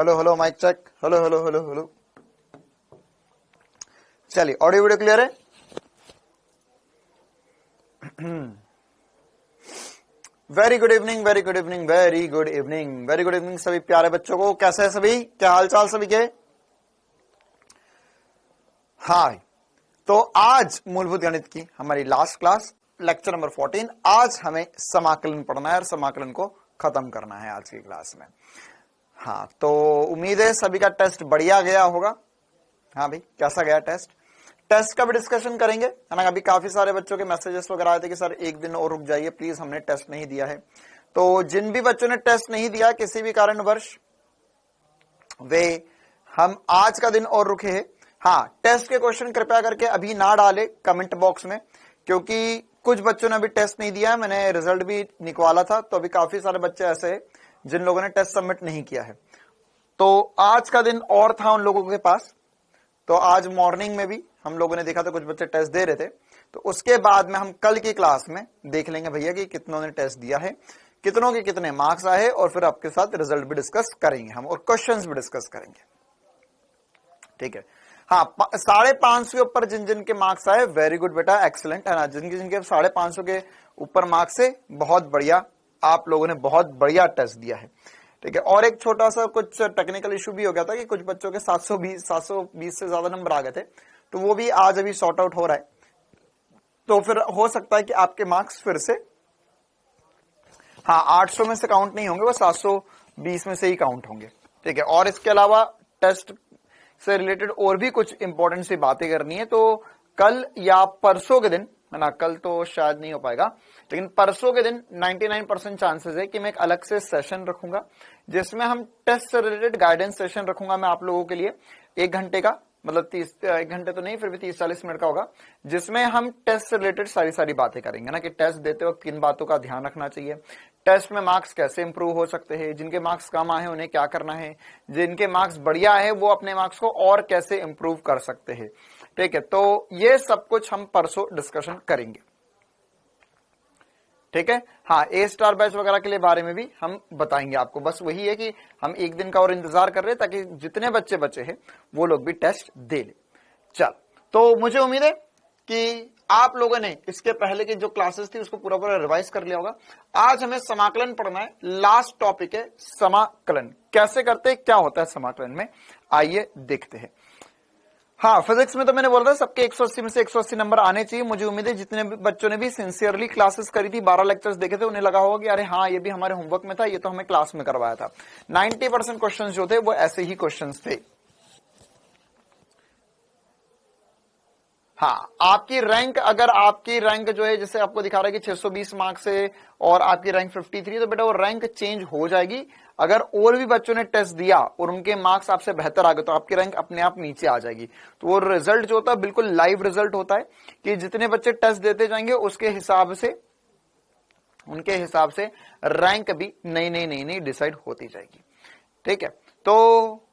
Hello hello mic check, hello hello hello hello. चलिए, audio video clear है? Very good evening, very good evening, very good evening, very good evening सभी प्यारे बच्चों को। कैसे है सभी? क्या हाल चाल सभी के? हाँ, तो आज मूलभूत गणित की हमारी लास्ट क्लास, लेक्चर नंबर 14। आज हमें समाकलन पढ़ना है और समाकलन को खत्म करना है आज की क्लास में। हाँ, तो उम्मीद है सभी का टेस्ट बढ़िया गया होगा। हाँ भाई, कैसा गया टेस्ट? टेस्ट का भी डिस्कशन करेंगे, है ना। अभी काफी सारे बच्चों के मैसेजेस वगैरह आए थे कि सर एक दिन और रुक जाइए प्लीज, हमने टेस्ट नहीं दिया है। तो जिन भी बच्चों ने टेस्ट नहीं दिया किसी भी कारणवश, वे हम आज का दिन और रुके हैं। हाँ, टेस्ट के क्वेश्चन कृपया करके अभी ना डाले कमेंट बॉक्स में, क्योंकि कुछ बच्चों ने अभी टेस्ट नहीं दिया है। मैंने रिजल्ट भी निकाला था, तो अभी काफी सारे बच्चे ऐसे हैं जिन लोगों ने टेस्ट सबमिट नहीं किया है। तो आज का दिन और था उन लोगों के पास। तो आज मॉर्निंग में भी हम लोगों ने देखा था कुछ बच्चे टेस्ट दे रहे थे, तो उसके बाद में हम कल की क्लास में देख लेंगे भैया कि कितनों ने टेस्ट दिया है, कितनों के कितने मार्क्स आए, और फिर आपके साथ रिजल्ट भी डिस्कस करेंगे हम, और क्वेश्चंस भी डिस्कस करेंगे। ठीक है। हाँ, 550 के ऊपर जिन जिन के मार्क्स आए, वेरी गुड बेटा, एक्सीलेंट, है ना। जिनके जिनके 550 के ऊपर मार्क्स है, बहुत बढ़िया, आप लोगों ने बहुत बढ़िया टेस्ट दिया है। ठीक है। और एक छोटा सा कुछ टेक्निकल इशू भी हो गया था कि कुछ बच्चों के 720 से ज्यादा नंबर आ गए थे, तो वो भी आज अभी सॉर्ट आउट हो रहा है। तो फिर हो सकता है कि आपके मार्क्स फिर से, हाँ, 800 में से काउंट नहीं होंगे, वो 720 में से ही काउंट होंगे। ठीक है। और इसके अलावा टेस्ट से रिलेटेड और भी कुछ इंपॉर्टेंट सी बातें करनी है, तो कल या परसों के दिन, है ना, कल तो शायद नहीं हो पाएगा, लेकिन परसों के दिन 99% चांसेस है कि मैं एक अलग से सेशन रखूंगा, जिसमें हम टेस्ट से रिलेटेड गाइडेंस सेशन रखूंगा मैं आप लोगों के लिए 1 घंटे का, मतलब 1 घंटे तो नहीं, फिर भी 30-40 मिनट का होगा, जिसमें हम टेस्ट से रिलेटेड सारी बातें करेंगे ना, कि टेस्ट देते वक्त किन बातों का ध्यान रखना चाहिए, टेस्ट में मार्क्स कैसे इंप्रूव हो सकते हैं, जिनके मार्क्स कम आए हैं उन्हें क्या करना है, जिनके मार्क्स बढ़िया है वो अपने मार्क्स को और कैसे इंप्रूव कर सकते हैं। ठीक है। तो ये सब कुछ हम परसों डिस्कशन करेंगे। ठीक है। हाँ, A* बैच वगैरह के लिए बारे में भी हम बताएंगे आपको। बस वही है कि हम एक दिन का और इंतजार कर रहे हैं ताकि जितने बच्चे बचे हैं वो लोग भी टेस्ट दे ले। चल, तो मुझे उम्मीद है कि आप लोगों ने इसके पहले की जो क्लासेस थी उसको पूरा पूरा रिवाइज कर लिया होगा। आज हमें समाकलन पढ़ना है, लास्ट टॉपिक है समाकलन। कैसे करते हैं, क्या होता है समाकलन में, आइए देखते हैं। हाँ, फिजिक्स में तो मैंने बोला था सबके 180 में से 180 नंबर आने चाहिए। मुझे उम्मीद है जितने भी बच्चों ने भी सिंसियरली क्लासेस करी थी, 12 लेक्चर्स देखे थे, उन्हें लगा होगा कि अरे हाँ, ये भी हमारे होमवर्क में था, ये तो हमें क्लास में करवाया था। 90% क्वेश्चंस जो थे वो ऐसे ही क्वेश्चंस थे। हाँ, आपकी रैंक, अगर आपकी रैंक जो है, जैसे आपको दिखा रहा है कि 620 मार्क्स है और आपकी रैंक 53, तो बेटा वो रैंक चेंज हो जाएगी। अगर और भी बच्चों ने टेस्ट दिया और उनके मार्क्स आपसे बेहतर आ गए तो आपकी रैंक अपने आप नीचे आ जाएगी। तो वो रिजल्ट जो होता है बिल्कुल लाइव रिजल्ट होता है कि जितने बच्चे टेस्ट देते जाएंगे उसके हिसाब से, उनके हिसाब से रैंक भी नई डिसाइड होती जाएगी। ठीक है। तो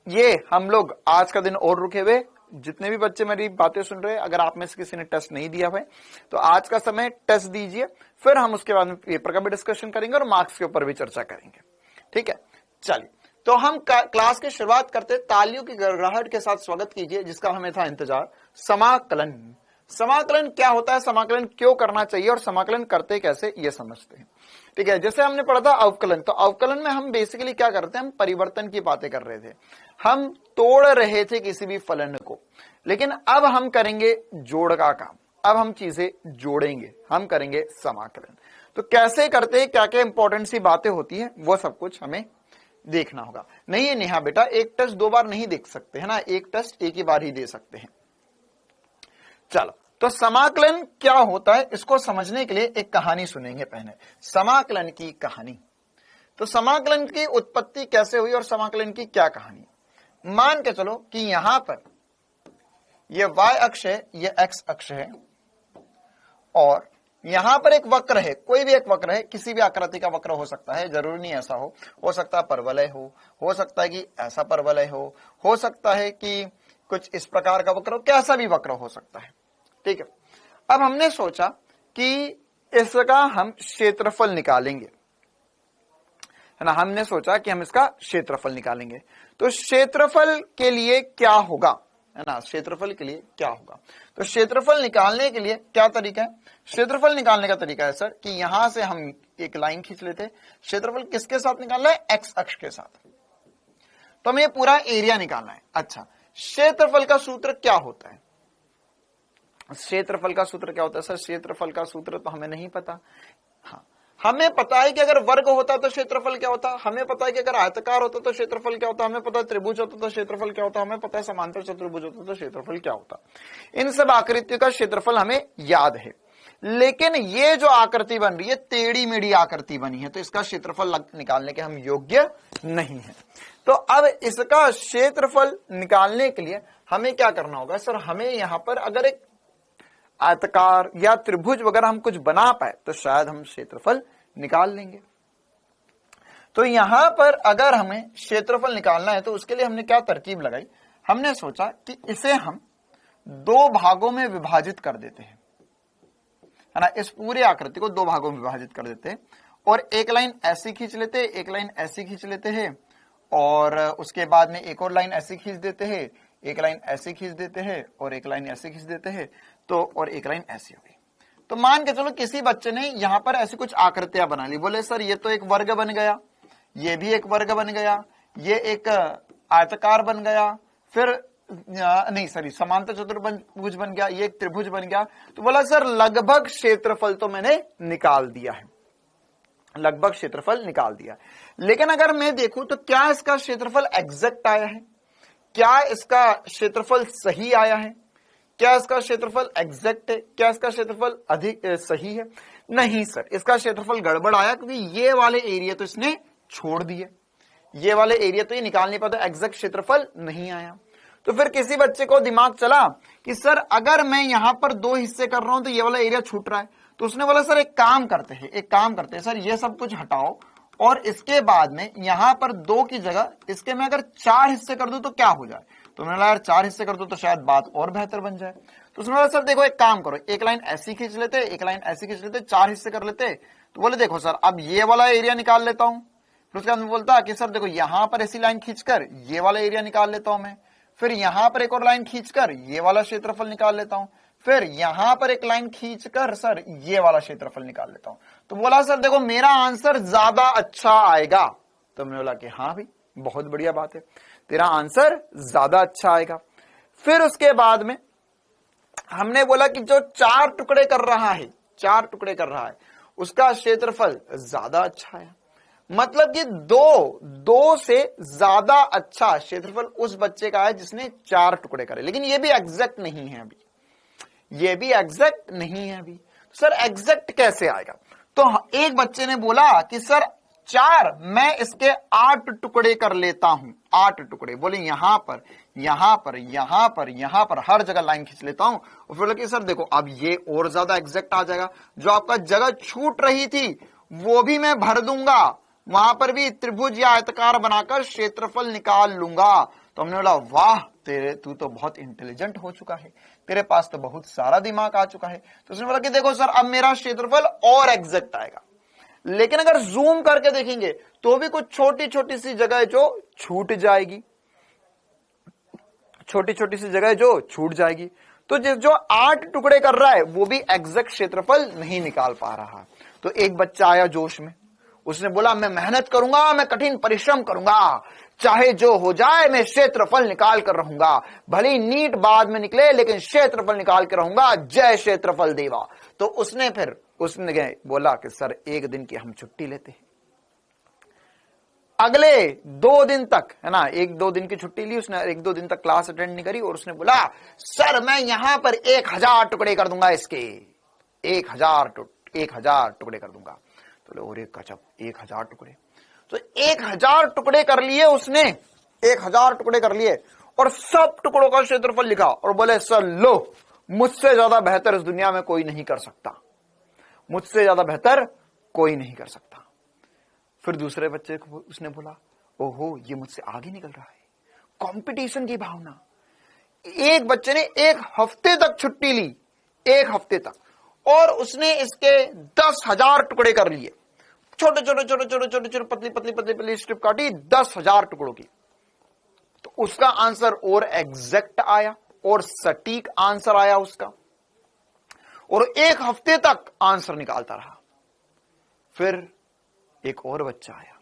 ये हम लोग आज का दिन और रुके हुए, जितने भी बच्चे मेरी बातें सुन रहे हैं, अगर आप में से किसी ने टेस्ट नहीं दिया है तो आज का समय टेस्ट दीजिए, फिर हम उसके बाद में पेपर का भी डिस्कशन करेंगे और मार्क्स के ऊपर भी चर्चा करेंगे। ठीक है। चलिए, तो हम क्लास की शुरुआत करते, तालियों की गड़गड़ाहट के साथ स्वागत कीजिए जिसका हमें था इंतजार, समाकलन। समाकलन क्या होता है, समाकलन क्यों करना चाहिए और समाकलन करते कैसे, ये समझते हैं। ठीक है। जैसे हमने पढ़ा था अवकलन, तो अवकलन में हम बेसिकली क्या करते हैं, हम परिवर्तन की बातें कर रहे थे, हम तोड़ रहे थे किसी भी फलन को, लेकिन अब हम करेंगे जोड़ का काम। अब हम चीजें जोड़ेंगे, हम करेंगे समाकलन। तो कैसे करते हैं, क्या क्या इंपॉर्टेंट सी बातें होती है, वो सब कुछ हमें देखना होगा। नहीं है नेहा बेटा, एक टेस्ट 2 बार नहीं देख सकते, है ना, एक टेस्ट एक ही बार ही दे सकते हैं। चलो, तो समाकलन क्या होता है इसको समझने के लिए एक कहानी सुनेंगे पहले, समाकलन की कहानी। तो समाकलन की उत्पत्ति कैसे हुई और समाकलन की क्या कहानी। मान के चलो कि यहां पर ये y अक्ष है, ये x अक्ष है, और यहां पर एक वक्र है, कोई भी एक वक्र है, किसी भी आकृति का वक्र हो सकता है, जरूरी नहीं ऐसा हो सकता है परवलय हो सकता है कि ऐसा परवलय हो सकता है कि कुछ इस प्रकार का वक्र हो, कैसा भी वक्र हो सकता है। ठीक है। अब हमने सोचा कि इसका हम क्षेत्रफल निकालेंगे। है ना, हमने सोचा कि हम इसका क्षेत्रफल निकालेंगे। तो क्षेत्रफल के लिए क्या होगा, है ना, क्षेत्रफल के लिए क्या होगा, तो क्षेत्रफल निकालने के लिए क्या तरीका है, क्षेत्रफल निकालने का तरीका है सर कि यहां से हम एक लाइन खींच लेते हैं। क्षेत्रफल किसके साथ निकालना है, एक्स अक्ष के साथ, तो हमें पूरा एरिया निकालना है। अच्छा, क्षेत्रफल का सूत्र क्या होता है, क्षेत्रफल का सूत्र क्या होता है सर, क्षेत्रफल का सूत्र तो हमें नहीं पता। हाँ, हमें पता है कि अगर वर्ग होता तो क्षेत्रफल क्या होता, हमें पता है कि अगर आयताकार होता तो क्षेत्रफल क्या होता, हमें पता है त्रिभुज होता तो क्षेत्रफल क्या होता, हमें पता है समांतर चतुर्भुज होता तो क्षेत्रफल क्या होता। इन सब आकृतियों का क्षेत्रफल हमें याद है, लेकिन ये जो आकृति बन रही है टेढ़ी मेढ़ी आकृति बनी है, तो इसका क्षेत्रफल निकालने के हम योग्य नहीं है। तो अब इसका क्षेत्रफल निकालने के लिए हमें क्या करना होगा सर, हमें यहां पर अगर एक आयताकार या त्रिभुज वगैरह हम कुछ बना पाए तो शायद हम क्षेत्रफल निकाल लेंगे। तो यहां पर अगर हमें क्षेत्रफल निकालना है तो उसके लिए हमने क्या तरकीब लगाई, हमने सोचा कि इसे हम दो भागों में विभाजित कर देते हैं, है ना, इस पूरे आकृति को दो भागों में विभाजित कर देते हैं और एक लाइन ऐसी खींच लेते हैं, एक लाइन ऐसी खींच लेते हैं और उसके बाद में एक और लाइन ऐसी खींच देते हैं, एक लाइन ऐसी खींच देते हैं और एक लाइन ऐसी खींच देते हैं, तो और एक लाइन ऐसी होगी। तो मान के चलो किसी बच्चे ने यहां पर ऐसी कुछ आकृतियां बना ली, बोले सर ये तो एक वर्ग बन गया, ये भी एक वर्ग बन गया, ये एक आयताकार बन गया, फिर नहीं सॉरी समांतर चतुर्भुज बन गया, ये एक त्रिभुज बन गया। तो बोला सर लगभग क्षेत्रफल तो मैंने निकाल दिया है, लगभग क्षेत्रफल निकाल दिया, लेकिन अगर मैं देखूं तो क्या इसका क्षेत्रफल एग्जैक्ट आया है, क्या इसका क्षेत्रफल सही आया है, क्या इसका क्षेत्रफल एग्जैक्ट है, क्या इसका क्षेत्रफल अधिक सही है, नहीं सर इसका क्षेत्रफल गड़बड़ आया क्योंकि ये वाले एरिया तो इसने छोड़ दिए, ये वाले एरिया तो ये निकाल नहीं पाता, एग्जैक्ट क्षेत्रफल नहीं आया। तो फिर किसी बच्चे को दिमाग चला कि सर अगर मैं यहां पर दो हिस्से कर रहा हूं तो ये वाला एरिया छूट रहा है, तो उसने बोला सर एक काम करते हैं सर ये सब कुछ हटाओ और इसके बाद में यहां पर दो की जगह इसके मैं अगर चार हिस्से कर दूं तो क्या हो जाए। तो मैंने बोला यार चार हिस्से कर दो तो शायद बात और बेहतर बन जाए। तो उसने बोला सर देखो एक काम करो, एक लाइन ऐसी खींच लेते, एक लाइन ऐसी खींच लेते, चार हिस्से कर लेते। तो बोले देखो सर अब ये वाला एरिया निकाल लेता हूं, फिर उसके बाद में बोलता कि सर देखो यहां पर ऐसी लाइन खींचकर ये वाला एरिया निकाल लेता हूं मैं, फिर यहां पर एक और लाइन खींचकर ये वाला क्षेत्रफल निकाल लेता हूं, फिर यहां पर एक लाइन खींचकर सर ये वाला क्षेत्रफल निकाल लेता हूं। तो बोला सर देखो मेरा आंसर ज्यादा अच्छा आएगा। तो मैंने बोला कि हाँ भाई बहुत बढ़िया बात है, तेरा आंसर ज्यादा अच्छा आएगा। फिर उसके बाद में हमने बोला कि जो चार टुकड़े कर रहा है उसका क्षेत्रफल ज्यादा अच्छा है, मतलब कि दो से ज्यादा अच्छा क्षेत्रफल उस बच्चे का है जिसने चार टुकड़े करे, लेकिन ये भी एग्जैक्ट नहीं है अभी, ये भी एग्जैक्ट नहीं है अभी। सर एग्जैक्ट कैसे आएगा, तो एक बच्चे ने बोला कि सर चार मैं इसके 8 टुकड़े कर लेता हूं, 8 टुकड़े, बोले यहां पर यहां पर यहां पर यहां पर हर जगह लाइन खींच लेता हूं। और फिर बोला कि सर देखो अब ये और ज्यादा एग्जैक्ट आ जाएगा, जो आपका जगह छूट रही थी वो भी मैं भर दूंगा, वहां पर भी त्रिभुज या आयताकार बनाकर क्षेत्रफल निकाल लूंगा। तो हमने बोला वाह तू तो बहुत इंटेलिजेंट हो चुका है, तेरे पास तो बहुत सारा दिमाग आ चुका है। तो उसने बोला कि देखो सर अब मेरा क्षेत्रफल और एग्जैक्ट आएगा, लेकिन अगर जूम करके देखेंगे तो भी कुछ छोटी छोटी सी जगह जो छूट जाएगी, छोटी छोटी सी जगह जो छूट जाएगी। तो जो 8 टुकड़े कर रहा है वो भी एग्जैक्ट क्षेत्रफल नहीं निकाल पा रहा। तो एक बच्चा आया जोश में, उसने बोला मैं मेहनत करूंगा, मैं कठिन परिश्रम करूंगा, चाहे जो हो जाए मैं क्षेत्रफल निकाल कर रहूंगा, भले ही नीट बाद में निकले लेकिन क्षेत्रफल निकाल कर रहूंगा, जय क्षेत्रफल देवा। तो उसने बोला कि सर एक दिन की हम छुट्टी लेते हैं। अगले 2 दिन तक, है ना, 1-2 दिन की छुट्टी ली उसने, 1-2 दिन तक क्लास अटेंड नहीं करी और उसने बोला सर मैं यहां पर 1000 टुकड़े कर दूंगा, इसके 1000 टुकड़े कर दूंगा। तो बोले गजब 1000 टुकड़े। तो 1000 टुकड़े कर लिए उसने, 1000 टुकड़े कर लिए और सब टुकड़ों का क्षेत्रफल लिखा और बोले सर लो मुझसे ज्यादा बेहतर इस दुनिया में कोई नहीं कर सकता, मुझसे ज्यादा बेहतर कोई नहीं कर सकता। फिर दूसरे बच्चे को उसने बोला ओहो ये मुझसे आगे निकल रहा है, कंपटीशन की भावना। एक बच्चे ने 1 हफ्ते तक छुट्टी ली, 1 हफ्ते तक, और उसने इसके 10,000 टुकड़े कर लिए, छोटे छोटे छोटे छोटे छोटे छोटे पतली पतली पतली पतली स्ट्रिप काटी 10,000 टुकड़ों की, तो उसका आंसर और एग्जैक्ट आया और सटीक आंसर आया उसका, और 1 हफ्ते तक आंसर निकालता रहा। फिर एक और बच्चा आया,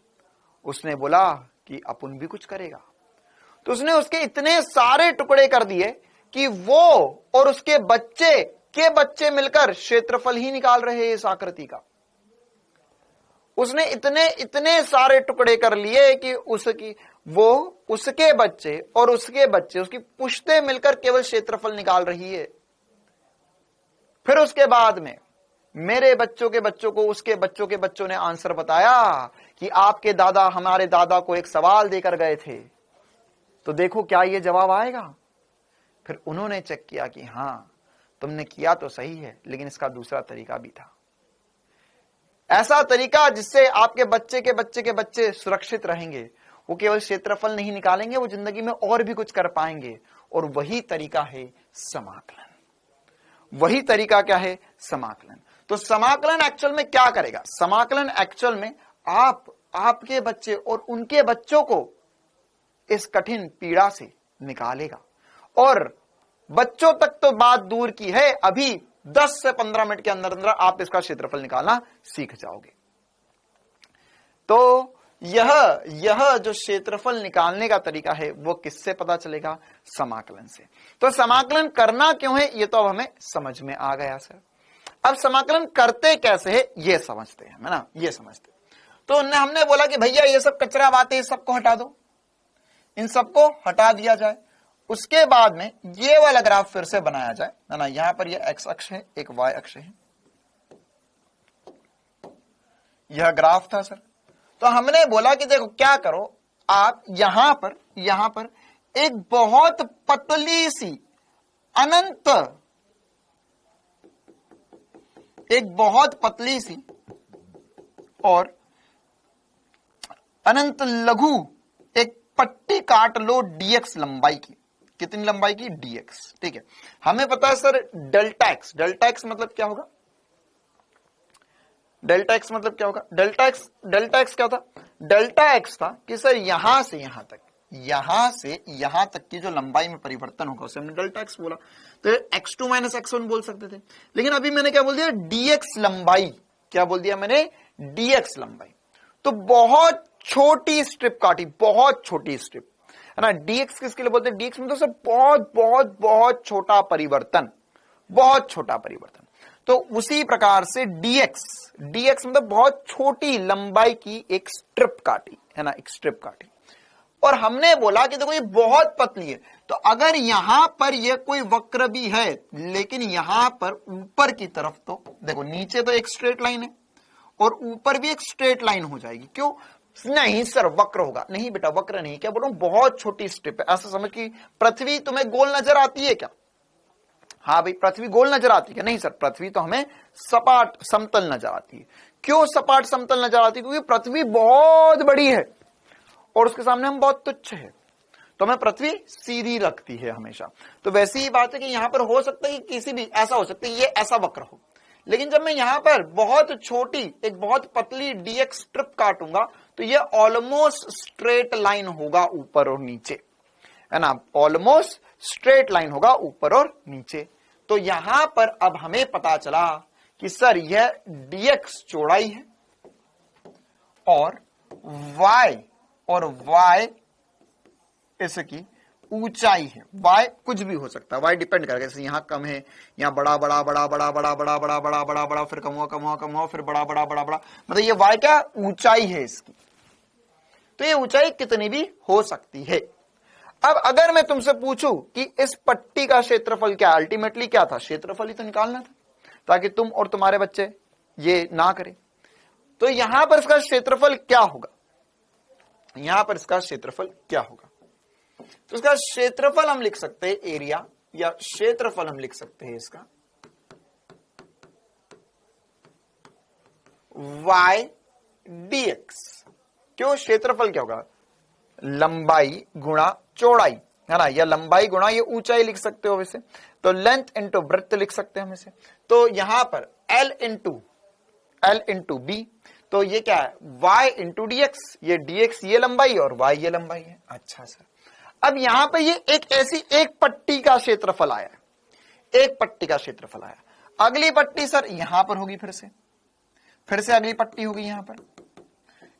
उसने बोला कि अपुन भी कुछ करेगा, तो उसने उसके इतने सारे टुकड़े कर दिए कि वो और उसके बच्चे मिलकर क्षेत्रफल ही निकाल रहे इस आकृति का। उसने इतने इतने सारे टुकड़े कर लिए कि उसके बच्चे और उसके बच्चे, उसकी पुश्तें मिलकर केवल क्षेत्रफल निकाल रही है। फिर उसके बाद में मेरे बच्चों के बच्चों को उसके बच्चों के बच्चों ने आंसर बताया कि आपके दादा हमारे दादा को एक सवाल देकर गए थे, तो देखो क्या ये जवाब आएगा। फिर उन्होंने चेक किया कि हां, तुमने किया तो सही है, लेकिन इसका दूसरा तरीका भी था, ऐसा तरीका जिससे आपके बच्चे के बच्चे के बच्चे सुरक्षित रहेंगे। वो केवल क्षेत्रफल नहीं निकालेंगे, वो जिंदगी में और भी कुछ कर पाएंगे, और वही तरीका है समाकलन। वही तरीका क्या है? समाकलन। तो समाकलन एक्चुअल में क्या करेगा? समाकलन एक्चुअल में आपके बच्चे और उनके बच्चों को इस कठिन पीड़ा से निकालेगा, और बच्चों तक तो बात दूर की है, अभी 10 से 15 मिनट के अंदर अंदर आप इसका क्षेत्रफल निकालना सीख जाओगे। तो यह जो क्षेत्रफल निकालने का तरीका है वो किससे पता चलेगा? समाकलन से। तो समाकलन करना क्यों है ये तो अब हमें समझ में आ गया सर। अब समाकलन करते कैसे है ये समझते हैं, है ना, ये समझते। तो हमने बोला कि भैया ये सब कचरा बातें सबको हटा दो, इन सबको हटा दिया जाए। उसके बाद में ये वाला ग्राफ फिर से बनाया जाए, है ना। यहां पर ये एक्स अक्ष है, एक वाई अक्ष है, यह ग्राफ था सर। तो हमने बोला कि देखो क्या करो, आप यहां पर एक बहुत पतली सी अनंत, एक बहुत पतली सी और अनंत लघु एक पट्टी काट लो dx लंबाई की। कितनी लंबाई की? dx। ठीक है, हमें पता है sir delta x. Delta x मतलब क्या होगा? डेल्टा एक्स मतलब क्या होगा? डेल्टा एक्स क्या था? डेल्टा एक्स था कि सर यहां से यहां तक, यहां से यहां तक की जो लंबाई में परिवर्तन होगा उसे हमने डेल्टा एक्स बोला। तो x2 माइनस x1 बोल सकते थे, लेकिन अभी मैंने क्या बोल दिया? dx लंबाई। क्या बोल दिया मैंने? dx लंबाई। तो बहुत छोटी स्ट्रिप काटी, बहुत छोटी स्ट्रिप, है ना। dx किसके लिए बोलते हैं? dx मतलब सर बहुत बहुत बहुत छोटा परिवर्तन, बहुत छोटा परिवर्तन। तो उसी प्रकार से dx मतलब बहुत छोटी लंबाई की एक स्ट्रिप काटी, है ना, एक स्ट्रिप काटी। और हमने बोला कि देखो ये बहुत पतली है, तो अगर यहां पर ये कोई वक्र भी है, लेकिन यहां पर ऊपर की तरफ तो देखो, नीचे तो एक स्ट्रेट लाइन है और ऊपर भी एक स्ट्रेट लाइन हो जाएगी। क्यों? नहीं सर वक्र होगा। नहीं बेटा वक्र नहीं, क्या बोलूं, बहुत छोटी स्ट्रिप है। ऐसा समझ कि पृथ्वी तुम्हें गोल नजर आती है क्या? हाँ भाई, पृथ्वी गोल नजर आती है क्या? नहीं सर, पृथ्वी तो हमें सपाट समतल नजर आती है। क्यों सपाट समतल नजर आती है? क्योंकि पृथ्वी बहुत बड़ी है और उसके सामने हम बहुत तुच्छ है, तो हमें पृथ्वी सीधी लगती है हमेशा। तो वैसी ही बात है कि यहां पर हो सकता है कि किसी भी ऐसा हो सकता है ये ऐसा वक्र हो, लेकिन जब मैं यहां पर बहुत छोटी एक बहुत पतली dx स्ट्रिप काटूंगा तो ये ऑलमोस्ट स्ट्रेट लाइन होगा ऊपर और नीचे, है ना, ऑलमोस्ट स्ट्रेट लाइन होगा ऊपर और नीचे। तो यहां पर अब हमें पता चला कि सर यह dx चौड़ाई है और y इसकी ऊंचाई है। y कुछ भी हो सकता है, y डिपेंड करेगा, जैसे यहां कम है, यहां बड़ा बड़ा बड़ा बड़ा बड़ा बड़ा बड़ा बड़ा बड़ा बड़ा, फिर कम हुआ कम हुआ कम हुआ, फिर बड़ा बड़ा बड़ा बड़ा, मतलब ये y क्या ऊंचाई है इसकी। तो ये ऊंचाई कितनी भी हो सकती है। अब अगर मैं तुमसे पूछूं कि इस पट्टी का क्षेत्रफल क्या, अल्टीमेटली क्या था? क्षेत्रफल ही तो निकालना था, ताकि तुम और तुम्हारे बच्चे ये ना करें। तो यहां पर इसका क्षेत्रफल क्या होगा? यहां पर इसका क्षेत्रफल क्या होगा? तो इसका क्षेत्रफल हम लिख सकते हैं एरिया, या क्षेत्रफल हम लिख सकते हैं इसका y dx। क्यों? क्षेत्रफल क्या होगा? लंबाई गुणा चौड़ाई, है ना, या लंबाई गुणा ये ऊंचाई लिख सकते हो वैसे, तो लेंथ इंटू ब्रेड्थ लिख सकते हैं हम इसे। तो यहां पर L इंटू बी, तो ये क्या है, y इंटू dx, ये dx ये लंबाई और y ये लंबाई है। अच्छा सर, अब यहां पे ये एक पट्टी का क्षेत्रफल आया, एक पट्टी का क्षेत्रफल आया। अगली पट्टी सर यहां पर होगी, फिर से अगली पट्टी होगी यहां पर।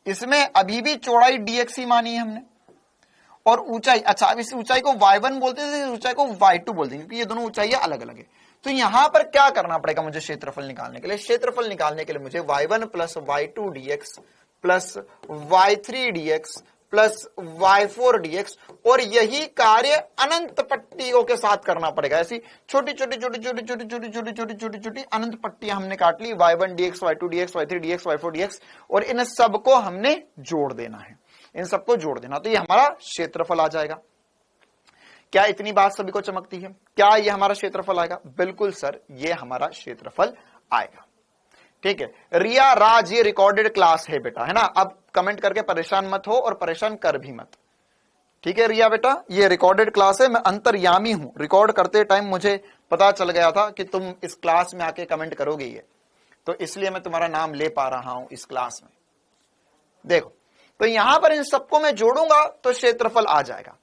इसमें अभी भी चौड़ाई dx ही मानी है हमने, और ऊंचाई, अच्छा अब इस ऊंचाई को y1 बोलते हैं, इस ऊंचाई को y2 बोलते हैं, क्योंकि ये दोनों ऊंचाइयां अलग अलग है। तो यहां पर क्या करना पड़ेगा मुझे क्षेत्रफल निकालने के लिए? क्षेत्रफल निकालने के लिए मुझे y1 plus y2 dx plus y3 dx plus y4 dx, और यही कार्य अनंत पट्टियों के साथ करना पड़ेगा। ऐसी छोटी छोटी छोटी छोटी छोटी छोटी छोटी छोटी छोटी छोटी अनंत पट्टियां हमने काट ली, y1 dx, y2 dx, y3 dx, y4 dx, और इन सबको हमने जोड़ देना है, इन सबको जोड़ देना। तो ये हमारा क्षेत्रफल आ जाएगा। क्या इतनी बात सभी को चमकती है? क्या ये हमारा क्षेत्रफल आएगा? बिल्कुल सर, ये हमारा क्षेत्रफल आएगा। ठीक है रिया, राज, ये रिकॉर्डेड क्लास है बेटा, है ना। अब कमेंट करके परेशान मत हो और परेशान कर भी मत। ठीक है रिया बेटा, ये रिकॉर्डेड क्लास है, मैं अंतर्यामी हूं। रिकॉर्ड करते टाइम मुझे पता चल गया था कि तुम इस क्लास में आके कमेंट करोगे ये, तो इसलिए मैं तुम्हारा नाम ले पा रहा हूं इस क्लास में। देखो, तो यहां पर इन सबको मैं जोड़ूंगा तो क्षेत्रफल आ जाएगा।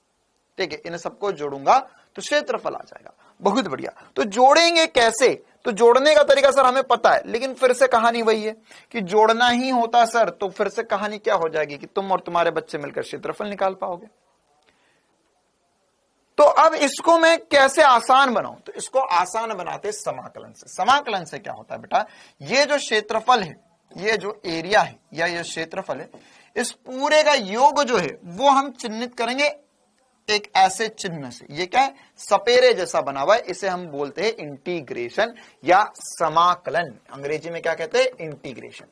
ठीक है, इन सबको जोड़ूंगा तो क्षेत्रफल आ जाएगा। बहुत बढ़िया। तो जोड़ेंगे कैसे? तो जोड़ने का तरीका सर हमें पता है, लेकिन फिर से कहानी वही है कि जोड़ना ही होता सर, तो फिर से कहानी क्या हो जाएगी कि तुम और तुम्हारे बच्चे मिलकर क्षेत्रफल निकाल पाओगे। तो अब इसको मैं कैसे आसान बनाऊं? तो इसको आसान बनाते समाकलन से। समाकलन से क्या होता है बेटा, ये जो क्षेत्रफल है, ये जो एरिया है या ये क्षेत्रफल है, इस पूरे का योग जो है वो हम चिन्हित करेंगे एक ऐसे चिन्ह से। ये क्या है, सपेरे जैसा बना हुआ है, इसे हम बोलते हैं इंटीग्रेशन या समाकलन। अंग्रेजी में क्या कहते हैं? इंटीग्रेशन।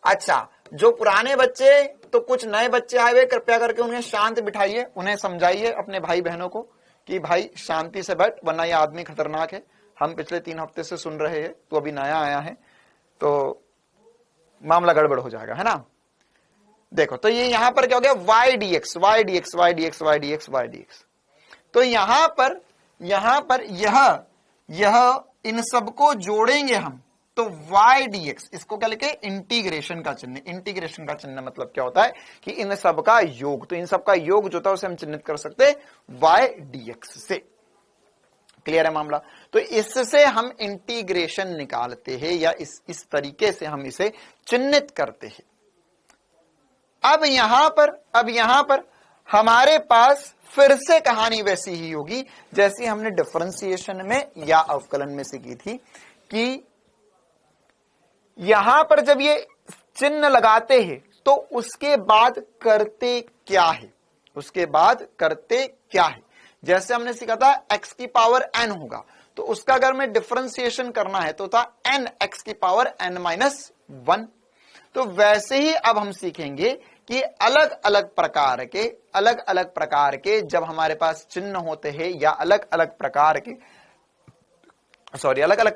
अच्छा, जो पुराने बच्चे, तो कुछ नए बच्चे आए हुए, कृपया करके उन्हें शांत बिठाइए, उन्हें समझाइए अपने भाई बहनों को कि भाई शांति से बैठ, वरना ये आदमी खतरनाक है। हम पिछले 3 हफ्ते से सुन रहे हैं, तो अभी नया आया है तो मामला गड़बड़ हो जाएगा, है ना। देखो, तो ये यहां पर क्या हो गया, y dx, y dx, y dx, y dx, y dx। तो यहां पर यह इन सबको जोड़ेंगे हम, तो y dx, इसको क्या लिखे? इंटीग्रेशन का चिन्ह। इंटीग्रेशन का चिन्ह मतलब क्या होता है कि इन सब का योग, तो इन सब का योग जो होता है उसे हम चिन्हित कर सकते हैं y dx से। क्लियर है मामला? तो इससे हम इंटीग्रेशन निकालते हैं, या इस तरीके से हम इसे चिन्हित करते हैं। अब यहां पर हमारे पास फिर से कहानी वैसी ही होगी जैसी हमने डिफरेंशिएशन में या अवकलन में सीखी थी, कि यहां पर जब ये चिन्ह लगाते हैं तो उसके बाद करते क्या है, उसके बाद करते क्या है। जैसे हमने सीखा था x की पावर n होगा, तो उसका अगर में डिफरेंशिएशन करना है तो था n x की पावर n माइनस 1। तो वैसे ही अब हम सीखेंगे कि अलग अलग प्रकार के जब हमारे पास चिन्ह होते हैं या अलग अलग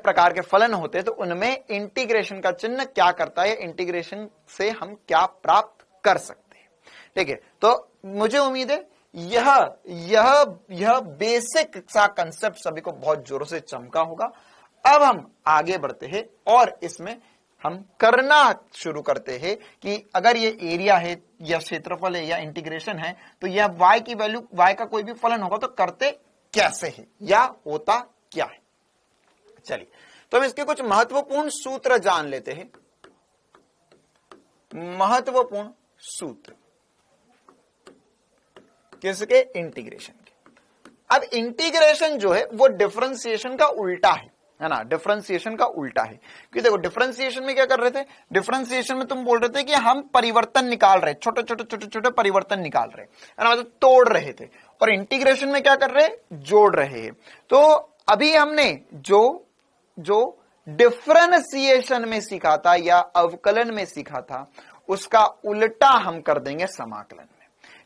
प्रकार के फलन होते हैं, तो उनमें इंटीग्रेशन का चिन्ह क्या करता है, इंटीग्रेशन से हम क्या प्राप्त कर सकते हैं। ठीक है, तो मुझे उम्मीद है यह बेसिक सा कंसेप्ट सभी को बहुत जोरों से चमका होगा। अब हम आगे बढ़ते हैं और इसमें हम करना शुरू करते हैं कि अगर ये एरिया है या क्षेत्रफल है या इंटीग्रेशन है, तो यह y की वैल्यू, y का कोई भी फलन होगा तो करते कैसे है या होता क्या है। चलिए, तो हम इसके कुछ महत्वपूर्ण सूत्र जान लेते हैं। महत्वपूर्ण सूत्र किसके? इंटीग्रेशन के। अब इंटीग्रेशन जो है वो डिफरेंशिएशन का उल्टा है ना, डिफरेंशिएशन का उल्टा है। क्योंकि देखो, डिफरेंशिएशन में क्या कर रहे थे, डिफरेंशिएशन में तुम बोल रहे थे कि हम परिवर्तन निकाल रहे, छोटे छोटे छोटे छोटे परिवर्तन निकाल रहे, है ना, मतलब तोड़ रहे थे। और इंटीग्रेशन में क्या कर रहे, जोड़ रहे हैं। तो अभी हमने जो डिफरेंशिएशन में सीखा था या अवकलन में सीखा था, उसका उल्टा हम कर देंगे समाकलन में।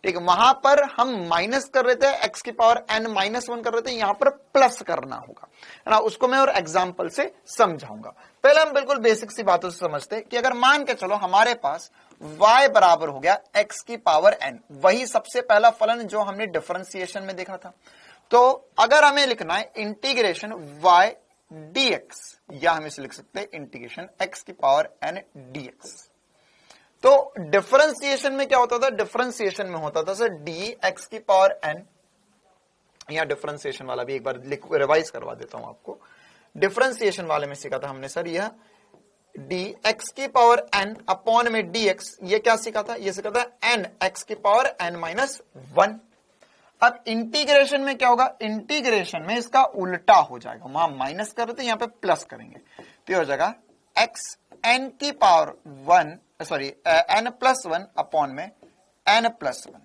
ठीक है, वहां पर हम माइनस कर रहे थे, x की पावर n माइनस 1 कर रहे थे, यहां पर प्लस करना होगा, है ना। उसको मैं और एग्जांपल से समझाऊंगा। पहले हम बिल्कुल बेसिक सी बातों से समझते हैं कि अगर मान के चलो हमारे पास y बराबर हो गया x की पावर n, वही सबसे पहला फलन जो हमने डिफरेंशिएशन में देखा था। तो अगर हमें लिखना है इंटीग्रेशन y dx, या हम इसे लिख सकते हैं इंटीग्रेशन x की पावर n dx। तो डिफरेंशिएशन में क्या होता था, डिफरेंशिएशन में होता था सर dx की पावर n, या डिफरेंशिएशन वाला भी एक बार रिवाइज करवा देता हूं आपको। डिफरेंशिएशन वाले में सीखा था हमने सर यह dx की पावर n अपॉन में dx, ये क्या सीखा था, ये सीखा था n x की पावर n माइनस 1। अब इंटीग्रेशन में क्या होगा, इंटीग्रेशन में इसका उल्टा हो जाएगा, वहां माइनस कर रहे थे, यहां पे प्लस करेंगे, तो ये हो जाएगा x n की power 1 sorry n plus 1 upon में n plus 1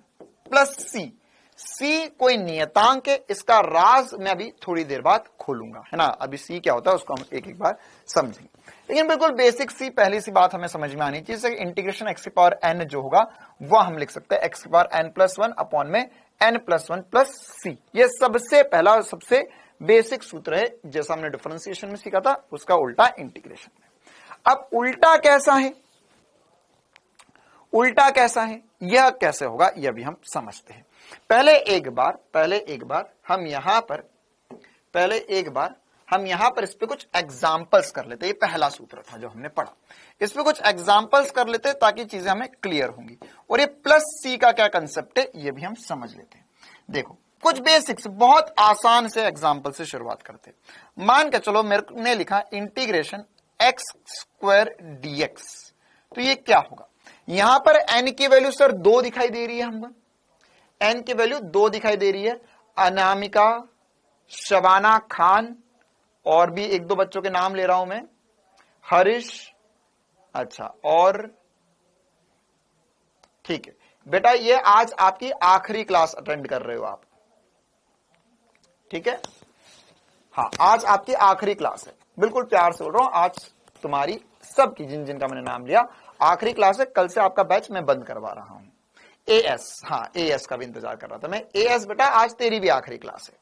plus c। c कोई नियतांक है, इसका राज मैं अभी थोड़ी देर बाद खोलूंगा, है ना। अभी c क्या होता है उसको हम एक एक बार समझेंगे, लेकिन बिल्कुल बेसिक सी पहली सी बात हमें समझ में आनी चाहिए। इंटीग्रेशन x की पावर n जो होगा वह हम लिख सकते हैं x की पावर n प्लस 1 अपॉन में n प्लस 1 प्लस c। ये सबसे पहला सबसे बेसिक सूत्र है, जैसा हमने डिफरेंशिएशन में सीखा था उसका उल्टा इंटीग्रेशन में। अब उल्टा कैसा है, उल्टा कैसा है, यह कैसे होगा यह भी हम समझते हैं। पहले एक बार हम यहां पर इस पे कुछ एग्जांपल्स कर लेते हैं। ये पहला सूत्र था जो हमने पढ़ा, इस पे कुछ एग्जांपल्स कर लेते हैं ताकि चीजें हमें क्लियर होंगी। और ये प्लस सी का क्या कंसेप्ट है ये भी हम समझ लेते हैं। देखो कुछ बेसिक्स बहुत आसान से एग्जांपल से शुरुआत करते हैं। मान के चलो मेरे ने लिखा इंटीग्रेशन एक्स स्क्वायर डीएक्स, तो ये क्या होगा, यहां पर n की वैल्यू सर 2 दिखाई दे रही है, हमको n की वैल्यू 2 दिखाई दे रही है। अनामिका, शबाना खान, और भी एक दो बच्चों के नाम ले रहा हूं मैं, हरीश, अच्छा, और ठीक है बेटा, ये आज आपकी आखिरी क्लास अटेंड कर रहे हो आप, ठीक है, हाँ आज आपकी आखिरी क्लास है, बिल्कुल प्यार से बोल रहा हूं, आज तुम्हारी सबकी जिनका मैंने नाम लिया आखिरी क्लास है, कल से आपका बैच मैं बंद करवा रहा हूं। एएस, हाँ एएस का भी इंतजार कर रहा था मैं, एएस बेटा आज तेरी भी आखिरी क्लास है।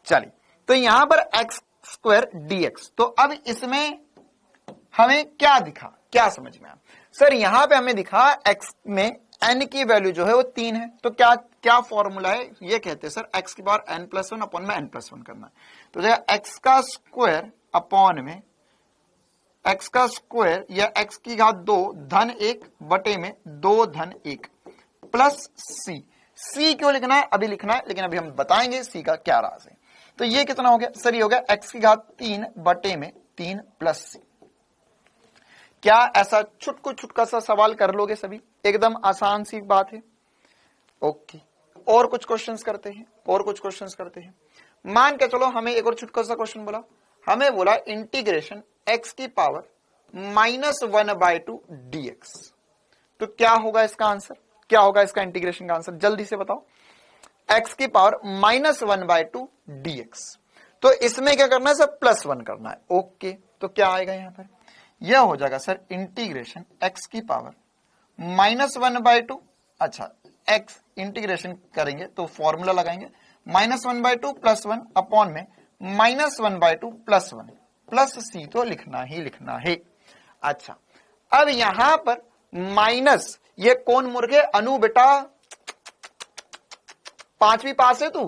चलिए, तो यहां पर एक्स स्क्वायर डीएक्स, तो अब इसमें हमें क्या दिखा, क्या समझ में आया सर, यहां पे हमें दिखा एक्स में n की वैल्यू जो है वो 3 है, तो क्या क्या फॉर्मूला है, ये कहते हैं सर x की पावर n प्लस 1 अपॉन में n प्लस 1 करना है, तो जगह x का स्क्वायर अपॉन में x का स्क्वायर या x की घात 2 धन 1 बटे में 2 धन 1 प्लस c क्यों लिखना है अभी लिखना है, लेकिन अभी हम बताएंगे c का क्या राज है। तो ये कितना हो गया सर, ये हो गया x की घात 3 बटे में 3 प्लस c। क्या ऐसा छुटका सा सवाल कर लोगे सभी, एकदम आसान सी बात है। ओके, और कुछ क्वेश्चंस करते हैं, मान के चलो हमें एक और छुटका सा क्वेश्चन बोला, हमें बोला इंटीग्रेशन x की पावर -1/2 dx, तो क्या होगा इसका आंसर, क्या होगा इसका इंटीग्रेशन का आंसर, जल्दी से बताओ। x की पावर -1/2 dx, तो इसमें क्या करना है सर, +1 करना है। ओके, तो क्या आएगा यहां पर, यह हो जाएगा सर इंटीग्रेशन x की पावर -1/2, अच्छा x इंटीग्रेशन करेंगे तो फॉर्मूला लगाएंगे -1/2 +1 अपॉन में -1/2 +1 प्लस c, तो लिखना है। अच्छा, अब यहां पर माइनस, ये कौन मुर्गे, अनु बेटा 5वीं पास है तू,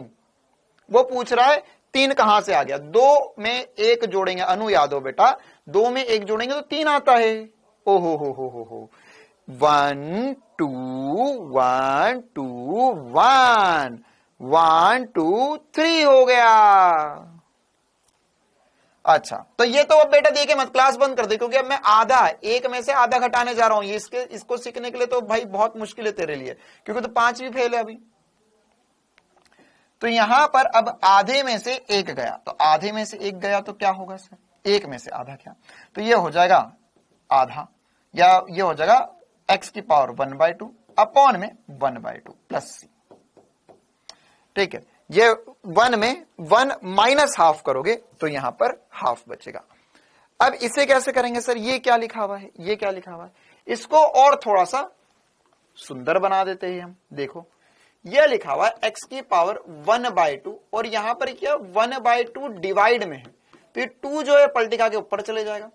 वो पूछ रहा है 3 कहां से आ गया, 2 में 1 जोड़ेंगे, अनु याद हो बेटा 2 में 1 जोड़ेंगे तो 3 आता है। ओहो हो 1 2 1 2 1 1 2 3 हो गया। अच्छा, तो ये तो अब बेटा देखे मत, क्लास बंद कर दे, क्योंकि अब मैं आधा, एक में से आधा घटाने जा रहा हूं, ये इसको सीखने के लिए तो भाई बहुत मुश्किल है तेरे लिए, क्योंकि तो 5वीं फेल है अभी। तो यहां पर अब आधे में से 1 गया, तो आधे में से 1 गया तो क्या होगा सर, 1 में से आधा क्या, तो ये हो जाएगा आधा, या ये हो जाएगा x की पावर 1/2 अपॉन में 1/2 प्लस c, ठीक है। ये 1 में 1 माइनस हाफ करोगे तो यहां पर हाफ बचेगा। अब इसे कैसे करेंगे सर, ये क्या लिखा हुआ है, इसको और थोड़ा सा सुंदर बना देते हैं हम। देखो यह लिखा हुआ है x की पावर 1/2, और यहां पर क्या 1/2 डिवाइड में है, तो ये 2 जो है पलटिका के ऊपर चले जाएगा,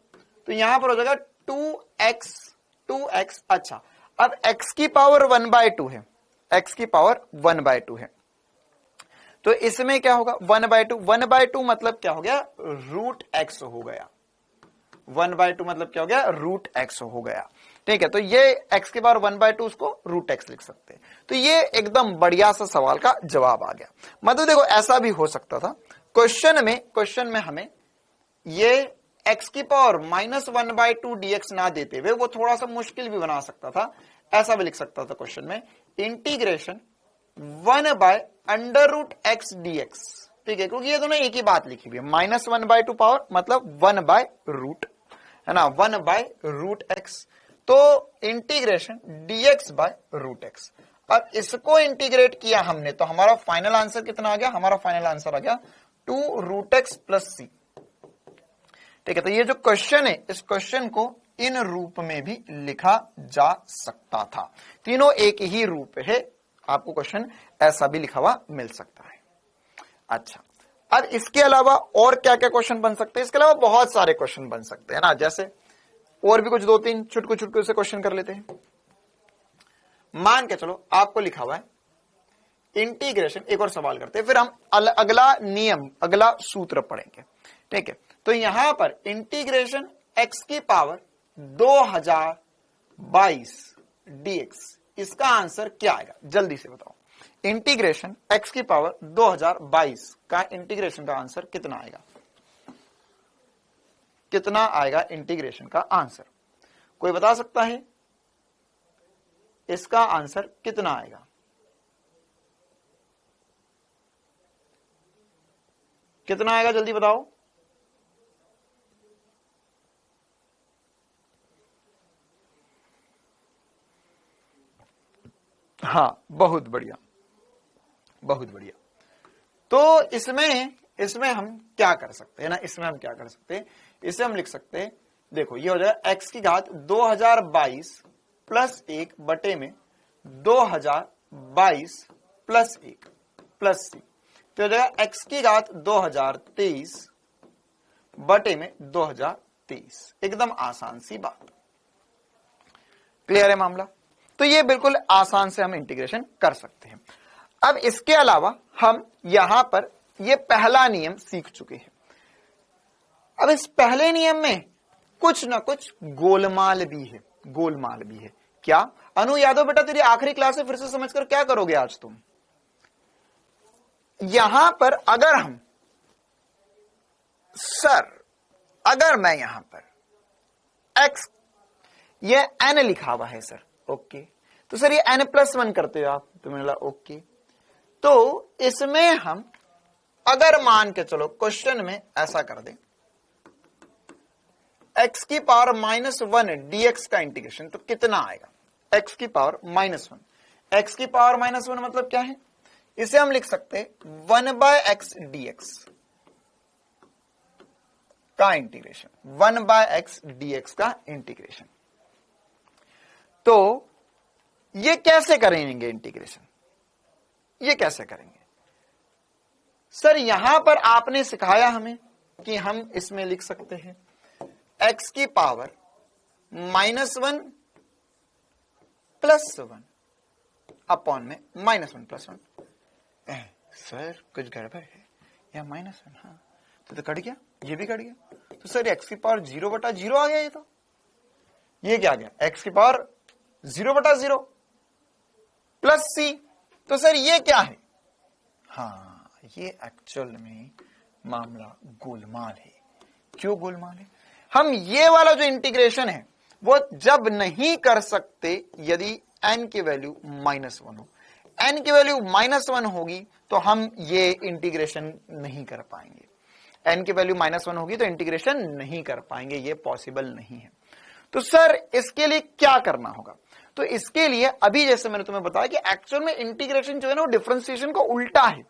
तो यहां पर हो जाएगा 2x। अच्छा, अब x की पावर 1/2 है, x की पावर 1/2 है, तो इसमें क्या होगा 1/2, 1/2 मतलब क्या हो गया रूट एक्स हो गया, 1/2 मतलब क्या हो गया रूट एक्स हो गया। ठीक है, तो ये x के पावर 1/2 उसको रूट एक्स लिख सकते हैं। तो ये एकदम बढ़िया सा सवाल का जवाब आ गया। मतलब देखो ऐसा भी हो सकता था क्वेश्चन में हमें ये x की पावर -1/2 dx ना देते हुए वो थोड़ा सा मुश्किल भी बना सकता था। ऐसा भी लिख सकता था क्वेश्चन में इंटीग्रेशन 1/√x dx। ठीक है, क्योंकि ये दोनों एक ही बात लिखी हुई है, -1/2 पावर मतलब 1/रूट है ना, 1/√x। तो इंटीग्रेशन dx/√x। अब इसको इंटीग्रेट किया हमने तो हमारा फाइनल आंसर कितना आ गया, हमारा फाइनल आंसर आ गया 2√x + c। ठीक है, तो ये जो क्वेश्चन है इस क्वेश्चन को इन रूप में भी लिखा जा सकता था। तीनों एक ही रूप है, आपको क्वेश्चन ऐसा भी लिखा हुआ मिल सकता है। अच्छा, अब इसके अलावा और क्या क्या क्वेश्चन बन सकते हैं, इसके अलावा बहुत सारे क्वेश्चन बन सकते हैं ना, जैसे और भी कुछ 2-3 चुटकू से क्वेश्चन कर लेते हैं। मान के चलो आपको लिखा हुआ है इंटीग्रेशन, एक और सवाल करते हैं फिर हम अगला नियम अगला सूत्र पढ़ेंगे। ठीक है, तो यहां पर इंटीग्रेशन x की पावर 2022 dx, इसका आंसर क्या आएगा जल्दी से बताओ। इंटीग्रेशन x की पावर 2022 का इंटीग्रेशन का आंसर कितना आएगा, कितना आएगा इंटीग्रेशन का आंसर, कोई बता सकता है इसका आंसर कितना आएगा? कितना आएगा जल्दी बताओ। हाँ, बहुत बढ़िया बहुत बढ़िया। तो इसमें हम क्या कर सकते हैं ना, इसमें हम क्या कर सकते हैं, इसे हम लिख सकते हैं, देखो ये हो जाएगा x की घात 2022 + 1 बटे में 2022 + 1 + c, तो हो जाएगा x की घात 2023 बटे में 2023। एकदम आसान सी बात, क्लियर है मामला। तो ये बिल्कुल आसान से हम इंटीग्रेशन कर सकते हैं। अब इसके अलावा हम यहां पर ये पहला नियम सीख चुके हैं। अब इस पहले नियम में कुछ ना कुछ गोलमाल भी है, गोलमाल भी है। क्या अनु यादव बेटा, तेरी आखिरी क्लास है, फिर से समझकर क्या करोगे आज तुम। यहां पर अगर हम अगर मैं यहां पर x, ये n लिखा हुआ है सर, ओके, तो सर ये n+1 करते हो आप, तो मैंने बोला ओके। तो इसमें हम अगर मान के चलो क्वेश्चन में ऐसा कर दें x की पावर -1 dx का इंटीग्रेशन, तो कितना आएगा x की पावर -1। x की पावर -1 मतलब क्या है, इसे हम लिख सकते हैं 1/x dx का इंटीग्रेशन, 1/x dx का इंटीग्रेशन। तो ये कैसे करेंगे इंटीग्रेशन, ये कैसे करेंगे सर। यहां पर आपने सिखाया हमें कि हम इसमें लिख सकते हैं x की पावर -1 + 1 अपॉन में -1 + 1। सर कुछ गड़बड़ है, या -1, हाँ तो कट गया, ये भी कट गया। तो सर x की पावर 0/0 आ गया, ये क्या आ गया x की पावर 0/0 + c। तो सर ये क्या है, हाँ ये एक्चुअल में मामला गोलमाल है। क्यों गोलमाल है, हम ये वाला जो इंटीग्रेशन है वो जब नहीं कर सकते यदि n की वैल्यू -1 हो, n की वैल्यू -1 होगी तो हम ये इंटीग्रेशन नहीं कर पाएंगे। n की वैल्यू -1 होगी तो इंटीग्रेशन नहीं कर पाएंगे, ये पॉसिबल नहीं है। तो सर इसके लिए क्या करना होगा, तो इसके लिए अभी जैसे मैंने तुम्हें बताया कि एक्चुअल में इंटीग्रेशन जो है ना वो डिफरेंशिएशन का उल्टा है,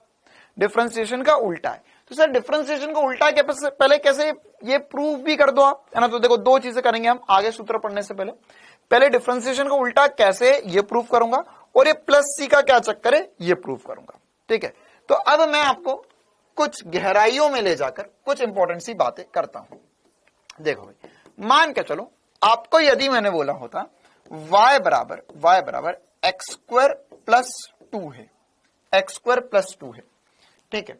डिफरेंशिएशन का उल्टा है। तो सर डिफरेंशिएशन को उल्टा के पहले कैसे ये प्रूफ भी कर दो आप, है ना। तो देखो दो चीजें करेंगे हम आगे सूत्र पढ़ने से पहले डिफरेंशिएशन का उल्टा कैसे ये प्रूफ करूंगा, और ये +c का क्या चक्कर है ये प्रूफ करूंगा। ठीक है, तो अब मैं आपको कुछ गहराइयों में ले जाकर कुछ इंपॉर्टेंट सी बातें करता हूं। देखो भाई, मान के चलो आपको यदि मैंने बोला होता y बराबर x² + 2 है, x² + 2 है, ठीक है,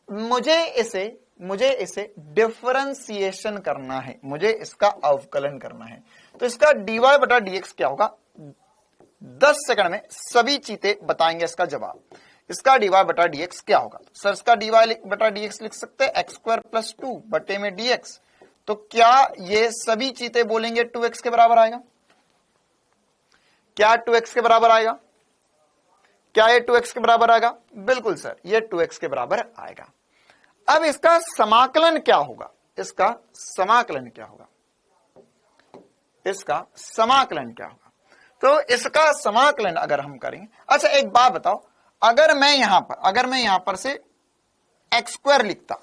मुझे इसे डिफरेंशिएशन करना है, मुझे इसका अवकलन करना है। तो इसका dy बटा dx क्या होगा, 10 सेकंड में सभी चीजें बताएंगे इसका जवाब। इसका dy बटा dx क्या होगा सर, इसका dy बटा dx लिख सकते हैं x स्क्वायर प्लस 2 बटे में dx। तो क्या ये सभी चीजें बोलेंगे 2x के बराबर आएगा, क्या 2x के बराबर आएगा, क्या ये 2x के बराबर आएगा, बिल्कुल सर ये 2x के बराबर आएगा। अब इसका समाकलन क्या होगा, इसका समाकलन क्या होगा, इसका समाकलन क्या होगा, तो इसका समाकलन अगर हम करेंगे, अच्छा एक बात बताओ, अगर मैं यहां पर से एक्स स्क्वायर लिखता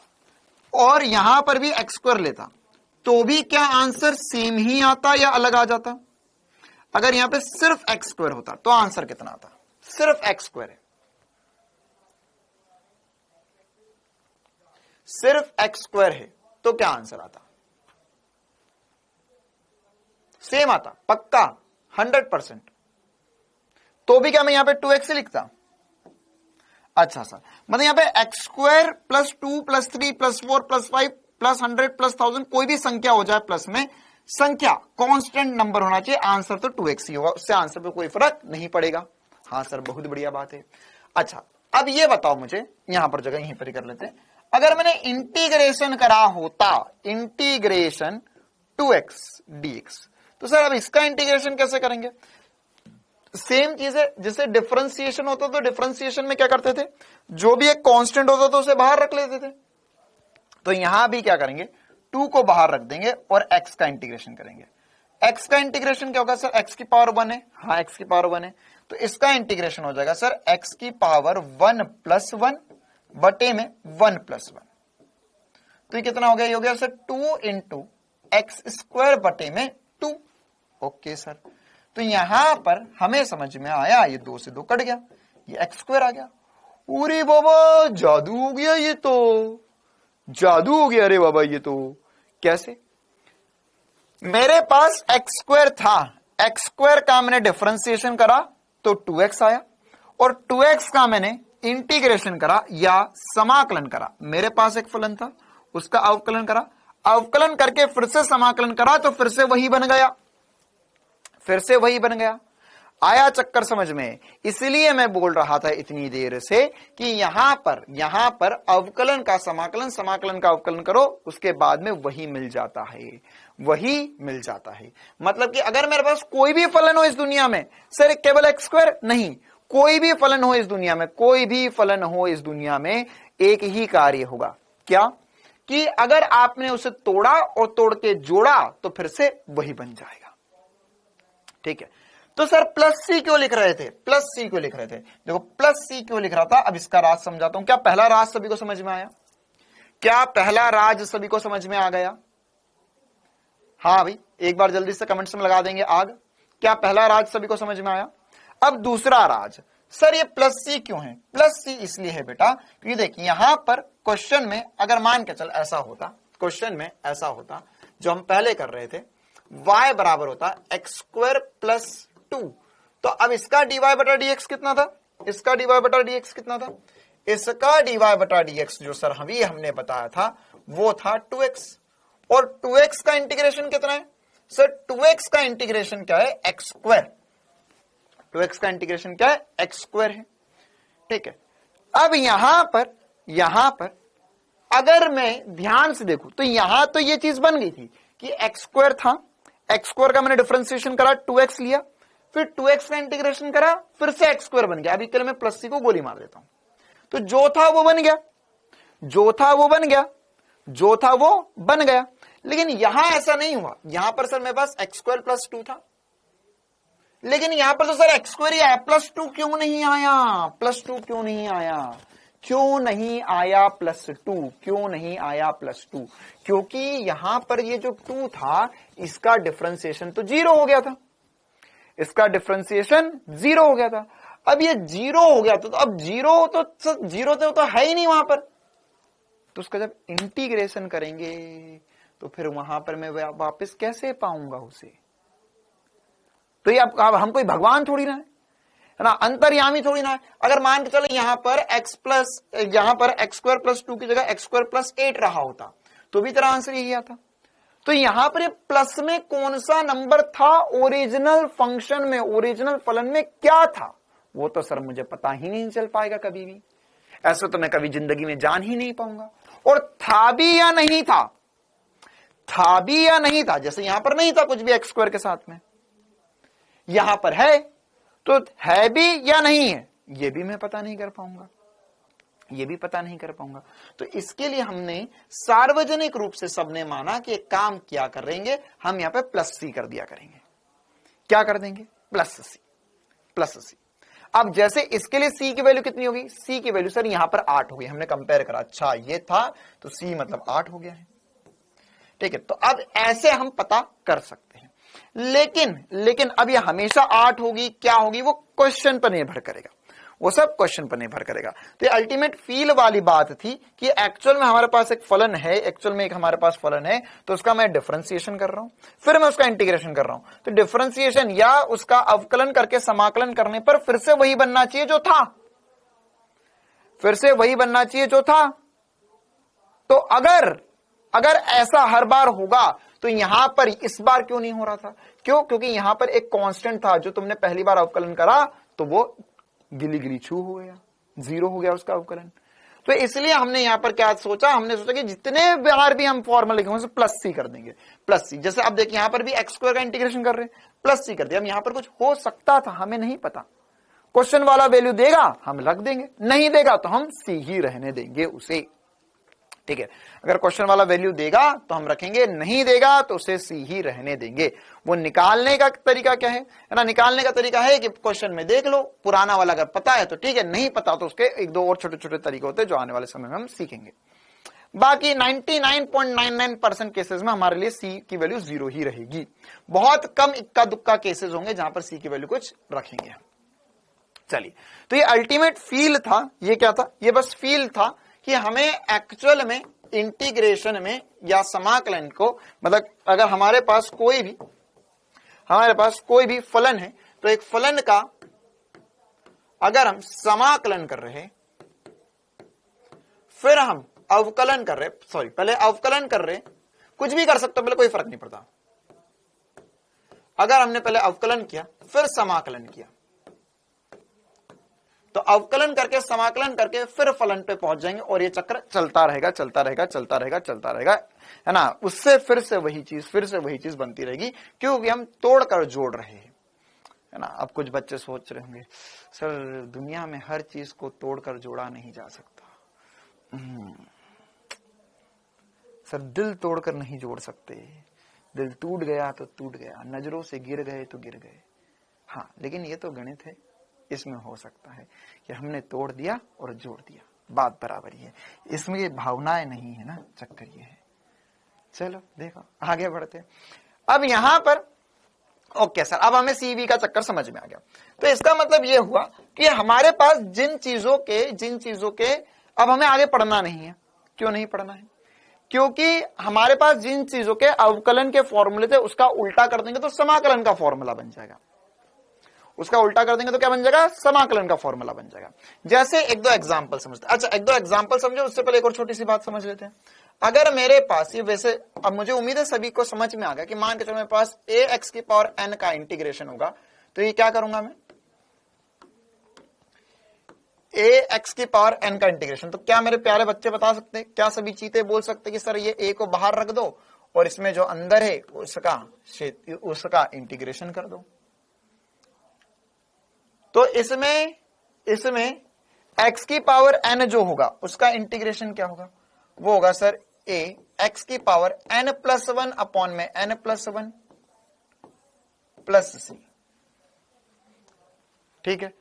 और यहां पर भी एक्स स्क्वायर लेता तो भी क्या आंसर सेम ही आता या अलग आ जाता? अगर यहां पे सिर्फ एक्स स्क्वायर होता तो आंसर कितना आता, सिर्फ एक्स स्क्वायर है, सिर्फ एक्स स्क्वायर है तो क्या आंसर आता, सेम आता पक्का 100%। तो भी क्या मैं यहां पे 2x लिखता? अच्छा सर, मतलब यहां पे x square plus 2 plus 3 plus 4 plus 5 plus 100 plus 1000 कोई भी संख्या हो जाए प्लस में, संख्या कांस्टेंट नंबर होना चाहिए, आंसर तो 2x ही होगा, उससे आंसर पे कोई फर्क नहीं पड़ेगा। हाँ सर बहुत बढ़िया बात है। अच्छा अब ये बताओ मुझे, यहां पर जगह यहीं पर ही कर लेते हैं, अगर मैंने इंटीग्रेशन करा होता, इंटीग्रेशन 2x dx, तो सर अब इसका इंटीग्रेशन कैसे करेंगे? सेम चीज है, जैसे डिफरेंशिएशन होता तो डिफरेंशिएशन में क्या करते थे, जो भी एक कांस्टेंट होता तो उसे बाहर रख लेते थे। तो यहां भी क्या करेंगे, 2 को बाहर रख देंगे और x का इंटीग्रेशन करेंगे। x का इंटीग्रेशन क्या होगा सर, x की पावर 1 है, हाँ x की पावर 1 है, तो इसका इंटीग्रेशन हो जाएगा सर x की पावर 1 प्लस 1 बटे में 1 प्लस 1। तो ये कितना हो गया, ये हो गया सर 2 इंटू एक्स स्क्वायर बटे में 2। ओके सर, तो यहां पर हमें समझ में आया, ये 2 से 2 कट गया, ये एक्स स्क्वायर आ गया। अरे बाबा जादू हो गया, ये तो जादू हो गया, अरे बाबा ये तो कैसे, मेरे पास एक्स स्क्वायर था, एक्स स्क्वायर का मैंने डिफरेंशिएशन करा तो 2x आया, और 2x का मैंने इंटीग्रेशन करा या समाकलन करा, मेरे पास एक फलन था उसका अवकलन करा, अवकलन करके फिर से समाकलन करा तो फिर से वही बन गया, फिर से वही बन गया। आया चक्कर समझ में? इसलिए मैं बोल रहा था इतनी देर से कि यहां पर अवकलन का समाकलन, समाकलन का अवकलन करो, उसके बाद में वही मिल जाता है, वही मिल जाता है। मतलब कि अगर मेरे पास कोई भी फलन हो इस दुनिया में, सर केवल एक्स स्क्वायर नहीं, कोई भी फलन हो इस दुनिया में, कोई भी फलन हो इस दुनिया में, एक ही कार्य होगा, क्या कि अगर आपने उसे तोड़ा और तोड़ के जोड़ा तो फिर से वही बन जाएगा। ठीक है, तो सर प्लस सी क्यों लिख रहे थे, प्लस सी क्यों लिख रहे थे, देखो प्लस सी क्यों लिख रहा था, अब इसका राज समझाता हूं। क्या पहला राज सभी को समझ में आया? क्या पहला राज सभी को समझ में आ गया? हाँ भाई एक बार जल्दी से कमेंट्स में लगा देंगे आग, क्या पहला राज सभी को समझ में आया? अब दूसरा राज, सर ये प्लस सी क्यों है? प्लस सी इसलिए है बेटा क्योंकि देखिए यहां पर क्वेश्चन में अगर मान के चल ऐसा होता, क्वेश्चन में ऐसा होता जो हम पहले कर रहे थे, y बराबर होता एक्स स्क्वायर प्लस 2, तो अब इसका dy बटा dx कितना था, इसका dy बटा dx कितना था, इसका dy बटा dx जो सर हमने बताया था वो था 2x, और 2x का इंटीग्रेशन कितना है सर, 2x का इंटीग्रेशन क्या है, एक्स स्क्वायर, 2x का इंटीग्रेशन क्या है, एक्स स्क्वायर है। ठीक है, अब यहां पर अगर मैं ध्यान से देखूं तो यहां तो ये चीज बन गई थी कि एक्स स्क्वायर था, एक्स स्क्वायर का मैंने डिफरेंशिएशन करा, 2x लिया, फिर 2x का इंटीग्रेशन करा, फिर से एक्स स्क्वायर बन गया। अभी के लिए मैं प्लस सी को गोली मार देता हूं, तो जो था वो बन गया, जो था वो बन गया, जो था वो बन गया। लेकिन यहां ऐसा नहीं हुआ, यहां पर सर मेरे पास एक्स स्क्वायर प्लस 2 था, लेकिन यहां पर तो सर एक्स स्क्वायर ही आया, प्लस 2 क्यों नहीं आया, प्लस 2 क्यों नहीं आया, क्यों नहीं आया प्लस 2, क्यों नहीं आया प्लस 2? क्योंकि यहां पर ये जो 2 था इसका डिफरेंशिएशन तो 0 हो गया था, इसका डिफरेंशिएशन 0 हो गया था। अब ये 0 हो गया तो अब 0 तो है ही नहीं वहां पर, तो उसका जब इंटीग्रेशन करेंगे तो फिर वहां पर मैं वापस कैसे पाऊंगा उसे? तो ये अब हम कोई भगवान थोड़ी ना है, है ना, अंतर्यामी थोड़ी ना है। अगर मान के चलो यहां पर x स्क्वायर प्लस 2 की जगह x स्क्वायर प्लस 8 रहा होता तो भी तेरा आंसर यही आता। तो यहां पर प्लस में कौन सा नंबर था, ओरिजिनल फंक्शन में, ओरिजिनल फलन में क्या था, वो तो सर मुझे पता ही नहीं चल पाएगा कभी भी, ऐसा तो मैं कभी जिंदगी में जान ही नहीं पाऊंगा। और था भी या नहीं था, था भी या नहीं था, जैसे यहां पर नहीं था कुछ भी एक्स स्क्वायर के साथ में, यहां पर है तो है भी या नहीं है, ये भी मैं पता नहीं कर पाऊंगा, ये भी पता नहीं कर पाऊंगा। तो इसके लिए हमने सार्वजनिक रूप से सबने माना कि एक काम क्या करेंगे, हम यहां पे प्लस सी कर दिया करेंगे। क्या कर देंगे, प्लस सी, प्लस सी। अब जैसे इसके लिए सी की वैल्यू कितनी होगी, सी की वैल्यू सर यहां पर 8 हो गई, हमने कंपेयर करा, अच्छा ये था तो सी मतलब 8 हो गया है, ठीक है। तो अब ऐसे हम पता कर सकते हैं, लेकिन अब ये हमेशा 8 होगी, क्या होगी, वो क्वेश्चन पर निर्भर करेगा, वो सब क्वेश्चन पर निर्भर करेगा। तो ये अल्टीमेट फील वाली बात थी कि एक्चुअल में हमारे पास एक फलन है, एक्चुअल में एक हमारे पास फलन है, तो उसका मैं डिफरेंशिएशन कर रहा हूं, फिर मैं उसका इंटीग्रेशन कर रहा हूं। तो डिफरेंशिएशन या उसका अवकलन करके समाकलन करने पर फिर से वही बनना चाहिए जो था, फिर से वही बनना चाहिए जो था। तो अगर ऐसा हर बार होगा तो यहां पर इस बार क्यों नहीं हो रहा था, क्यों, क्योंकि यहां पर एक कांस्टेंट था जो तुमने पहली बार अवकलन करा तो वो गिली गिली छू हो गया, 0 हो गया उसका अवकलन। तो इसलिए हमने यहां पर क्या सोचा, हमने सोचा कि जितने बार भी हम फॉर्मूला लिखेंगे प्लस सी कर देंगे, प्लस सी। जैसे अब देखिए यहां पर भी एक्स स्क्वायर का इंटीग्रेशन कर रहे हैं, प्लस सी कर दिया। अब यहां पर कुछ हो सकता था, हमें नहीं पता, क्वेश्चन वाला वैल्यू देगा हम रख देंगे, नहीं देगा तो हम सी ही रहने देंगे उसे, ठीक है। अगर क्वेश्चन वाला वैल्यू देगा तो हम रखेंगे, नहीं देगा तो उसे सी ही रहने देंगे। वो निकालने का तरीका क्या है ना, निकालने का तरीका है कि क्वेश्चन में देख लो, पुराना वाला अगर पता है तो ठीक है, नहीं पता तो उसके एक दो और छोटे छोटे तरीके होते हैं जो आने वाले समय में हम सीखेंगे। बाकी 99.99% केसेस में हमारे लिए सी की वैल्यू 0 ही रहेगी। बहुत कम इक्का दुक्का केसेस होंगे जहां पर सी की वैल्यू कुछ रखेंगे। चलिए, तो ये अल्टीमेट फील था, ये क्या था, ये बस फील था कि हमें एक्चुअल में इंटीग्रेशन में या समाकलन को, मतलब अगर हमारे पास कोई भी फलन है तो एक फलन का अगर हम समाकलन कर रहे, फिर हम अवकलन कर रहे, पहले अवकलन कर रहे, कुछ भी कर सकते हो, पहले कोई फर्क नहीं पड़ता। अगर हमने पहले अवकलन किया फिर समाकलन किया तो अवकलन करके समाकलन करके फिर फलन पे पहुंच जाएंगे और ये चक्र चलता रहेगा, चलता रहेगा, चलता रहेगा, चलता रहेगा, है ना। उससे फिर से वही चीज बनती रहेगी, क्योंकि हम तोड़कर जोड़ रहे हैं, है ना। अब कुछ बच्चे सोच रहे होंगे सर दुनिया में हर चीज को तोड़कर जोड़ा नहीं जा सकता, सर दिल तोड़कर नहीं जोड़ सकते, दिल टूट गया तो टूट गया, नजरों से गिर गए तो गिर गए। हाँ, लेकिन ये तो गणित है, इसमें हो सकता है कि हमने तोड़ दिया और जोड़ दिया, बात बराबर ही है, इसमें ये भावनाएं नहीं है ना, चक्कर ये है। चलो देखो आगे बढ़ते हैं। अब यहां पर ओके सर, अब हमें सीवी का चक्कर समझ में आ गया। तो इसका मतलब ये हुआ कि हमारे पास जिन चीजों के अब हमें आगे पढ़ना नहीं है। क्यों नहीं पढ़ना है, क्योंकि हमारे पास जिन चीजों के अवकलन के फॉर्मूले थे उसका उल्टा कर देंगे तो समाकलन का फॉर्मूला बन जाएगा, उसका उल्टा कर देंगे तो क्या बन जाएगा, समाकलन का फॉर्मूला बन जाएगा। जैसे एक दो एग्जांपल समझते हैं। अच्छा, एक दो एग्जांपल समझो, उससे पहले एक और छोटी सी बात समझ लेते हैं। अगर मेरे पास ये, वैसे अब मुझे उम्मीद है सभी को समझ में आ गया कि मान के चलो मेरे पास ax की पावर n का इंटीग्रेशन होगा, तो ये क्या करूंगा मैं, ax की पावर n का इंटीग्रेशन। तो क्या मेरे प्यारे बच्चे बता सकते हैं, क्या सभी चीते बोल सकते कि सर ये a को बाहर रख दो और इसमें जो अंदर है उसका इंटीग्रेशन कर दो। तो इसमें x की पावर n जो होगा उसका इंटीग्रेशन क्या होगा, वो होगा सर a x की पावर n+1 अपॉन में n+1 प्लस c, ठीक है।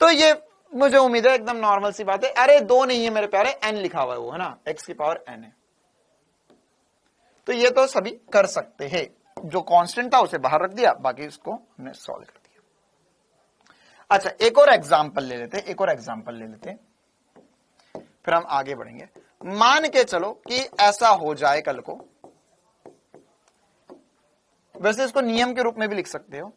तो ये मुझे उम्मीद है एकदम नॉर्मल सी बात है। अरे दो नहीं है मेरे प्यारे, n लिखा हुआ है वो, है ना, x की पावर n है। तो ये तो सभी कर सकते हैं, जो कांस्टेंट था उसे बाहर रख दिया, बाकी इसको हमने सॉल्व कर दिया। अच्छा, एक और एग्जांपल ले लेते, फिर हम आगे बढ़ेंगे। मान के चलो कि ऐसा हो जाए कल को, वैसे इसको नियम के रूप में भी लिख सकते हो,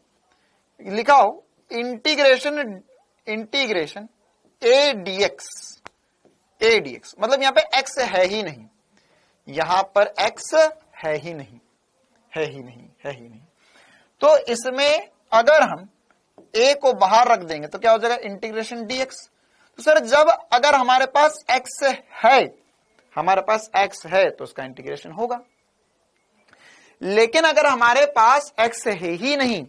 लिखा हो इंटीग्रेशन इंटीग्रेशन ए डीएक्स मतलब यहां पे x है ही नहीं, यहां पर x है ही नहीं, है ही नहीं, है ही नहीं। तो इसमें अगर हम a को बाहर रख देंगे तो क्या हो जाएगा, इंटीग्रेशन dx। तो सर जब अगर हमारे पास x है, हमारे पास x है तो उसका इंटीग्रेशन होगा, लेकिन अगर हमारे पास x है ही नहीं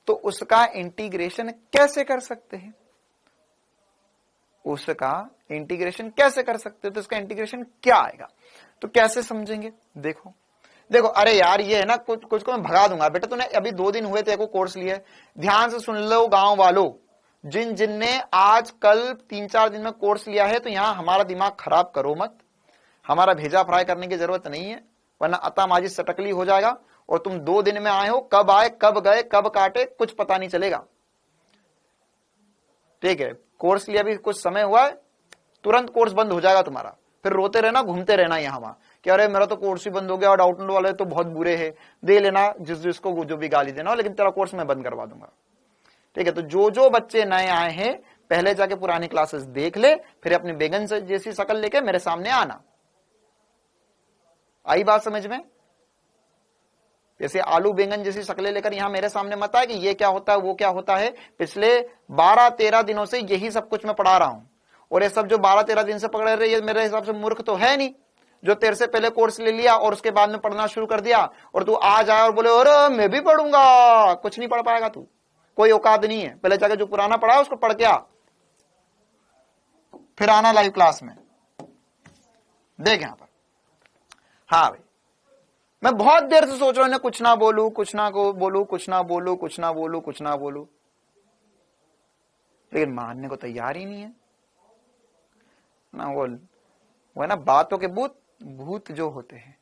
तो उसका इंटीग्रेशन कैसे कर सकते हैं, उसका इंटीग्रेशन कैसे कर सकते हैं, तो इसका इंटीग्रेशन क्या आएगा, तो कैसे समझेंगे। देखो देखो, अरे यार ये है ना, कुछ को मैं भगा दूंगा बेटा, तूने अभी 2 दिन हुए तेरे को कोर्स लिया है, ध्यान से सुन लो गांव वालों, जिनने आज कल 3-4 दिन में कोर्स लिया है, तो यहां हमारा दिमाग खराब करो मत, हमारा भेजा फ्राई करने की जरूरत नहीं है, वरना अतामाजी सटकली हो जाएगा और तुम 2 दिन में आए हो, कब आए कब गए कब काटे कुछ पता नहीं चलेगा। ठीक है, कोर्स लिया भी कुछ समय हुआ है, तुरंत कोर्स बंद हो जाएगा तुम्हारा, फिर रोते रहना घूमते रहना यहां वहां कि अरे मेरा तो कोर्स ही बंद हो गया और डाउटनेट वाले तो बहुत बुरे हैं, दे लेना जिसको जो भी गाली देना हो, लेकिन तेरा कोर्स मैं बंद करवा दूंगा। ठीक है, तो जो बच्चे नए आए हैं पहले जाके पुरानी क्लासेस देख ले, फिर अपनी बेगन से जैसी शक्ल लेके मेरे सामने आना। आई बात समझ में, जैसे आलू बैंगन जैसी शक्लें लेकर यहां मेरे सामने मत आए कि ये क्या होता है वो क्या होता है। पिछले 12-13 दिनों से यही सब कुछ मैं पढ़ा रहा हूं, और ये सब जो 12-13 दिन से पकड़े रहे, ये मेरे हिसाब से मूर्ख तो है नहीं, जो तेरे से पहले कोर्स ले लिया और उसके बाद में पढ़ना शुरू कर दिया, और तू आज आया और बोले अरे मैं भी पढ़ूंगा, कुछ नहीं पढ़ पाएगा तू, कोई औकात नहीं है। पहले जाके जो पुराना पढ़ा है उसको पढ़ के आ, फिर आना लाइव क्लास में। देख यहां पर, हाँ भाई मैं बहुत देर से सोच रहा हूं कुछ ना बोलू, कुछ ना बोलू, कुछ ना बोलू, कुछ ना बोलू, कुछ ना बोलू, लेकिन मानने को तैयार ही नहीं है ना। वो है ना, बातों के भूत जो होते हैं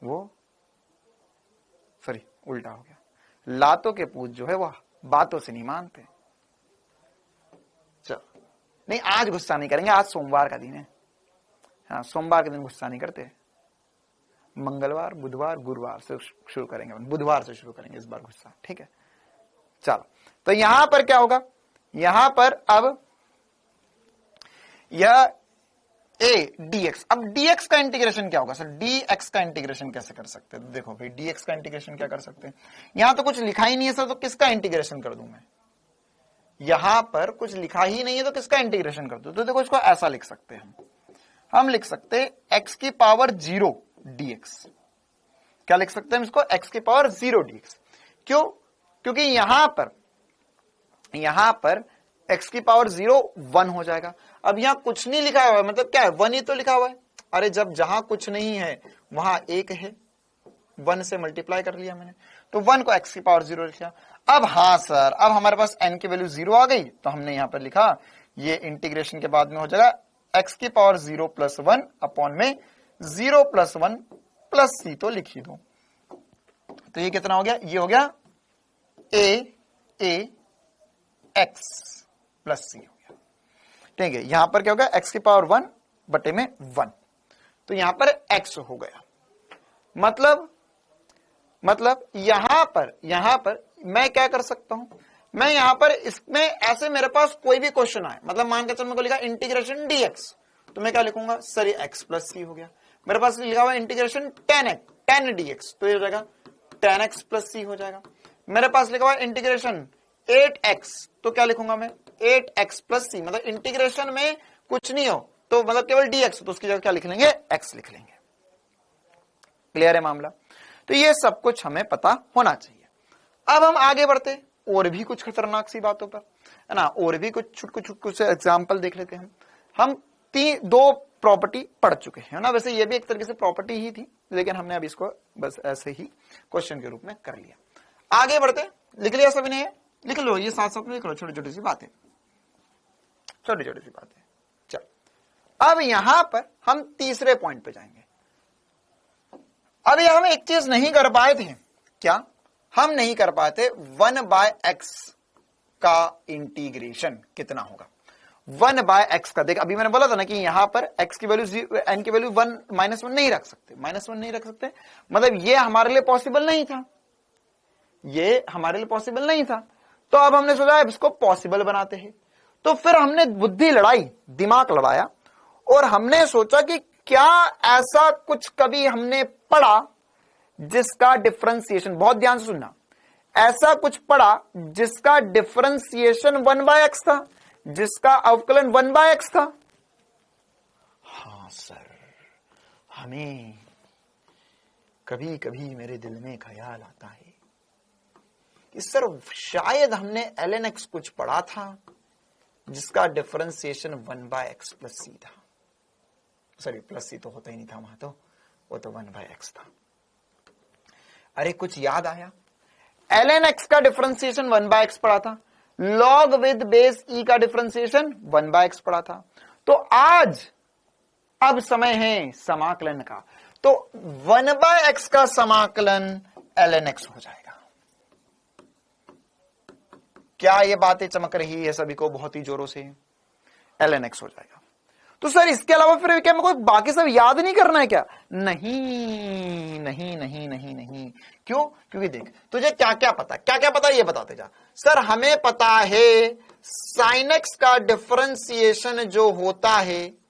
वो, सॉरी उल्टा हो गया, लातों के पूत जो है वह बातों से नहीं मानते। चलो नहीं, आज गुस्सा नहीं करेंगे, आज सोमवार का दिन है, हाँ सोमवार के दिन गुस्सा नहीं करते, मंगलवार बुधवार गुरुवार से शुरू करेंगे, बुधवार से शुरू करेंगे इस बार गुस्सा। ठीक है, चलो तो यहां पर क्या होगा, यहां पर अब यह a dx, अब dx का इंटीग्रेशन क्या होगा सर, dx का इंटीग्रेशन कैसे कर सकते हैं। देखो भाई dx का इंटीग्रेशन क्या कर सकते हैं, यहां तो कुछ लिखा ही नहीं है सर, तो किसका इंटीग्रेशन कर दूं मैं, यहां पर कुछ लिखा ही नहीं है तो किसका इंटीग्रेशन कर दूं। तो देखो इसको ऐसा लिख सकते हैं, हम लिख सकते हैं x की पावर 0 dx, क्या लिख सकते हैं इसको, x की पावर 0 dx। क्यों, क्योंकि यहां पर x की पावर 0 1 हो जाएगा। अब यहां कुछ नहीं लिखा हुआ है, मतलब क्या है, 1 ही तो लिखा हुआ है। अरे जब जहां कुछ नहीं है वहां 1 है, 1 से मल्टीप्लाई कर लिया मैंने, तो 1 को x की पावर 0 लिख लिया। अब हाँ सर, अब हमारे पास n की वैल्यू 0 आ गई, तो हमने यहां पर लिखा, ये इंटीग्रेशन के बाद में हो जाएगा x की पावर 0 + 1 अपॉन में 0 + 1 + c, तो लिख ही दो। तो ये कितना हो गया, ये हो गया a x + c हो गया। ठीक है, यहां पर क्या हो गया, x की पावर 1 बटे में 1, तो यहां पर x हो गया। मतलब यहां पर मैं क्या कर सकता हूं, मैं यहां पर इसमें ऐसे मेरे पास कोई भी क्वेश्चन आए, मतलब मान के चल मेरे को लिखा इंटीग्रेशन dx, तो मैं क्या लिखूंगा सर, ये x + c हो गया। मेरे पास लिखा हुआ इंटीग्रेशन 10 dx, तो ये हो जाएगा 10x + c हो जाएगा। मेरे पास लिखा हुआ इंटीग्रेशन 8x, तो क्या लिखूंगा मैं 8x + c, मतलब इंटीग्रेशन में कुछ नहीं हो तो मतलब केवल dx, तो उसकी जगह क्या लिख लेंगे, x लिख लेंगे। क्लियर है मामला, तो ये सब कुछ हमें पता होना चाहिए। अब हम आगे बढ़ते और भी कुछ खतरनाक सी बातों पर, है ना, और भी कुछ छुटकु से एग्जाम्पल देख लेते हैं। हम 2 प्रॉपर्टी पढ़ चुके हैं ना, वैसे ये भी एक तरीके से प्रॉपर्टी ही थी, लेकिन हमने अब इसको बस ऐसे ही क्वेश्चन के रूप में कर लिया। आगे बढ़ते, लिख लिया सभी ने, लिख लो ये साथ साथ में लिख लो, छोटी छोटी सी बातें, छोटी छोटी सी बातें। चल अब यहां पर हम तीसरे पॉइंट पे जाएंगे। अब यहां हम एक चीज नहीं कर पाए थे, क्या हम नहीं कर पाए थे, 1/x का इंटीग्रेशन कितना होगा, 1/x का। देख अभी मैंने बोला था ना कि यहां पर x की वैल्यू n की वैल्यू 1 -1 नहीं रख सकते, -1 नहीं रख सकते, मतलब ये हमारे लिए पॉसिबल नहीं था, ये हमारे लिए पॉसिबल नहीं था। तो अब हमने सोचा अब इसको पॉसिबल बनाते हैं। तो फिर हमने बुद्धि लड़ाई, दिमाग लड़ाया और हमने सोचा कि क्या ऐसा कुछ कभी हमने पढ़ा जिसका डिफरेंशिएशन, बहुत ध्यान से सुनना, ऐसा कुछ पढ़ा जिसका डिफरेंशिएशन 1/x था, जिसका अवकलन 1/x था। हाँ सर, हमें कभी कभी मेरे दिल में ख्याल आता है कि सर शायद हमने ln x कुछ पढ़ा था जिसका डिफरेंशिएशन 1/x प्लस सी था। सॉरी, प्लस सी तो होता ही नहीं था वहां, तो वो तो 1/x था। अरे कुछ याद आया? ln x का डिफरेंशिएशन 1/x पढ़ा था, log विद बेस e का डिफरेंशिएशन 1/x पढ़ा था। तो आज अब समय है समाकलन का, तो 1/x का समाकलन ln x हो जाएगा। क्या ये बातें चमक रही है सभी को बहुत ही जोरों से? ln x हो जाएगा। तो सर इसके अलावा फिर क्या मेरे को बाकी सब याद नहीं करना है क्या? नहीं नहीं नहीं नहीं नहीं। क्यों? क्योंकि देख तुझे क्या क्या पता, क्या क्या पता ये बताते जा। सर हमें पता है sin x का डिफरेंशिएशन जो होता है,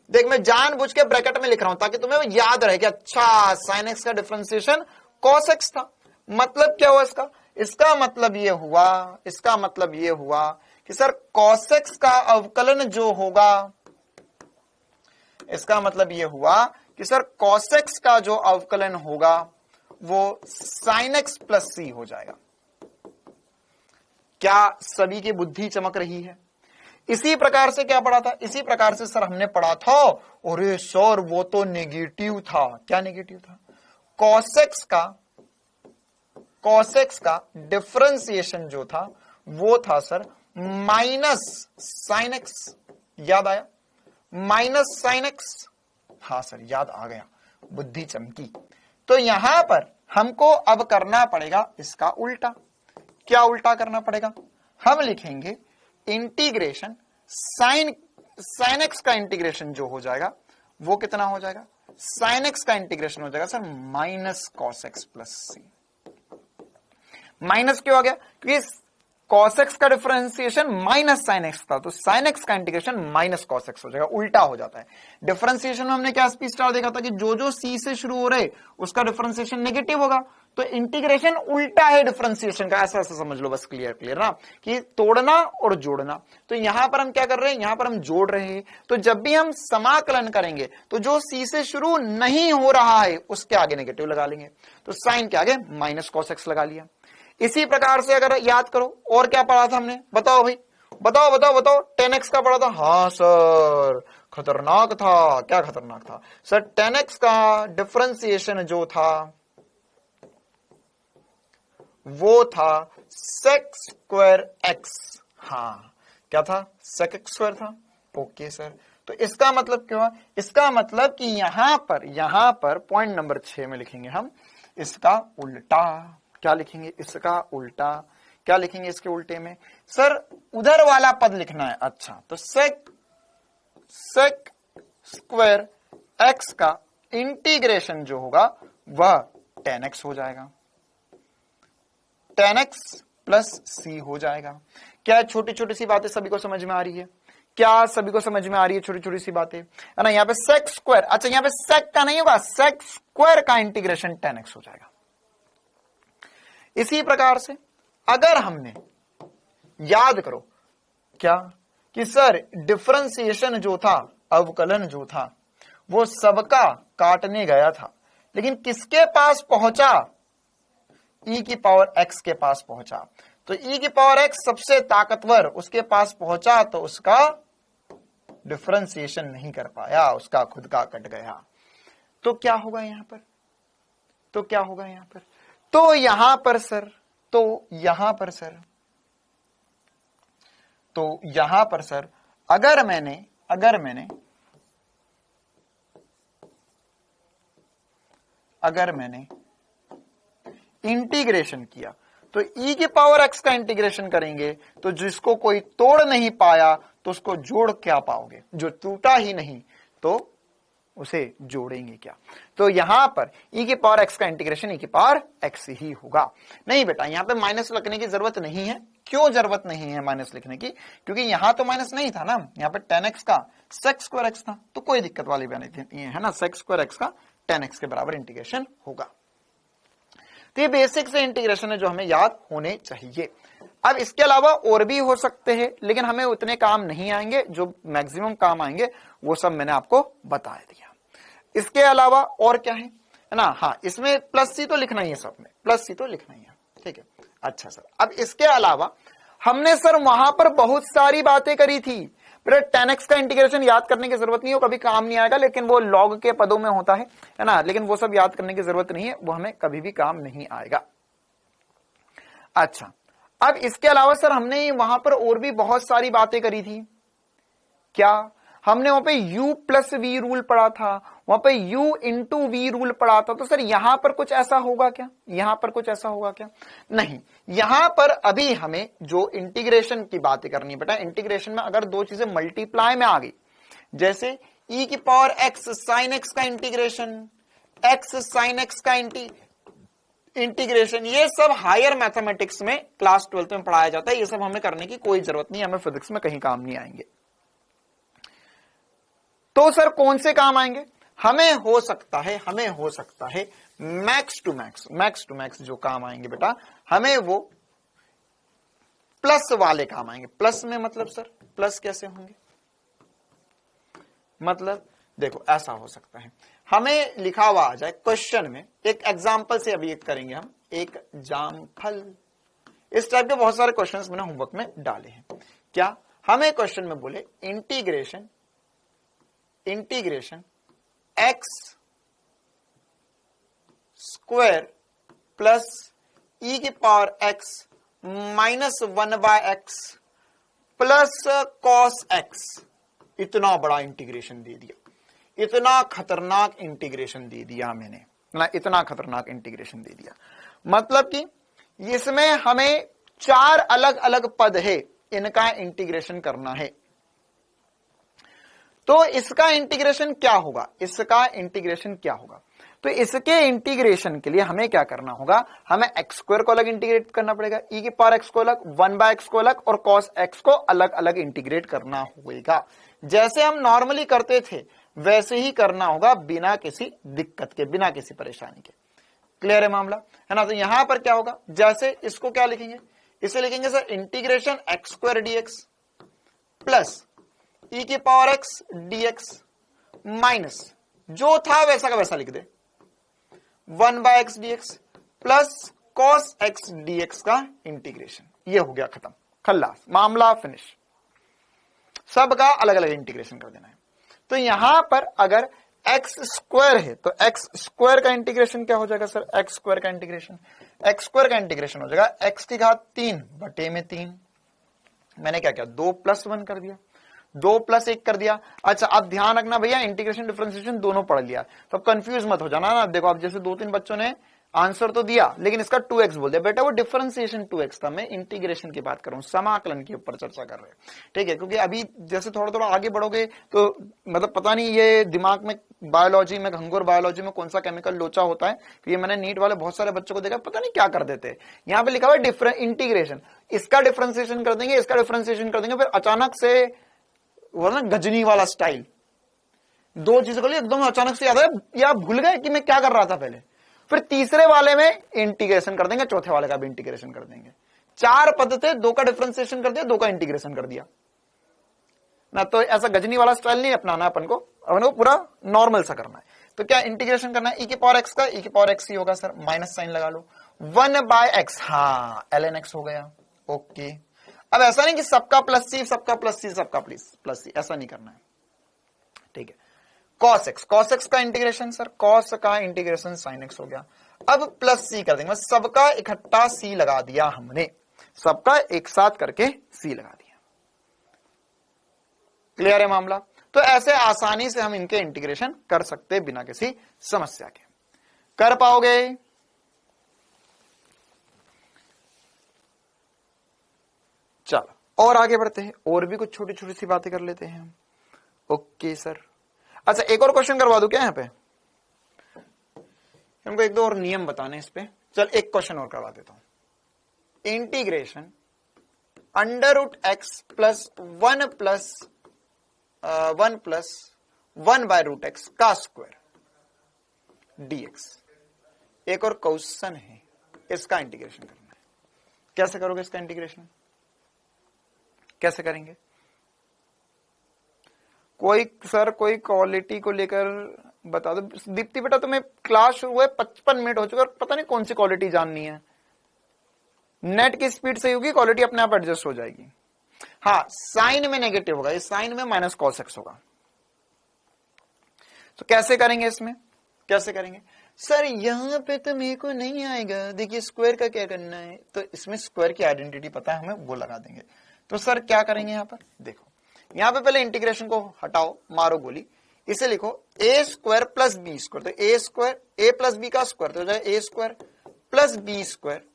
देख मैं जानबूझ के ब्रैकेट में लिख रहा हूं ताकि तुम्हें वो याद रहे कि अच्छा sin x का डिफरेंशिएशन cos x था। मतलब क्या हुआ इसका? इसका मतलब ये हुआ, इसका मतलब ये हुआ कि सर cos x का अवकलन जो होगा, इसका मतलब ये हुआ कि सर cos x का जो अवकलन होगा वो sin x प्लस c हो जाएगा। क्या सभी की बुद्धि चमक रही है? इसी प्रकार से क्या पढ़ा था? इसी प्रकार से सर हमने पढ़ा था, अरे सर वो तो नेगेटिव था। क्या नेगेटिव था? cos x का डिफरेंशिएशन जो था वो था सर माइनस sin x। याद आया? Minus sin x। हाँ सर याद आ गया, बुद्धि चमकी। तो यहां पर हमको अब करना पड़ेगा इसका उल्टा। क्या उल्टा करना पड़ेगा? हम लिखेंगे इंटीग्रेशन sin x का इंटीग्रेशन जो हो जाएगा वो कितना हो जाएगा? sin x का इंटीग्रेशन हो जाएगा sir minus cos x plus c। Minus क्यों आ गया? क्योंकि cos x का डिफरेंशिएशन माइनस sin x था, तो sin x का इंटीग्रेशन माइनस cos x हो जाएगा, उल्टा हो जाता है। डिफरेंशिएशन में हमने क्या स्पी स्टार देखा था कि जो जो c से शुरू हो रहे उसका डिफरेंशिएशन नेगेटिव होगा, तो इंटीग्रेशन उल्टा है डिफरेंशिएशन का। ऐसा ऐसा समझ लो बस, क्लियर ना, कि तोड़ना और जोड़ना। तो यहां पर हम क्या कर रहे हैं? यहां पर हम जोड़ रहे हैं। तो जब भी हम समाकलन करेंगे तो जो c से शुरू नहीं हो रहा है उसके आगे नेगेटिव लगा लेंगे, तो साइन के आगे माइनस cos x लगा लिया। इसी प्रकार से अगर याद करो और क्या पढ़ा था हमने, बताओ भाई, बताओ बताओ बताओ। 10x का पढ़ा था। हाँ सर खतरनाक था। क्या खतरनाक था? सर 10x का डिफरेंशिएशन जो था वो था sec स्क्वायर x। हाँ क्या था? sec x स्क्वायर था। ओके सर, तो इसका मतलब क्या हुआ? इसका मतलब कि यहां पर पॉइंट नंबर 6 में लिखेंगे हम इसका उल्टा। क्या लिखेंगे? इसका उल्टा। क्या लिखेंगे इसके उल्टे में? सर उधर वाला पद लिखना है। अच्छा, तो sec स्क्वायर x का इंटीग्रेशन जो होगा वह 10x हो जाएगा, 10x प्लस c हो जाएगा। क्या छोटी छोटी सी बातें सभी को समझ में आ रही है? क्या सभी को समझ में आ रही है छोटी छोटी सी बातें? है ना? यहाँ पे sec स्क्वायर, अच्छा यहाँ पे sec का नहीं होगा, sec स्क्वायर का इंटीग्रेशन 10x हो जाएगा। इसी प्रकार से अगर हमने याद करो क्या कि सर डिफरेंशिएशन जो था, अवकलन जो था, वो सबका काटने गया था, लेकिन किसके पास पहुंचा? e की पावर x के पास पहुंचा। तो e की पावर x सबसे ताकतवर, उसके पास पहुंचा तो उसका डिफरेंशिएशन नहीं कर पाया, उसका खुद का कट गया। तो क्या होगा यहां पर? तो क्या होगा यहां पर? तो यहां पर सर, तो यहां पर सर, तो यहां पर सर अगर मैंने इंटीग्रेशन किया तो e की पावर x का इंटीग्रेशन करेंगे तो जिसको कोई तोड़ नहीं पाया तो उसको जोड़ क्या पाओगे? जो टूटा ही नहीं तो उसे जोड़ेंगे क्या? तो यहां पर e की पावर x का इंटीग्रेशन e की पावर x ही होगा। नहीं बेटा, यहां पे माइनस लिखने की जरूरत नहीं है। क्यों जरूरत नहीं है माइनस लिखने की? क्योंकि यहां तो माइनस नहीं था ना, यहां पे tan x का sec स्क्वायर x था, तो कोई दिक्कत वाली बात नहीं थी, है ना। sec स्क्वायर x का tan x के बराबर इंटीग्रेशन होगा। तो ये बेसिक से इंटीग्रेशन है जो हमें याद होने चाहिए। अब इसके अलावा और भी हो सकते हैं, लेकिन हमें उतने काम नहीं आएंगे, जो मैक्सिमम काम आएंगे वो सब मैंने आपको बता दिया। इसके अलावा और क्या है ना, हाँ इसमें प्लस सी तो लिखना ही है, सब में प्लस सी तो लिखना ही है, ठीक है। अच्छा सर, अब इसके अलावा हमने सर वहां पर बहुत सारी बातें करी थी। बेटा tan x का इंटीग्रेशन याद करने की जरूरत नहीं हो, कभी काम नहीं आएगा, लेकिन वो लॉग के पदों में होता है ना, लेकिन वो सब याद करने की जरूरत नहीं है, वो हमें कभी भी काम नहीं आएगा। अच्छा, अब इसके अलावा सर हमने वहां पर और भी बहुत सारी बातें करी थी। क्या? हमने वहां पे u प्लस वी रूल पढ़ा था, वहां पे u इंटू वी रूल पढ़ा था। तो सर यहां पर कुछ ऐसा होगा क्या? यहां पर कुछ ऐसा होगा क्या? नहीं, यहां पर अभी हमें जो इंटीग्रेशन की बातें करनी है बेटा, इंटीग्रेशन में अगर दो चीजें मल्टीप्लाई में आ गई, जैसे e की पावर x साइन x का इंटीग्रेशन, x साइन x का इंटीग्रेशन, ये सब हायर मैथमेटिक्स में क्लास 12 में पढ़ाया जाता है। ये सब हमें करने की कोई जरूरत नहीं, हमें फिजिक्स में कहीं काम नहीं आएंगे। तो सर कौन से काम आएंगे? हमें हो सकता है मैक्स टू मैक्स जो काम आएंगे बेटा, हमें वो प्लस वाले काम आएंगे। प्लस में मतलब सर प्लस कैसे होंगे? मतलब देखो ऐसा हो सकता है, हमें लिखा हुआ आ जाए क्वेश्चन में, एक एग्जांपल से अभी एक करेंगे हम, एक जामफल, इस टाइप के बहुत सारे क्वेश्चंस मैंने होमवर्क में डाले हैं। क्या हमें क्वेश्चन में बोले integration x square plus e की power x minus 1/x plus cos x, इतना बड़ा इंटीग्रेशन दे दिया, इतना खतरनाक इंटीग्रेशन दे दिया मैंने ना, इतना खतरनाक इंटीग्रेशन दे दिया। मतलब कि इसमें हमें 4 अलग अलग पद है, इनका इंटीग्रेशन करना है। तो इसका इंटीग्रेशन क्या होगा? तो इसके इंटीग्रेशन के लिए हमें क्या करना होगा? हमें x स्क्वायर को अलग इंटीग्रेट करना पड़ेगा, e की पावर x को अलग, 1/x को अलग, और cos x को अलग अलग इंटीग्रेट करना होगा। जैसे हम नॉर्मली करते थे वैसे ही करना होगा, बिना किसी दिक्कत के, बिना किसी परेशानी के। क्लियर है मामला, है ना। तो यहां पर क्या होगा, जैसे इसको क्या लिखेंगे, इसे लिखेंगे sir integration x square dx plus e की पावर x dx माइनस जो था वैसा का वैसा लिख दे 1/x dx plus cos x dx का इंटीग्रेशन। ये हो गया खत्म, खल्लास, मामला फिनिश। सबका अलग अलग इंटीग्रेशन कर देना है। तो यहां पर अगर x स्क्वायर है तो x स्क्वायर का इंटीग्रेशन क्या हो जाएगा सर? x स्क्वायर का इंटीग्रेशन हो जाएगा x की घात 3/3। मैंने क्या किया, 2 + 1 कर दिया, 2 + 1 कर दिया। अच्छा अब ध्यान रखना भैया, इंटीग्रेशन डिफरेंशिएशन दोनों पढ़ लिया, तो अब कंफ्यूज मत हो जाना ना। देखो अब जैसे 2-3 बच्चों ने आंसर तो दिया लेकिन इसका 2x बोल दिया, बेटा वो डिफरेंशिएशन 2x था, मैं इंटीग्रेशन की बात कर रहा हूं, समाकलन के ऊपर चर्चा कर रहे हैं, ठीक है। क्योंकि अभी जैसे थोड़ा थोड़ा आगे बढ़ोगे तो मतलब पता नहीं ये दिमाग में बायोलॉजी में, घंघोर बायोलॉजी में कौन सा केमिकल लोचा होता है, तो ये मैंने नीट वाले बहुत सारे बच्चों को देखा, पता नहीं क्या कर देते हैं। यहाँ पे लिखा हुआ इंटीग्रेशन, इसका डिफरेंशिएशन कर देंगे, इसका डिफरेंशिएशन कर देंगे, फिर अचानक से वो ना गजनी वाला स्टाइल, दो चीजों के लिए एकदम अचानक से याद है या भूल गए कि मैं क्या कर रहा था पहले, फिर तीसरे वाले में इंटीग्रेशन कर देंगे, चौथे वाले का भी इंटीग्रेशन कर देंगे। 4 पद थे, 2 का डिफरेंशिएशन कर दिया, 2 का इंटीग्रेशन कर दिया ना। तो ऐसा गजनी वाला स्टाइल नहीं अपनाना, अपन को पूरा नॉर्मल सा करना है। तो क्या इंटीग्रेशन करना है, e की पावर x का, e की पावर x ही होगा सर, माइनस साइन लगा लो, 1/x, हाँ ln x हो गया, ओके। अब ऐसा नहीं कि सबका प्लस सी, सबका प्लस सी, सबका प्लस सी, ऐसा नहीं करना है, ठीक है। cos x का इंटीग्रेशन सर, cos का इंटीग्रेशन sin x हो गया। अब प्लस सी कर देंगे, सबका इकट्ठा सी लगा दिया हमने, सबका एक साथ करके सी लगा दिया। क्लियर है मामला। तो ऐसे आसानी से हम इनके इंटीग्रेशन कर सकते बिना किसी समस्या के। कर पाओगे? चलो और आगे बढ़ते हैं, और भी कुछ छोटी छोटी सी बातें कर लेते हैं हम। ओके सर, अच्छा एक और क्वेश्चन करवा दूं क्या यहाँ पे, हमको एक दो और नियम बताने इस पे। चल एक क्वेश्चन और करवा देता हूं। Integration under root x plus one plus one by root x का स्क्वायर डीएक्स। एक और क्वेश्चन है, इसका इंटीग्रेशन करना है। कैसे करोगे इसका इंटीग्रेशन, कैसे करेंगे? कोई सर कोई क्वालिटी को लेकर बता दो। दीप्ति बेटा तुम्हें क्लास शुरू हुए 55 मिनट हो चुके और पता नहीं कौन सी क्वालिटी जाननी है। नेट की स्पीड सही होगी, क्वालिटी अपने आप एडजस्ट हो जाएगी। हाँ साइन में नेगेटिव होगा, इस साइन में माइनस कॉस एक्स होगा। तो कैसे करेंगे इसमें, कैसे करेंगे? सर यहां पे तो मेरे को नहीं आएगा, देखिए स्क्वायर का क्या करना है। तो इसमें स्क्वायर की आइडेंटिटी पता है हमें, वो लगा देंगे। तो सर क्या करेंगे यहां पर, देखो यहां पे पहले इंटीग्रेशन को हटाओ, मारो गोली, इसे लिखो A square plus B square. तो A square A plus B का स्क्वायर तो हो जाए A square plus B square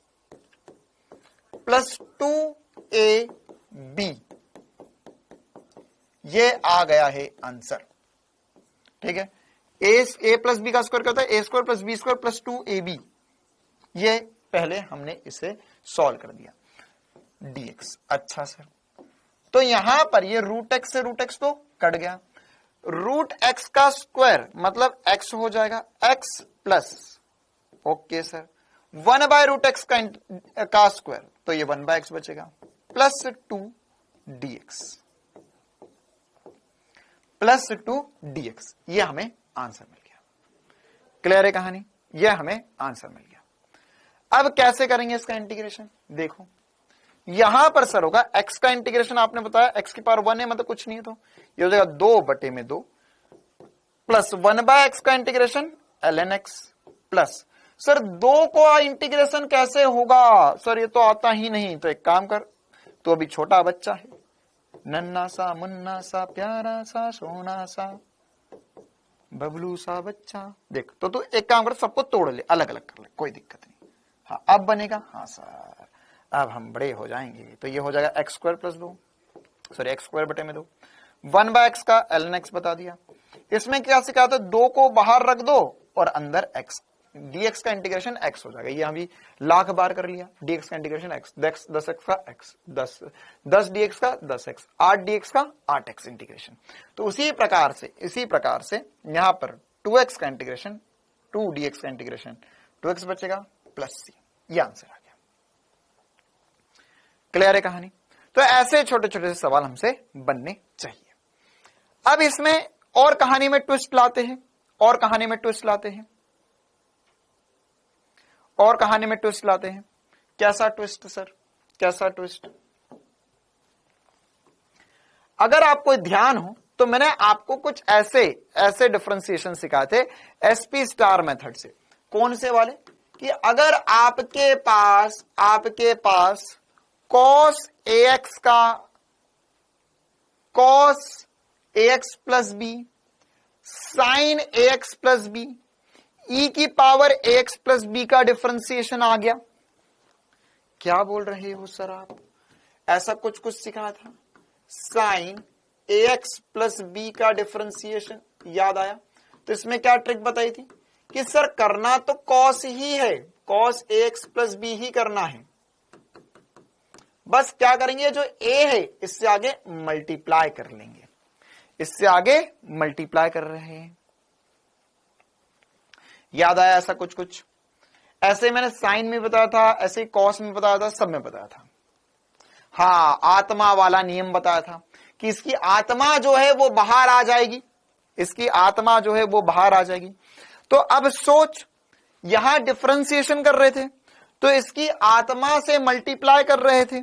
plus 2ab। ये आ गया है आंसर, ठीक है। ए प्लस बी का स्क्वायर क्या होता है, A square plus B square plus 2ab। ये पहले हमने इसे सॉल्व कर दिया, dx। अच्छा सर, तो यहां पर ये रूट एक्स से रूट एक्स तो कट गया, रूट एक्स का स्क्वायर मतलब एक्स हो जाएगा, x plus okay sir 1 by root x का स्क्वायर, तो ये 1 बाय एक्स बचेगा प्लस 2 dx, प्लस 2 dx। ये हमें आंसर मिल गया। क्लियर है कहानी, ये हमें आंसर मिल गया। अब कैसे करेंगे इसका इंटीग्रेशन, देखो यहां पर सर होगा x का इंटीग्रेशन, आपने बताया x की पावर 1 है मतलब कुछ नहीं है, तो ये हो जाएगा 2/2 प्लस 1 बाय एक्स का integration ln x plus. Sir 2 को इंटीग्रेशन कैसे होगा, सर ये तो आता ही नहीं। तो एक काम कर, तो अभी छोटा बच्चा है, नन्ना सा मुन्ना सा प्यारा सा सोना सा बबलू सा बच्चा, देख तो तू एक काम कर, सबको तोड़ ले, अलग अलग कर ले, कोई दिक्कत नहीं। हाँ अब बनेगा, हाँ सर अब हम बड़े हो जाएंगे। तो ये हो जाएगा x square plus 2, sorry x square बटे में 2, 1 बाय एक्स का ln x बता दिया। इसमें क्या सिखाया था, 2 को बाहर रख दो और अंदर x, dx का इंटीग्रेशन x हो जाएगा। ये हम भी लाख बार कर लिया, dx का इंटीग्रेशन x, 10x का x, 10 dx का 10x, 8 dx का 8x इंटीग्रेशन। तो इसी प्रकार से यहां पर 2x का इंटीग्रेशन, 2 dx का इंटीग्रेशन 2x बचेगा प्लस c। ये आंसर आ गया। क्लियर है कहानी। तो ऐसे छोटे छोटे से सवाल हमसे बनने चाहिए। अब इसमें और कहानी में ट्विस्ट लाते हैं, और कहानी में ट्विस्ट लाते हैं, और कहानी में ट्विस्ट लाते हैं। कैसा ट्विस्ट सर, कैसा ट्विस्ट? अगर आपको ध्यान हो तो मैंने आपको कुछ ऐसे डिफरेंशिएशन सिखाए थे एसपी स्टार मेथड से। कौन से वाले? कि अगर आपके पास cos ax plus b sin ax plus b e की पावर ax प्लस बी का डिफरेंशिएशन आ गया। क्या बोल रहे हो सर आप, ऐसा कुछ सिखा था, sin ax प्लस बी का डिफरेंशिएशन याद आया। तो इसमें क्या ट्रिक बताई थी कि सर करना तो cos ही है, cos ax प्लस बी ही करना है, बस क्या करेंगे जो a है इससे आगे मल्टीप्लाई कर लेंगे, इससे आगे मल्टीप्लाई कर रहे हैं। याद आया ऐसा कुछ? ऐसे मैंने साइन में बताया था, ऐसे कॉस में बताया था, सब में बताया था। हाँ आत्मा वाला नियम बताया था कि इसकी आत्मा जो है वो बाहर आ जाएगी, इसकी आत्मा जो है वो बाहर आ जाएगी। तो अब सोच, यहां डिफरेंशिएशन कर रहे थे तो इसकी आत्मा से मल्टीप्लाई कर रहे थे,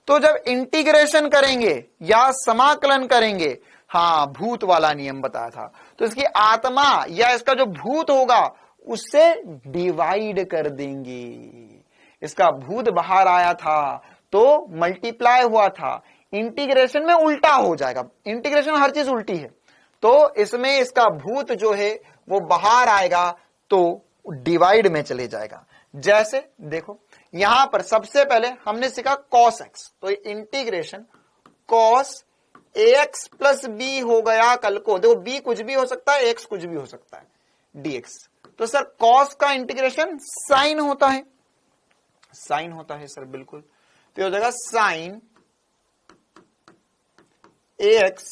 तो जब इंटीग्रेशन करेंगे या समाकलन करेंगे, हाँ भूत वाला नियम बताया था, तो इसकी आत्मा या इसका जो भूत होगा उससे डिवाइड कर देंगे। इसका भूत बाहर आया था तो मल्टीप्लाई हुआ था, इंटीग्रेशन में उल्टा हो जाएगा, इंटीग्रेशन हर चीज उल्टी है, तो इसमें इसका भूत जो है वो बाहर आएगा तो डिवाइड में चले जाएगा। जैसे देखो यहां पर सबसे पहले हमने सीखा cos x, तो integration cos ax plus b हो गया कल को, देखो b कुछ भी हो सकता है, x कुछ भी हो सकता है, dx। तो सर cos का इंटीग्रेशन साइन होता है, साइन होता है सर, बिल्कुल। तो हो जाएगा sine ax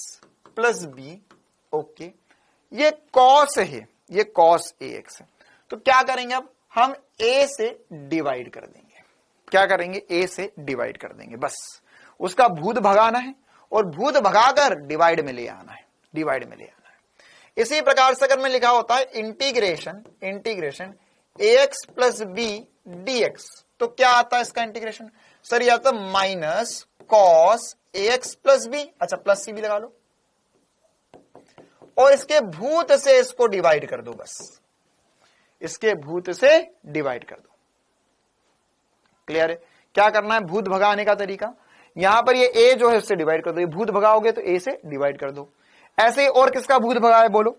plus b, okay. ये cos है, ये cos ax है। तो क्या करेंगे अब हम a से डिवाइड कर देंगे, क्या करेंगे a से डिवाइड कर देंगे, बस उसका भूत भगाना है और भूत भगाकर डिवाइड में ले आना है, डिवाइड में ले आना है। इसी प्रकार से अगर मैं लिखा होता है integration, integration ax plus b dx, तो क्या आता है इसका इंटीग्रेशन सर, या तो minus cos ax plus b, अच्छा प्लस सी भी लगा लो, और इसके भूत से इसको डिवाइड कर दो, बस इसके भूत से डिवाइड कर दो। क्लियर है? क्या करना है, भूत भगाने का तरीका, यहां पर ये a जो है उससे डिवाइड कर दो, ये भूत भगाओगे तो a से डिवाइड कर दो। ऐसे ही और किसका भूत भगा है बोलो,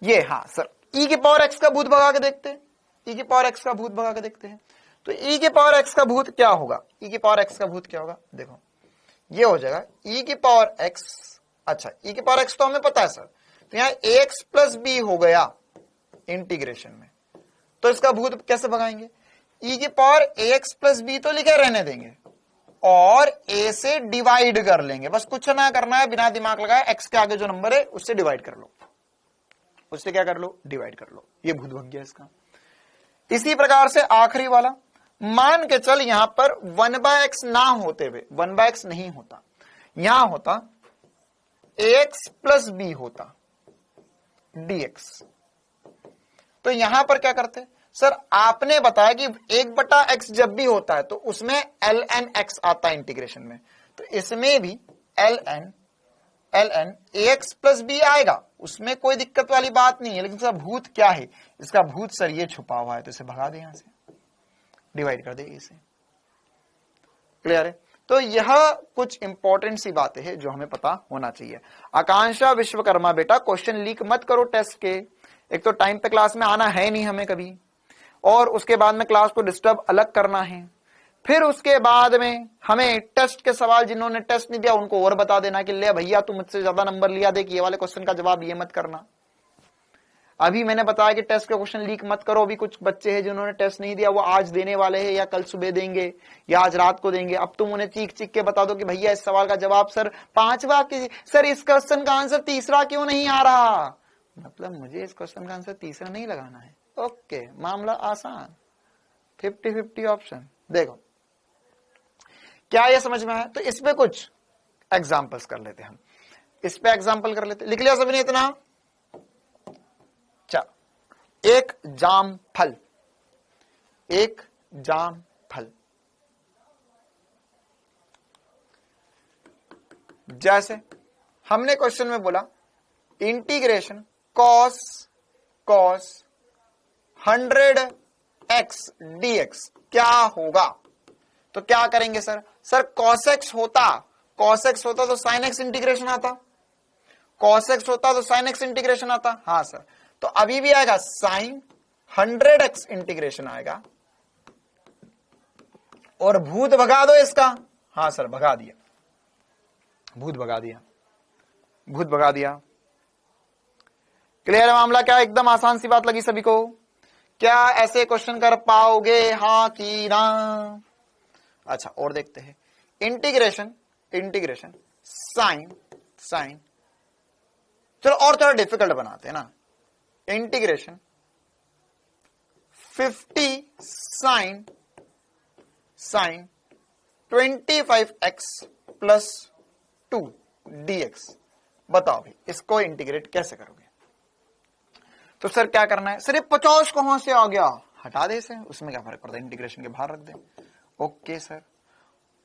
ये, हाँ सर e की पावर x का भूत भगा के देखते हैं, e की पावर x का भूत भगा के देखते हैं। तो e की पावर x का भूत क्या होगा, e की पावर x का भूत क्या होगा, देखो ये हो जाएगा e की पावर x, अच्छा e की पावर x तो हमें पता है सर, तो यहां ax प्लस बी हो गया इंटीग्रेशन में, तो इसका भूत कैसे भगाएंगे, e की पावर ax प्लस बी तो लिखे रहने देंगे और a से डिवाइड कर लेंगे, बस कुछ ना करना है, बिना दिमाग लगाए x के आगे जो नंबर है उससे डिवाइड कर लो, उससे क्या कर लो, डिवाइड कर लो, ये भूत भग गया इसका। इसी प्रकार से आखिरी वाला, मान के चल यहां पर 1/x ना होते हुए, 1/x नहीं होता, यहां होता ax प्लस बी होता dx, तो यहां पर क्या करते सर, आपने बताया कि 1/x जब भी होता है तो उसमें ln x आता है इंटीग्रेशन में, तो इसमें भी ln ax प्लस बी आएगा, उसमें कोई दिक्कत वाली बात नहीं है। लेकिन इसका भूत क्या है, इसका भूत सर ये छुपा हुआ है, तो इसे भगा दे, यहां से डिवाइड कर दे इसे। क्लियर है? तो यह कुछ इंपॉर्टेंट सी बातें हैं जो हमें पता होना चाहिए। आकांक्षा विश्वकर्मा बेटा, क्वेश्चन लीक मत करो टेस्ट के, एक तो टाइम पे क्लास में आना है नहीं हमें कभी, और उसके बाद में क्लास को डिस्टर्ब अलग करना है, फिर उसके बाद में हमें टेस्ट के सवाल जिन्होंने टेस्ट नहीं दिया उनको और बता देना कि ले भैया तू मुझसे ज्यादा नंबर लिया, देख ये वाले क्वेश्चन का जवाब ये मत करना। अभी मैंने बताया कि टेस्ट के क्वेश्चन लीक मत करो, अभी कुछ बच्चे हैं जिन्होंने टेस्ट नहीं दिया, वो आज देने वाले हैं या कल सुबह देंगे या आज रात को देंगे। अब तुम उन्हें चीख चीख के बता दो कि भैया इस सवाल का जवाब सर 5वां, सर इस क्वेश्चन का आंसर तीसरा क्यों नहीं आ रहा, मतलब मुझे इस क्वेश्चन का आंसर तीसरा नहीं लगाना है। ओके, मामला आसान, 50-50 ऑप्शन। देखो क्या ये समझ में आया? तो इस पे कुछ एग्जांपल्स कर लेते हैं हम, इस पे एग्जांपल कर लेते। लिख लिया सभी ने इतना? चल, एक जाम फल, एक जाम फल, जैसे हमने क्वेश्चन में बोला इंटीग्रेशन cos 100x dx क्या होगा, तो क्या करेंगे सर, सर cos x होता तो sin x इंटीग्रेशन आता, cos x होता तो sin x इंटीग्रेशन आता, हाँ सर, तो अभी भी आएगा sin 100x इंटीग्रेशन आएगा, और भूत भगा दो इसका, हाँ सर भगा दिया, भूत भगा दिया, भूत भगा दिया। क्लियर है मामला? क्या एकदम आसान सी बात लगी सभी को? क्या ऐसे क्वेश्चन कर पाओगे, हाँ कि ना? अच्छा और देखते हैं, इंटीग्रेशन साइन, चलो और थोड़ा डिफिकल्ट बनाते हैं ना, integration 50 sign 25x plus 2 dx, बताओ भाई इसको इंटीग्रेट कैसे करोगे? तो सर क्या करना है, सर ये 50 कहां से आ गया, हटा दे इसे, उसमें क्या फर्क पड़ता है, इंटीग्रेशन के बाहर रख दे। ओके सर,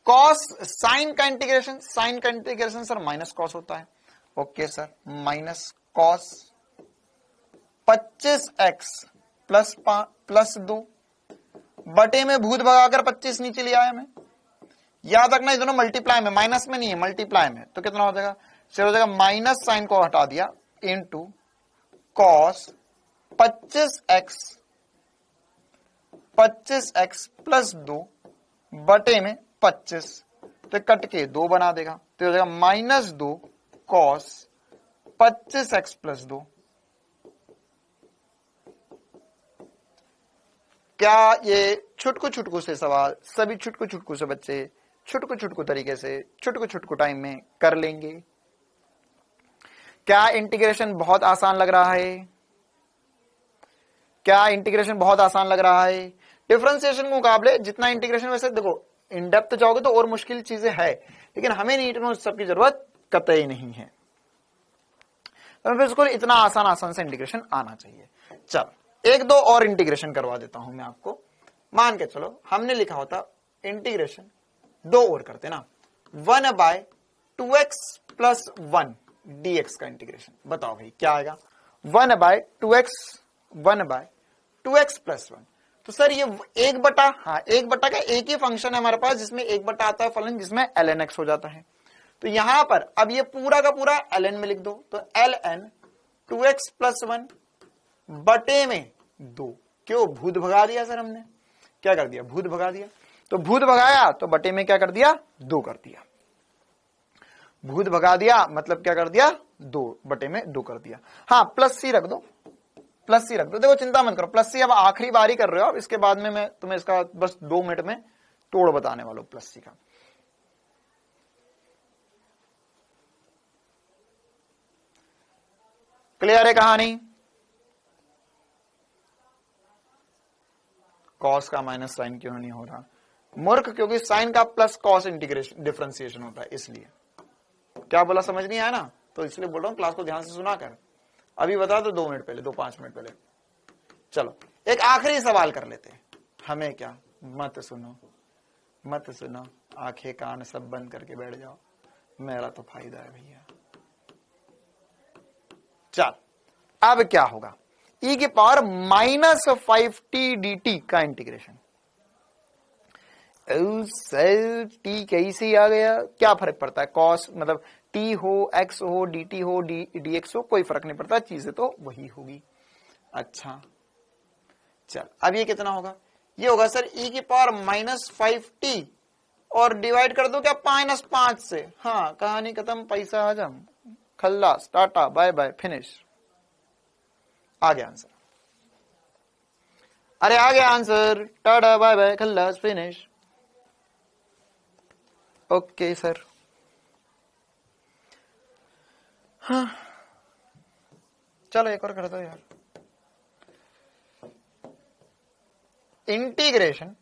कॉस साइन का इंटीग्रेशन सर माइनस कॉस होता है। Okay sir, minus cos 25x plus 2 बटे में भूत भगाकर 25 नीचे ले आया मैं, याद रखना ये दोनों मल्टीप्लाई में, माइनस में नहीं है, मल्टीप्लाई में, तो कितना हो जाएगा, सर हो जाएगा माइनस साइन को हटा दिया इनटू कॉस 25x प्लस 2 बटे में 25, तो कट के 2 बना देगा, तो हो जाएगा -2 कॉस 25x प्लस 2। क्या ये छुटकू छुटकू से सवाल सभी छुटकू छुटकू से बच्चे छुटकू छुटकू तरीके से छुटकू छुटकू टाइम में कर लेंगे? क्या इंटीग्रेशन बहुत आसान लग रहा है? क्या इंटीग्रेशन बहुत आसान लग रहा है? डिफरेंशिएशन के मुकाबले जितना इंटीग्रेशन, वैसे देखो इन डेप्थ जाओगे तो और मुश्किल चीजें है, लेकिन हमें नीट में उस सब की जरूरत कतई नहीं है। तो बिल्कुल इतना आसान से इंटीग्रेशन आना चाहिए। चलो एक दो और इंटीग्रेशन करवा देता हूं मैं आपको। मान के चलो हमने लिखा होता इंटीग्रेशन, दो और करते ना, 1/2x प्लस 1 dx का इंटीग्रेशन। बताओ भाई क्या आएगा? 1/2x plus 1। तो सर ये 1/, हाँ 1/, का एक ही फंक्शन है हमारे पास जिसमें 1/, आता है फलन जिसमें ln x हो जाता है। तो यहां पर अब ये पूरा का पूरा ln में लिख दो, तो ln 2x प्लस 1 बटे में 2। क्यों? भूत भगा दिया सर हमने, क्या कर दिया? भूत भगा दिया। तो भूत भगाया तो बटे में क्या कर दिया? 2 कर दिया। भूत भगा दिया मतलब क्या कर दिया? 2 बटे में 2 कर दिया। हाँ प्लस सी रख दो, प्लस सी रख दो। देखो चिंता मत करो, प्लस सी अब आखिरी बारी कर रहे हो, अब इसके बाद में मैं तुम्हें इसका बस 2 मिनट में तोड़ बताने वाला हूं प्लस सी का। क्लियर है कहानी? कॉस का माइनस साइन क्यों नहीं हो रहा? मूर्ख, क्योंकि साइन का प्लस कॉस इंटीग्रेशन डिफरेंशिएशन होता है, इसलिए। क्या बोला समझ नहीं आया ना? तो इसलिए बोल रहा हूं क्लास को ध्यान से सुना कर। अभी बता दो 2 मिनट पहले, 5 मिनट पहले। चलो एक आखिरी सवाल कर लेते हैं। हमें क्या? मत सुनो मत सुनो, आंखें कान सब बंद करके बैठ जाओ, मेरा तो फायदा है भैया। चल अब क्या होगा? e की पावर -5t dt का इंटीग्रेशन। सर t कैसे आ गया? क्या फर्क पड़ता है? कॉस मतलब t हो, x हो, dt हो, dx हो, कोई फर्क नहीं पड़ता, चीजें तो वही होगी। अच्छा चल अब ये कितना होगा? ये होगा सर e की पावर -5t और डिवाइड कर दो क्या -5 से। हाँ कहानी खत्म, पैसा हजम, खल्लास, टाटा बाय बाय, फिनिश। आ गया आंसर। अरे आ गया आंसर, टाटा बाय बाय, खल्लास, फिनिश। Okay sir. हाँ चलो एक और कर दो यार। इंटीग्रेशन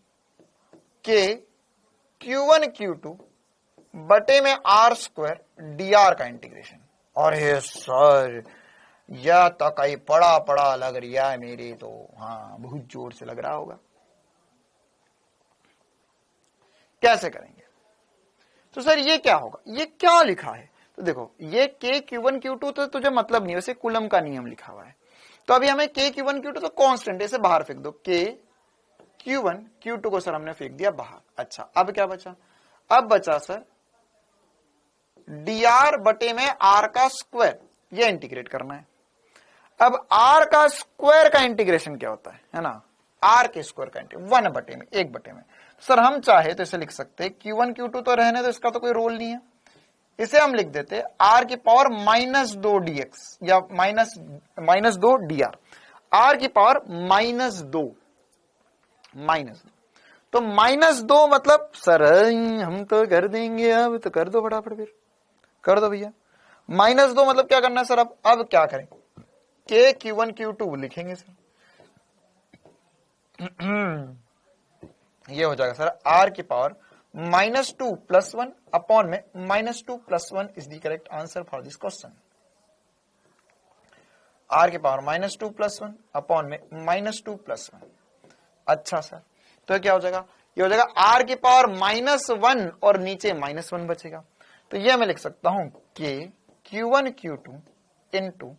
के Q1 Q2 बटे में r² dr का इंटीग्रेशन। और ये सर यह तो कहीं पड़ा पड़ा लग रहा है मेरे तो। हाँ बहुत जोर से लग रहा होगा। कैसे करेंगे? तो सर ये क्या होगा? ये क्या लिखा है? तो देखो ये k Q1 Q2 तो तुझे मतलब नहीं, वैसे कूलम का नियम लिखा हुआ है। तो अभी हमें k Q1 Q2 तो कांस्टेंट, इसे बाहर फेंक दो। k Q1 Q2 को सर हमने फेंक दिया बाहर। अच्छा अब क्या बचा? अब बचा सर dr बटे में r का स्क्वायर, ये इंटीग्रेट करना है। अब r का स्क्वायर का इंटीग्रेशन क्या होता है ना? r के स्क्वायर का इंटीग्रेशन 1 बटे में, 1 बटे में। सर हम चाहे तो इसे लिख सकते हैं Q1 Q2 तो रहने दो, इसका तो कोई रोल नहीं है। इसे हम लिख देते r की पावर -2 dx या -2 dr, r की पावर -2 तो -2 मतलब सर हम तो कर देंगे, अब तो कर दो फटाफट, फिर कर दो भैया। -2 मतलब क्या करना है सर? अब क्या करें? k Q1 Q2 लिखेंगे सर। ये हो जाएगा सर r की पावर -2 + 1 अपॉन में -2 + 1 is the correct answer for this question. r की पावर -2 + 1 अपॉन में -2 + 1। अच्छा सर तो क्या हो जाएगा? ये हो जाएगा r की पावर -1 और नीचे -1 बचेगा। तो ये मैं लिख सकता हूं कि Q1 Q2 इंटू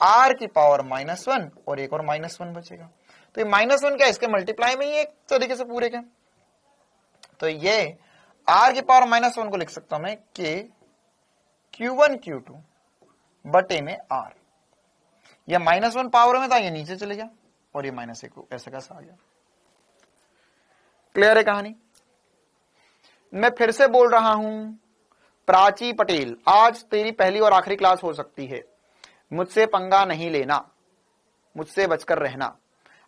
r की पावर -1 और एक और -1 बचेगा। तो ये -1 क्या इसके मल्टीप्लाई में ही एक तरीके से पूरे के। तो ये r की पावर -1 को लिख सकता हूं मैं कि Q1 Q2 बटे में r। यह -1 पावर में था, ये नीचे चले गया और ये -1 ऐसे कैसा आ गया। क्लियर है कहानी? मैं फिर से बोल रहा हूं, प्राची पटेल, आज तेरी पहली और आखिरी क्लास हो सकती है, मुझसे पंगा नहीं लेना, मुझसे बचकर रहना।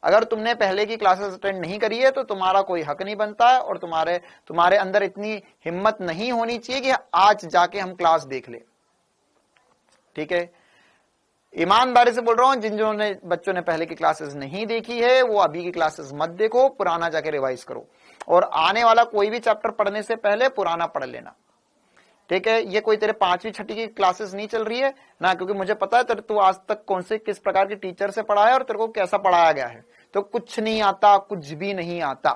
अगर तुमने पहले की क्लासेस अटेंड नहीं करी है तो तुम्हारा कोई हक नहीं बनता है, और तुम्हारे अंदर इतनी हिम्मत नहीं होनी चाहिए कि आज जाके हम क्लास देख ले। ठीक है, ईमानदारी से बोल रहा हूं, जिन बच्चों ने पहले की क्लासेस नहीं देखी है वो अभी की क्लासेस मत देखो, पुराना जाके रिवाइज करो, और आने वाला कोई भी चैप्टर पढ़ने से पहले पुराना पढ़ लेना। ठीक है, ये कोई तेरे 5वीं 6वीं की क्लासेस नहीं चल रही है ना, क्योंकि मुझे पता है तेरे तू आज तक कौन से किस प्रकार के टीचर से पढ़ा है और तेरे को कैसा पढ़ाया गया है, तो कुछ नहीं आता, कुछ भी नहीं आता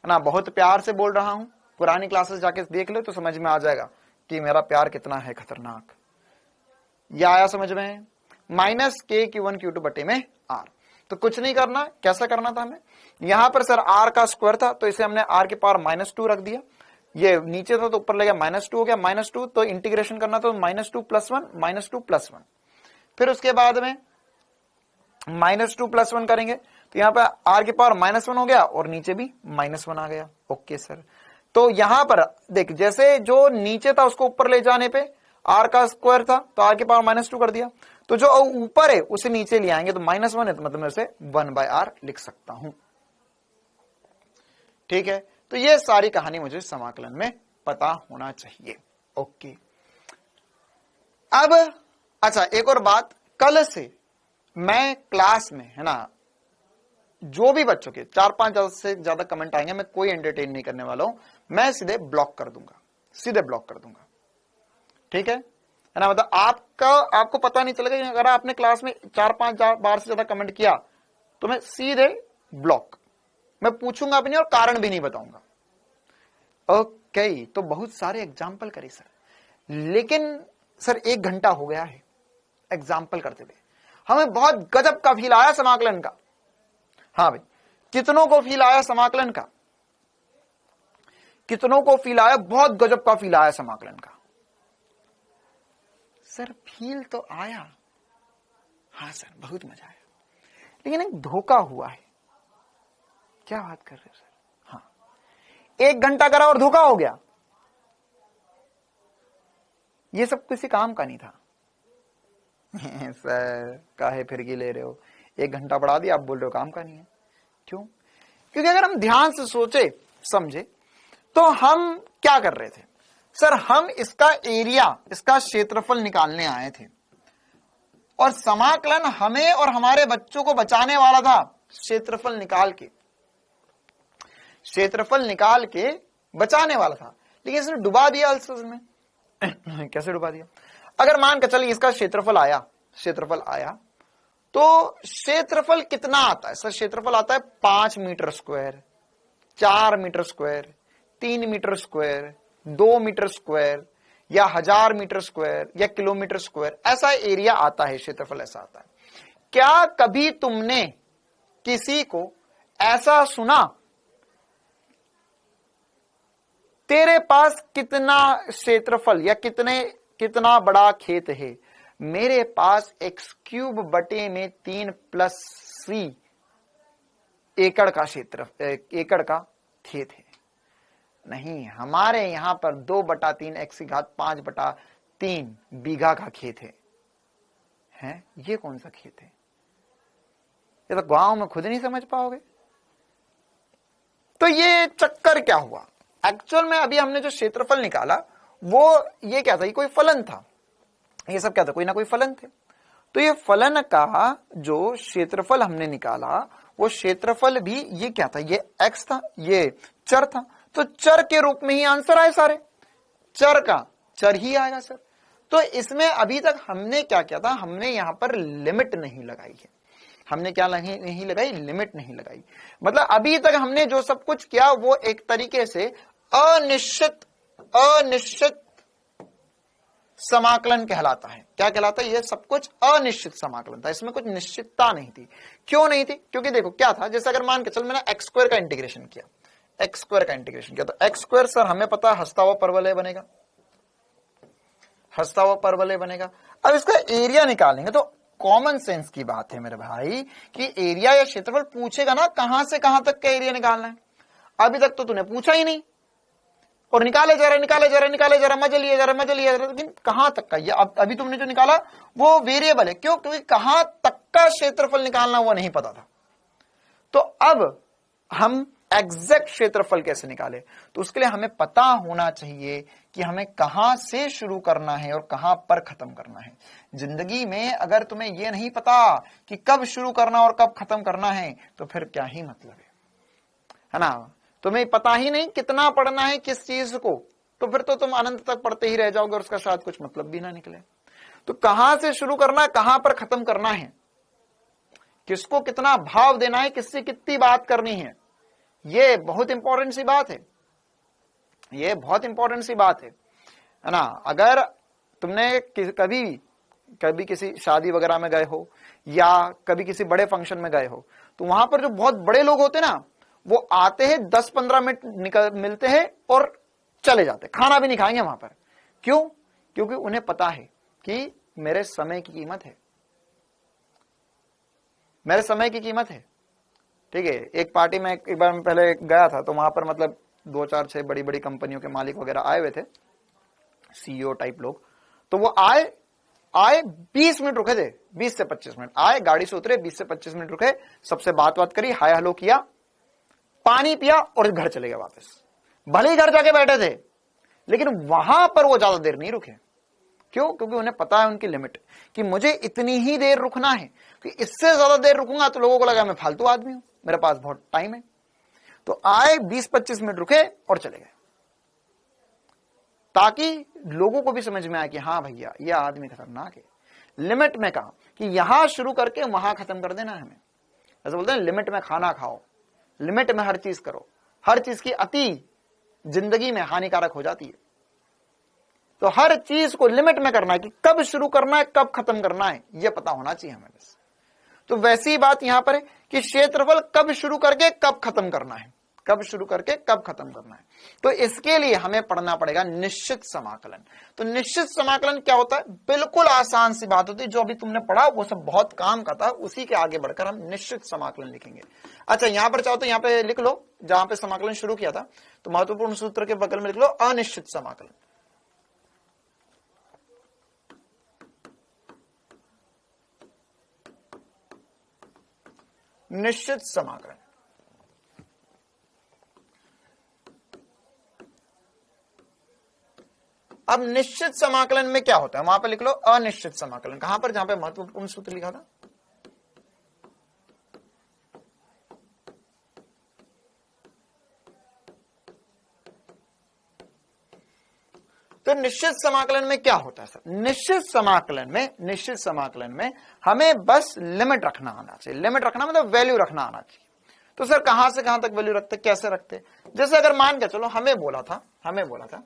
है ना। बहुत प्यार से बोल रहा हूं, पुरानी क्लासेस जाके देख ले तो समझ में आ जाएगा कि मेरा प्यार कितना है खतरनाक। यह आया समझ में? -k(q1 q2) बटे में r। तो कुछ नहीं करना, कैसा करना था हमें, यहां पर सर r का स्क्वायर था तो इसे हमने r की पावर -2 रख दिया, ये नीचे था तो ऊपर ले गया -2 हो गया, -2 तो इंटीग्रेशन करना तो -2 + 1 -2 + 1, फिर उसके बाद में -2 + 1 करेंगे तो यहां पर r की पावर -1 हो गया और नीचे भी -1 आ गया। ओके सर, तो यहां पर देख, जैसे जो नीचे था उसको ऊपर ले जाने पे r का स्क्वायर था तो r की पावर -2 कर दिया, तो जो ऊपर है उसे नीचे ले आएंगे तो -1 है तो मतलब मैं उसे 1/r लिख सकता हूं। ठीक है, तो ये सारी कहानी मुझे समाकलन में पता होना चाहिए। ओके, अब अच्छा एक और बात, कल से मैं क्लास में है ना, जो भी बच्चों के 4-5 से ज्यादा कमेंट आएंगे मैं कोई एंटरटेन नहीं करने वाला हूं, मैं सीधे ब्लॉक कर दूंगा, सीधे ब्लॉक कर दूंगा। ठीक है ना, मतलब आपको पता नहीं चलेगा, अगर आपने क्लास में 4-5 बार से ज्यादा कमेंट किया तो मैं सीधे ब्लॉक, मैं पूछूंगा भी नहीं और कारण भी नहीं बताऊंगा। ओके, तो बहुत सारे एग्जाम्पल करे सर, लेकिन सर 1 घंटा हो गया है एग्जाम्पल करते हुए, हमें बहुत गजब का फील आया समाकलन का। हाँ भाई, कितनों को फील आया समाकलन का? कितनों को फील आया? बहुत गजब का फील आया समाकलन का। सर फील तो आया, हाँ सर बहुत मजा आया, लेकिन एक धोखा हुआ है। क्या बात कर रहे हो सर? हाँ, 1 घंटा करा और धोखा हो गया, ये सब किसी काम का नहीं था। सर काहे फिरकी ले रहे हो, 1 घंटा पढ़ा दिया, आप बोल रहे हो काम का नहीं है। क्यों? क्योंकि अगर हम ध्यान से सोचे समझे तो हम क्या कर रहे थे सर, हम इसका एरिया, इसका क्षेत्रफल निकालने आए थे, और समाकलन हमें और हमारे बच्चों को बचाने वाला था क्षेत्रफल निकाल के, क्षेत्रफल निकाल के बचाने वाला था, लेकिन इसने डुबा दिया अल्सर्स में। कैसे डुबा दिया? अगर मान के चलिए इसका क्षेत्रफल आया तो क्षेत्रफल कितना आता है सर? क्षेत्रफल आता है 5 metre square, 4 metre square, 3 metre square, 2 metre square, या 1000 मीटर स्क्वायर, या किलोमीटर स्क्वायर, ऐसा एरिया आता है, क्षेत्रफल ऐसा आता है। क्या कभी तुमने किसी को ऐसा सुना, तेरे पास कितना क्षेत्रफल या कितना बड़ा खेत है? मेरे पास x³ बटे में 3 + c एकड़ का क्षेत्र, एकड़ का खेत है। नहीं, हमारे यहां पर 2/3 x⁵5/3 बीघा का खेत है। ये कौन सा खेत है? ये तो गांव में खुद नहीं समझ पाओगे। तो ये चक्कर क्या हुआ? एक्चुअल में अभी हमने जो क्षेत्रफल निकाला वो ये क्या था? ये कोई फलन था, ये सब क्या था? कोई ना कोई फलन थे। तो ये फलन का जो क्षेत्रफल हमने निकाला वो क्षेत्रफल भी ये क्या था? ये x था, ये चर था, तो चर के रूप में ही आंसर आए सारे, चर का चर ही आएगा सर। तो इसमें अभी तक हमने क्या किया था? हमने यहां पर लिमिट नहीं लगाई है। हमने क्या नहीं लगाई? लिमिट नहीं लगाई। मतलब अभी तक हमने जो सब कुछ किया वो एक तरीके से अनिश्चित समाकलन कहलाता है। क्या कहलाता है? ये सब कुछ अनिश्चित समाकलन था, इसमें कुछ निश्चितता नहीं थी। क्यों नहीं थी? क्योंकि देखो क्या था, जैसे अगर मान के चल मैंने x² का इंटीग्रेशन किया, x² का इंटीग्रेशन किया, तो x² सर हमें पता है हंसता हुआ परवलय बनेगा, हंसता हुआ परवलय बनेगा। अब इसका एरिया निकालेंगे तो कॉमन सेंस की बात है मेरे भाई कि एरिया या क्षेत्रफल पूछेगा ना कहां से कहां तक का एरिया निकालना है। अभी तक तो तूने पूछा ही नहीं, और निकाले जा रहा, मजे लिए जा रहा, लेकिन कहां तक का? ये अभी तुमने जो निकाला वो वेरिएबल है। क्यों? क्योंकि कहां तक का क्षेत्रफल निकालना वो नहीं पता था। तो अब हम एग्जैक्ट क्षेत्रफल कैसे निकाले? तो उसके लिए हमें पता होना चाहिए कि हमें कहां से शुरू करना है और कहां पर खत्म करना है। जिंदगी में अगर तुम्हें यह नहीं पता कि कब शुरू करना और कब खत्म करना है तो फिर क्या ही मतलब है ना? तुम्हें पता ही नहीं कितना पढ़ना है किस चीज को, तो फिर तो तुम अनंत तक पढ़ते ही रह जाओगे और उसका शायद कुछ मतलब भी ना निकले। तो कहां से शुरू करना है, कहां पर खत्म करना है, किसको कितना भाव देना है, किससे कितनी बात करनी है, ये बहुत इंपॉर्टेंट सी बात है। ये बहुत इंपॉर्टेंट सी बात है ना? अगर तुमने कभी किसी शादी वगैरह में गए हो या कभी किसी बड़े फंक्शन में गए हो, तो वहां पर जो बहुत बड़े लोग होते ना, वो आते हैं 10-15 मिनट मिलते हैं और चले जाते, खाना भी नहीं खाएंगे वहां पर। क्यों? क्योंकि उन्हें पता है कि मेरे समय की कीमत है, मेरे समय की कीमत है। ठीक है, एक पार्टी में एक बार मैं पहले गया था, तो वहां पर मतलब 2-4-6 बड़ी बड़ी कंपनियों के मालिक वगैरह आए हुए थे, सीईओ टाइप लोग। तो वो आए 20 मिनट रुके थे, 20 से 25 मिनट आए, गाड़ी से उतरे, 20 से 25 मिनट रुके, सबसे बात करी, हाय हेलो किया, पानी पिया और घर चले गए वापस। भले ही घर जाके बैठे थे, लेकिन वहां पर वो ज्यादा देर नहीं रुके। क्यों? क्योंकि उन्हें पता है उनकी लिमिट, कि मुझे इतनी ही देर रुकना है, कि इससे ज्यादा देर रुकूंगा तो लोगों को लगा मैं फालतू आदमी हूं, मेरे पास बहुत टाइम है। तो आए 20-25 मिनट रुके और चले गए, ताकि लोगों को भी समझ में आए कि हाँ भैया यह आदमी खतरनाक है। लिमिट में कहा कि यहां शुरू करके वहां खत्म कर देना है हमें। ऐसा बोलते हैं लिमिट में खाना खाओ, लिमिट में हर चीज करो। हर चीज की अति जिंदगी में हानिकारक हो जाती है। तो हर चीज को लिमिट में करना है, कि कब शुरू करना है कब खत्म करना है, यह पता होना चाहिए हमें बस। तो वैसी बात यहां पर है कि क्षेत्रफल कब शुरू करके कब खत्म करना है, कब शुरू करके कब खत्म करना है। तो इसके लिए हमें पढ़ना पड़ेगा निश्चित समाकलन। तो निश्चित समाकलन क्या होता है? बिल्कुल आसान सी बात होती है, जो अभी तुमने पढ़ा वो सब बहुत काम का था, उसी के आगे बढ़कर हम निश्चित समाकलन लिखेंगे। अच्छा, यहां पर चाहो तो यहां पे लिख लो, जहां पे समाकलन शुरू किया था, तो महत्वपूर्ण सूत्र के बगल में लिख लो अनिश्चित समाकलन। निश्चित समाकलन, अब निश्चित समाकलन में क्या होता है? वहां पर लिख लो अनिश्चित समाकलन। कहां पर? जहां पे महत्वपूर्ण सूत्र लिखा था। तो निश्चित समाकलन में क्या होता है सर? निश्चित समाकलन में हमें बस लिमिट रखना आना चाहिए। लिमिट रखना मतलब वैल्यू रखना आना चाहिए। तो सर कहां से कहां तक वैल्यू रखते, कैसे रखते? जैसे अगर मान के चलो हमें बोला था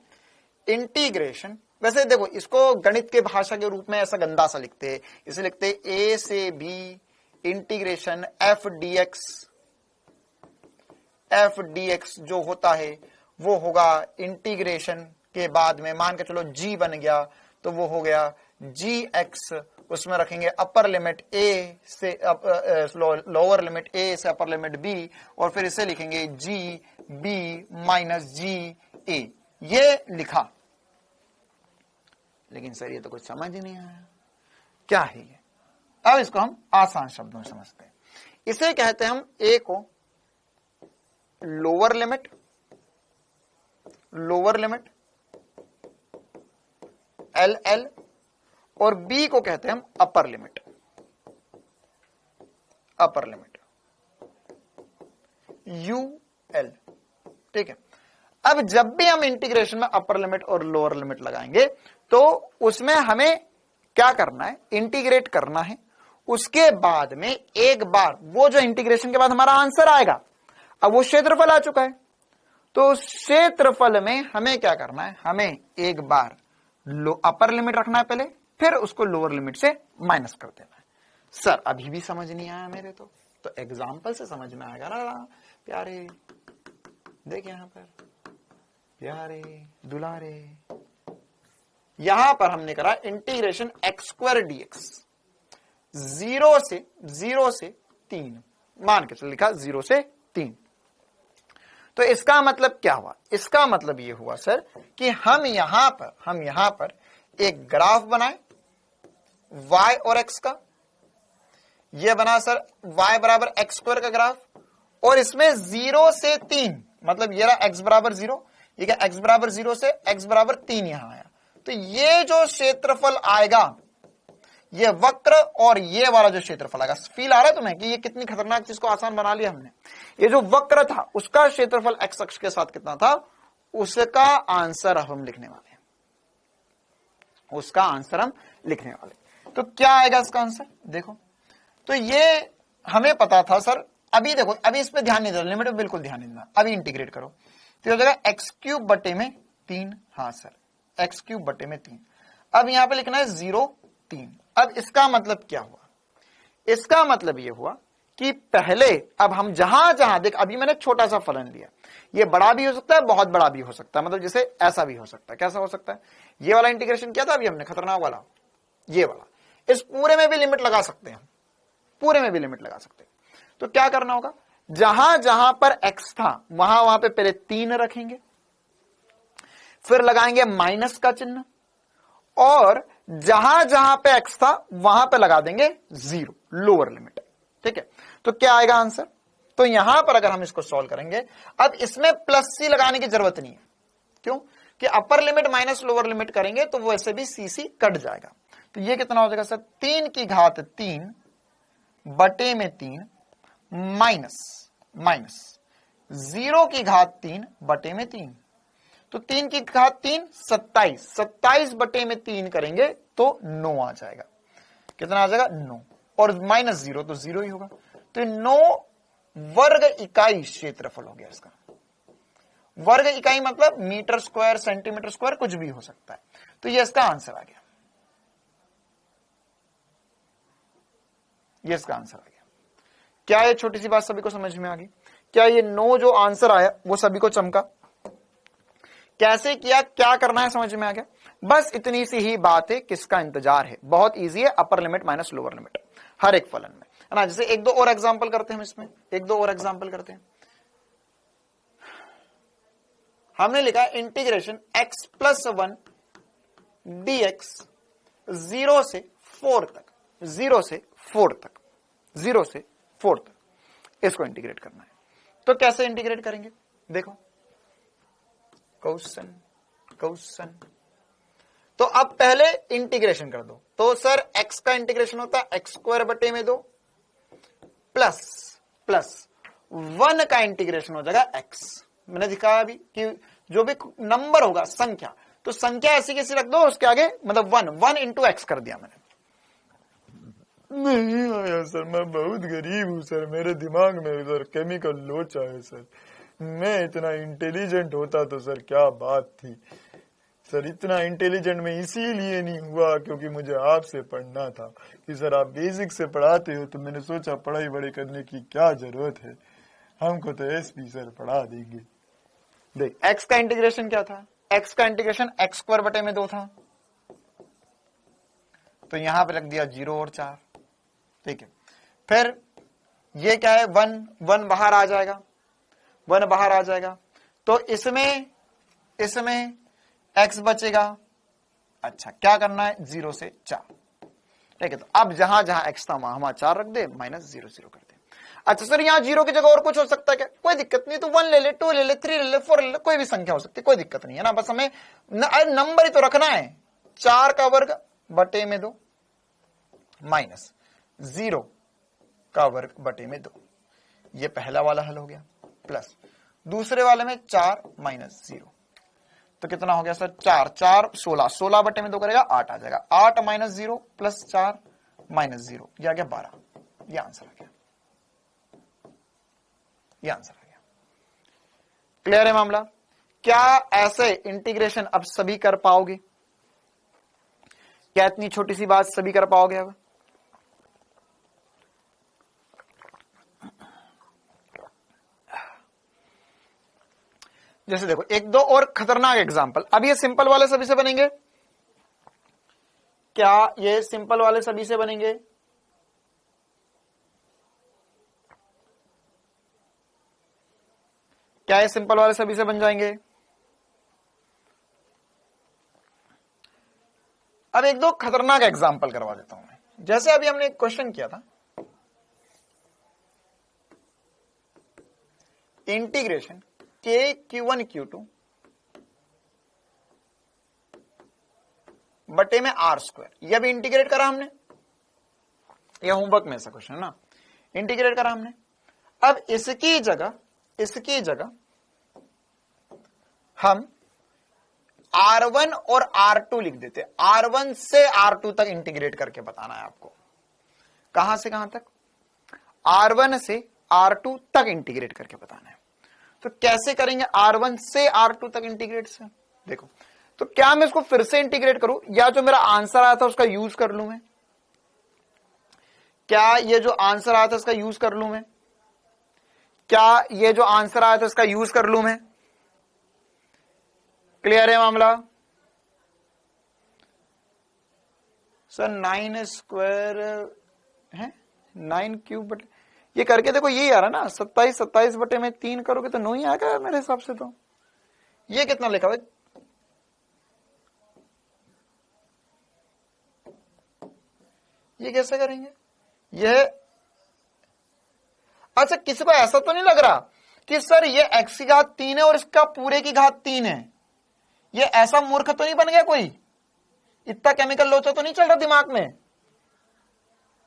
इंटीग्रेशन, वैसे देखो इसको गणित के भाषा के रूप में ऐसा गंदा सा लिखते हैं, इसे लिखते ए से बी इंटीग्रेशन एफ डीएक्स जो होता है वो होगा इंटीग्रेशन के बाद में मान के चलो जी बन गया, तो वो हो गया जी एक्स, उसमें रखेंगे अपर लिमिट ए से लोअर लिमिट ए से अपर लिमिट बी, और फिर इसे लिखेंगे जी बी माइनस जी ए। ये लिखा, लेकिन सर ये तो कुछ समझ ही नहीं आया, क्या है ये? अब इसको हम आसान शब्दों में समझते हैं। इसे कहते हैं हम ए को लोअर लिमिट एल और बी को कहते हैं हम अपर लिमिट यूएल। ठीक है, अब जब भी हम इंटीग्रेशन में अपर लिमिट और लोअर लिमिट लगाएंगे तो उसमें हमें क्या करना है? इंटीग्रेट करना है। उसके बाद में एक बार वो जो इंटीग्रेशन के बाद हमारा आंसर आएगा, अब वो क्षेत्रफल आ चुका है, तो क्षेत्रफल में हमें क्या करना है? हमें एक बार अपर लिमिट रखना है पहले, फिर उसको लोअर लिमिट से माइनस कर देना है। सर अभी भी समझ नहीं आया मेरे तो एग्जाम्पल से समझ में आएगा ना प्यारे। देख यहां पर प्यारे दुलारे, यहां पर हमने करा इंटीग्रेशन एक्स स्क्वायर डीएक्स, 0 से 3 मान के चलो लिखा 0 से 3। तो इसका मतलब क्या हुआ? इसका मतलब ये हुआ सर कि हम यहां पर एक ग्राफ बनाए y और x का। ये बना सर y बराबर x स्क्वायर का ग्राफ, और इसमें 0 से 3, मतलब ये रहा x बराबर 0, ये क्या x बराबर 0 से x बराबर 3 यहां आया। तो ये जो क्षेत्रफल आएगा, ये वक्र और ये वाला जो क्षेत्रफल आएगा, फील आ रहा है तुम्हें कि ये कितनी खतरनाक चीज को आसान बना लिया हमने। ये जो वक्र था उसका क्षेत्रफल x अक्ष के साथ कितना था, उसका आंसर अब हम लिखने वाले हैं, उसका आंसर हम लिखने वाले। तो क्या आएगा इसका आंसर? देखो, तो ये हमें पता था सर। अभी देखो, अभी इस पे ध्यान नहीं देना, लिमिट पे बिल्कुल ध्यान नहीं देना, अभी इंटीग्रेट करो तो हो जाएगा एक्स क्यूब बटे में 3। हाँ सर, एक्स क्यूब बटे में 3। अब यहां पे लिखना है 0 3। अब इसका मतलब क्या हुआ? इसका मतलब ये हुआ कि पहले अब हम जहां देख, अभी मैंने छोटा सा फलन लिया, ये बड़ा भी हो सकता है, बहुत बड़ा भी हो सकता है, मतलब जैसे ऐसा भी हो सकता है। कैसा हो सकता है? ये वाला इंटीग्रेशन किया था अभी हमने, खतरनाक वाला, ये वाला। इस पूरे में भी लिमिट लगा सकते हैं, पूरे में भी लिमिट लगा सकते हैं। तो क्या करना होगा, जहां जहां पर x था वहां पे पहले 3 रखेंगे, फिर लगाएंगे माइनस का चिन्ह, और जहां जहां पे x था वहां पे लगा देंगे 0, लोअर लिमिट। ठीक है, तो क्या आएगा आंसर? तो यहां पर अगर हम इसको सॉल्व करेंगे, अब इसमें प्लस सी लगाने की जरूरत नहीं है। क्यों? कि अपर लिमिट माइनस लोअर लिमिट करेंगे तो वो ऐसे भी सी कट जाएगा। तो ये कितना हो जाएगा सर? 3 की घात 3 बटे में 3 माइनस 0 की घात 3 बटे में 3। तो 3 की घात 3 27, 27 बटे में 3 करेंगे तो 9 आ जाएगा। कितना आ जाएगा? 9, और माइनस 0 तो 0 ही होगा। तो 9 वर्ग इकाई क्षेत्रफल हो गया इसका। वर्ग इकाई मतलब मीटर स्क्वायर, सेंटीमीटर स्क्वायर, कुछ भी हो सकता है। तो ये इसका आंसर आ गया, ये इसका आंसर आ गया। क्या ये छोटी सी बात सभी को समझ में आ गई? क्या ये 9 जो आंसर आया वो सभी को चमका? कैसे किया, क्या करना है, समझ में आ गया? बस इतनी सी ही बात है, किसका इंतजार है। बहुत इजी है, upper limit minus lower limit हर एक फलन में, है ना। जैसे एक दो और एग्जांपल करते हैं हम इसमें, एक दो और एग्जांपल करते हैं। हमने लिखा इंटीग्रेशन x प्लस 1 dx 0 से 4 तक, 0 से 4 तक, 0 से 4 तक इसको इंटीग्रेट करना है। तो कैसे इंटीग्रेट करेंगे? देखो, क्वेश्चन। तो अब पहले इंटीग्रेशन कर दो। तो सर x का इंटीग्रेशन होता है x स्क्वायर बटे में 2 प्लस 1 का इंटीग्रेशन हो जाएगा x। मैंने दिखाया अभी कि जो भी नंबर होगा, संख्या, तो संख्या ऐसी कैसी रख दो, उसके आगे मतलब 1 इंटू एक्स कर दिया मैंने। नहीं आया सर, मैं बहुत गरीब हूं सर, मेरे दिमाग में सर केमिकल लोचा है सर। मैं इतना इंटेलिजेंट होता तो सर क्या बात थी सर। इतना इंटेलिजेंट में इसीलिए नहीं हुआ क्योंकि मुझे आपसे पढ़ना था कि सर आप बेसिक से पढ़ाते हो, तो मैंने सोचा पढ़ाई बड़े करने की क्या जरूरत है, हमको तो एसपी सर पढ़ा देंगे। देख, x का इंटीग्रेशन क्या था? x का इंटीग्रेशन x स्क्वायर बटे में 2 था, तो यहां पे रख दिया 0 और 4। ठीक है, फिर ये क्या है? 1 बाहर आ जाएगा, 1 बाहर आ जाएगा, तो इसमें x बचेगा। अच्छा, क्या करना है? 0 से 4। ठीक है, तो अब जहां जहां x था वहां 4 रख दे, माइनस 0 0 कर दे। अच्छा सर, यहां 0 की जगह और कुछ हो सकता है क्या? कोई दिक्कत नहीं, तो 1 ले ले, 2 ले ले, 3 ले ले, 4 ले ले, कोई भी संख्या हो सकती है, कोई दिक्कत नहीं है ना। बस हमें नंबर ही तो रखना है। 4 का वर्ग बटे में 2 माइनस 0 का वर्ग बटे में 2, ये पहला वाला हल हो गया। प्लस दूसरे वाले में 4 माइनस 0, तो कितना हो गया सर? 4 4 16, 16 बटे में 2 करेगा 8 आ जाएगा। 8 माइनस 0 प्लस 4 माइनस 0, ये आ गया 12। ये आंसर आ गया, ये आंसर आ गया। क्लियर है मामला? क्या ऐसे इंटीग्रेशन अब सभी कर पाओगे? क्या इतनी छोटी सी बात सभी कर पाओगे अब? जैसे देखो, एक दो और खतरनाक एग्जांपल। अब ये सिंपल वाले सभी से बनेंगे क्या? ये सिंपल वाले सभी से बनेंगे? क्या ये सिंपल वाले सभी से बन जाएंगे? अब एक दो खतरनाक एग्जांपल करवा देता हूं मैं। जैसे अभी हमने एक क्वेश्चन किया था, इंटीग्रेशन के Q1 Q2 बटे में R स्क्वायर, यह भी इंटीग्रेट करा हमने, यह होमवर्क में ऐसा क्वेश्चन है ना, इंटीग्रेट करा हमने। अब इसकी जगह हम R1 और R2 लिख देते। R1 से R2 तक इंटीग्रेट करके बताना है आपको। कहां से कहां तक? R1 से R2 तक इंटीग्रेट करके बताना है। तो कैसे करेंगे R1 से R2 तक इंटीग्रेट से? देखो, तो क्या मैं इसको फिर से इंटीग्रेट करूं या जो मेरा आंसर आया था उसका यूज कर लूं मैं? क्या ये जो आंसर आया था इसका यूज कर लूं मैं? क्या ये जो आंसर आया था इसका यूज कर लूं मैं? क्लियर है मामला? सर 9 स्क्वायर है 9 क्यूब बटे, ये करके देखो यही आ रहा ना, 27 बटे में 3 करोगे तो 9 ही आएगा मेरे हिसाब से। तो ये कितना लिखा हुआ? ये कैसे करेंगे? यह अच्छा, किसी को ऐसा तो नहीं लग रहा कि सर ये x की घात 3 है और इसका पूरे की घात 3 है? ये ऐसा मूर्ख तो नहीं बन गया कोई? इतना केमिकल लोचा तो नहीं चल रहा दिमाग में?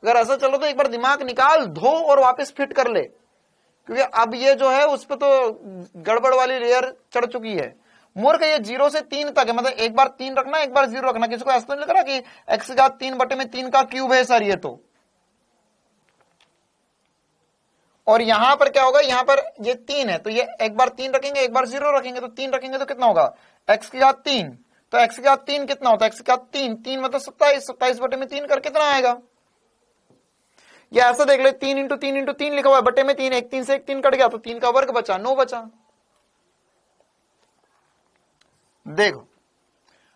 अगर ऐसा चलो तो एक बार दिमाग निकाल धो और वापस फिट कर ले, क्योंकि अब ये जो है उस पर तो गड़बड़ वाली लेयर चढ़ चुकी है। मूर्ख, ये 0 से 3 तक है, मतलब एक बार 3 रखना एक बार 0 रखना। किसी को ऐसा तो नहीं लग रहा कि x की घात 3 बटे में 3 का क्यूब है सर ये तो? और यहां पर क्या होगा? यहां पर ये 3 है तो ये एक बार 3 रखेंगे एक बार 0 रखेंगे, तो 3 रखेंगे तो कितना होगा? x की घात 3, तो x की घात 3 कितना होता है? x की घात 3 मतलब 27 बटे में 3 कर कितना आएगा? ये ऐसा देख ले, 3 इंटू 3 इंटू 3 लिखा हुआ है, बटे में 3, एक 3 से एक 3 कट गया तो 3 का वर्ग बचा, 9 बचा। देखो,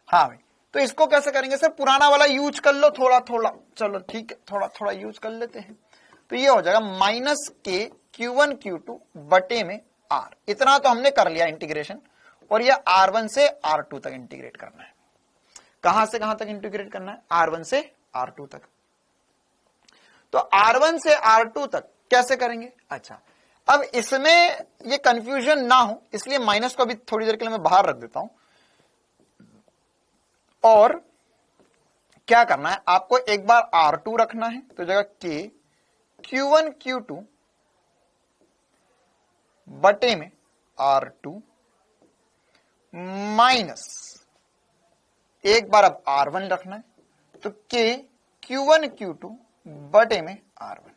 हाँ भाई, तो इसको कैसे करेंगे सर? पुराना वाला यूज कर लो थोड़ा थोड़ा, चलो ठीक है, थोड़ा थोड़ा यूज कर लेते हैं। तो ये हो जाएगा माइनस के Q1 Q2 बटे में R। इतना तो हमने कर लिया इंटीग्रेशन, और ये R1 से R2 तक इंटीग्रेट करना है। कहां से कहां तक इंटीग्रेट करना है? R1 से R2 तक। तो R1 से R2 तक कैसे करेंगे? अच्छा, अब इसमें ये कंफ्यूजन ना हो इसलिए माइनस को अभी थोड़ी देर के लिए मैं बाहर रख देता हूं। और क्या करना है आपको? एक बार R2 रखना है तो जगह के Q1 Q2 बटे में R2 माइनस एक बार अब R1 रखना है तो के Q1 Q2 बटे में R1,